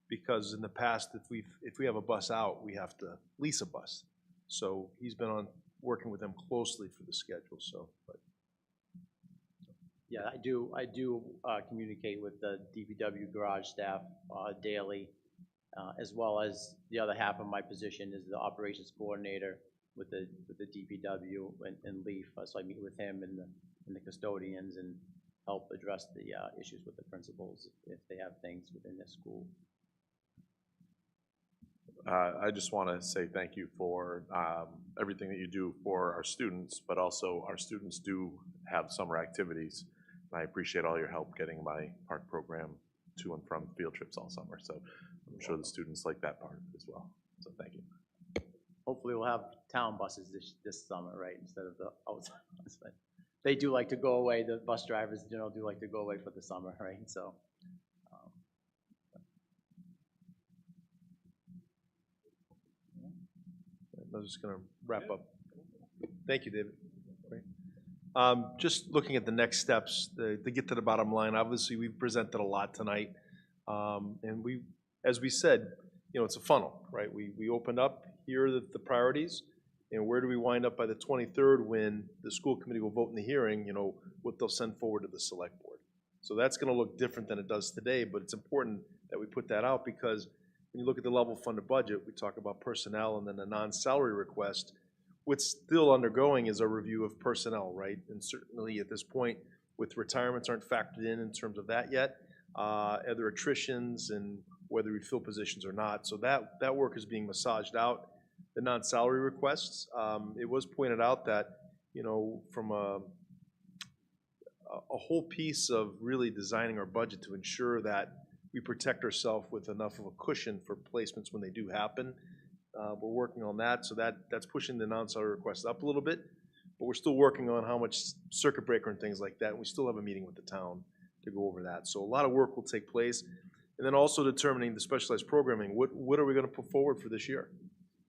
because in the past, if we have a bus out, we have to lease a bus. So he's been working with them closely for the schedule. Yeah, I do communicate with the DPW garage staff daily, as well as the other half of my position is the operations coordinator with the DPW and LEAF. So I meet with him and the custodians and help address the issues with the principals if they have things within their school. I just want to say thank you for everything that you do for our students, but also our students do have summer activities. I appreciate all your help getting my park program to and from field trips all summer. So I'm sure the students like that part as well. So thank you. Hopefully we'll have town buses this summer, right, instead of the outside ones. But they do like to go away. The bus drivers, do like to go away for the summer, right? So. I'm just going to wrap up. Thank you, David. Just looking at the next steps to get to the bottom line. Obviously, we've presented a lot tonight, and as we said, it's a funnel, right? We opened up, here are the priorities, and where do we wind up by the 23rd when the school committee will vote in the hearing, what they'll send forward to the select board. So that's going to look different than it does today, but it's important that we put that out, because when you look at the level funded budget, we talk about personnel and then the non-salary request. What's still undergoing is a review of personnel, right? And certainly at this point, with retirements aren't factored in terms of that yet, other attritions and whether we fill positions or not. So that work is being massaged out. The non-salary requests, it was pointed out that, from a whole piece of really designing our budget to ensure that we protect ourselves with enough of a cushion for placements when they do happen. We're working on that, so that's pushing the non-salary requests up a little bit, but we're still working on how much circuit breaker and things like that, and we still have a meeting with the town to go over that. So a lot of work will take place, and then also determining the specialized programming. What are we gonna put forward for this year?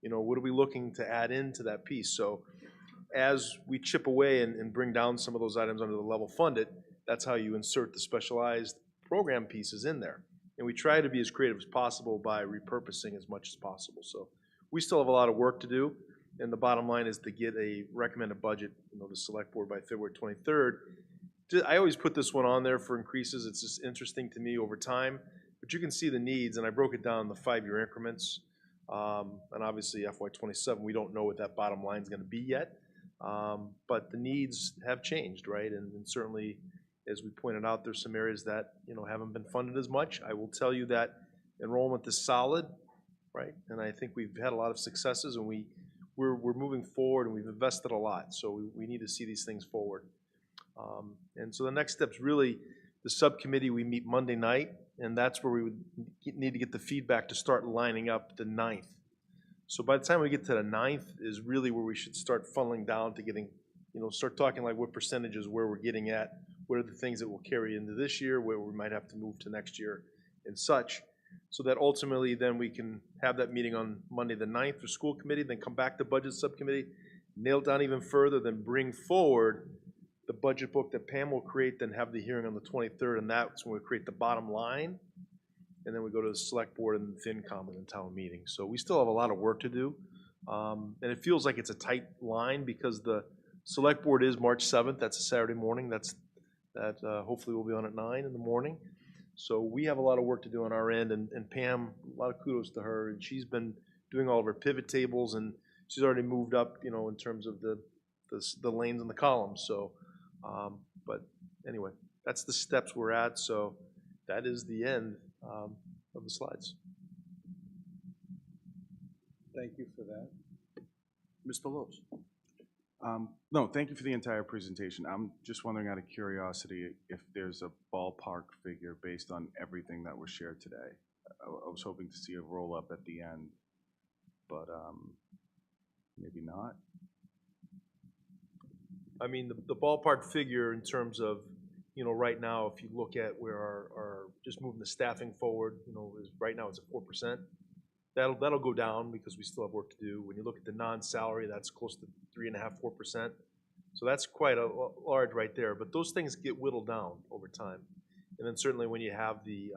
What are we looking to add into that piece? So as we chip away and bring down some of those items under the level funded, that's how you insert the specialized program pieces in there. And we try to be as creative as possible by repurposing as much as possible. So we still have a lot of work to do, and the bottom line is to get a recommended budget, to select board by February 23rd. I always put this one on there for increases. It's just interesting to me over time, but you can see the needs, and I broke it down in the 5-year increments. And obviously FY27, we don't know what that bottom line is going to be yet, but the needs have changed, right? And certainly, as we pointed out, there's some areas that haven't been funded as much. I will tell you that enrollment is solid, right? And I think we've had a lot of successes, and we're moving forward, and we've invested a lot. So we need to see these things forward. And so the next step's really the subcommittee. We meet Monday night. and that's where we would need to get the feedback to start lining up the 9th. So by the time we get to the 9th is really where we should start funneling down to getting, start talking like what percentages, where we're getting at, what are the things that will carry into this year, where we might have to move to next year and such, so that ultimately then we can have that meeting on Monday the 9th for school committee, then come back to budget subcommittee, nail it down even further, then bring forward the budget book that Pam will create, then have the hearing on the 23rd, and that's when we create the bottom line. And then we go to the select board and FinCom and the town meeting. So we still have a lot of work to do. And it feels like it's a tight line because the select board is March 7th. That's a Saturday morning. Hopefully we'll be on at 9 in the morning. So we have a lot of work to do on our end. And Pam, a lot of kudos to her. And she's been doing all of her pivot tables, and she's already moved up, in terms of the lanes and the columns. So, but anyway, that's the steps we're at. So that is the end of the slides. Thank you for that. Mr. Lopes. No, thank you for the entire presentation. I'm just wondering out of curiosity if there's a ballpark figure based on everything that was shared today. I was hoping to see a roll-up at the end, but maybe not. I mean, the ballpark figure in terms of, right now, if you look at where our just moving the staffing forward, is right now it's at 4%. That'll go down because we still have work to do. When you look at the non-salary, that's close to 3.5%, 4%. So that's quite a large right there. But those things get whittled down over time. And then certainly when you have the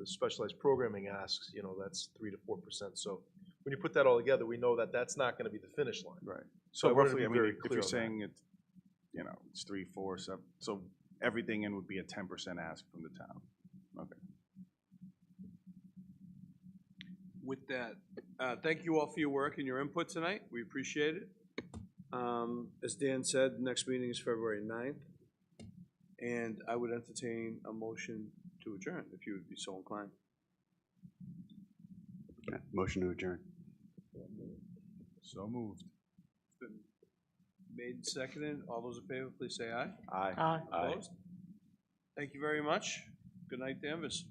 specialized programming asks, that's 3 to 4%. So when you put that all together, we know that that's not going to be the finish line. Right. So So roughly, I mean, very if clear you're on saying it's, it's 3, 4, 7, so everything in would be a 10% ask from the town. Okay. With that, thank you all for your work and your input tonight. We appreciate it. As Dan said, next meeting is February 9th. And I would entertain a motion to adjourn if you would be so inclined. Okay, motion to adjourn. So moved. It's been made and seconded. All those in favor, please say aye. Aye. Aye. Opposed? Thank you very much. Good night, Danvers.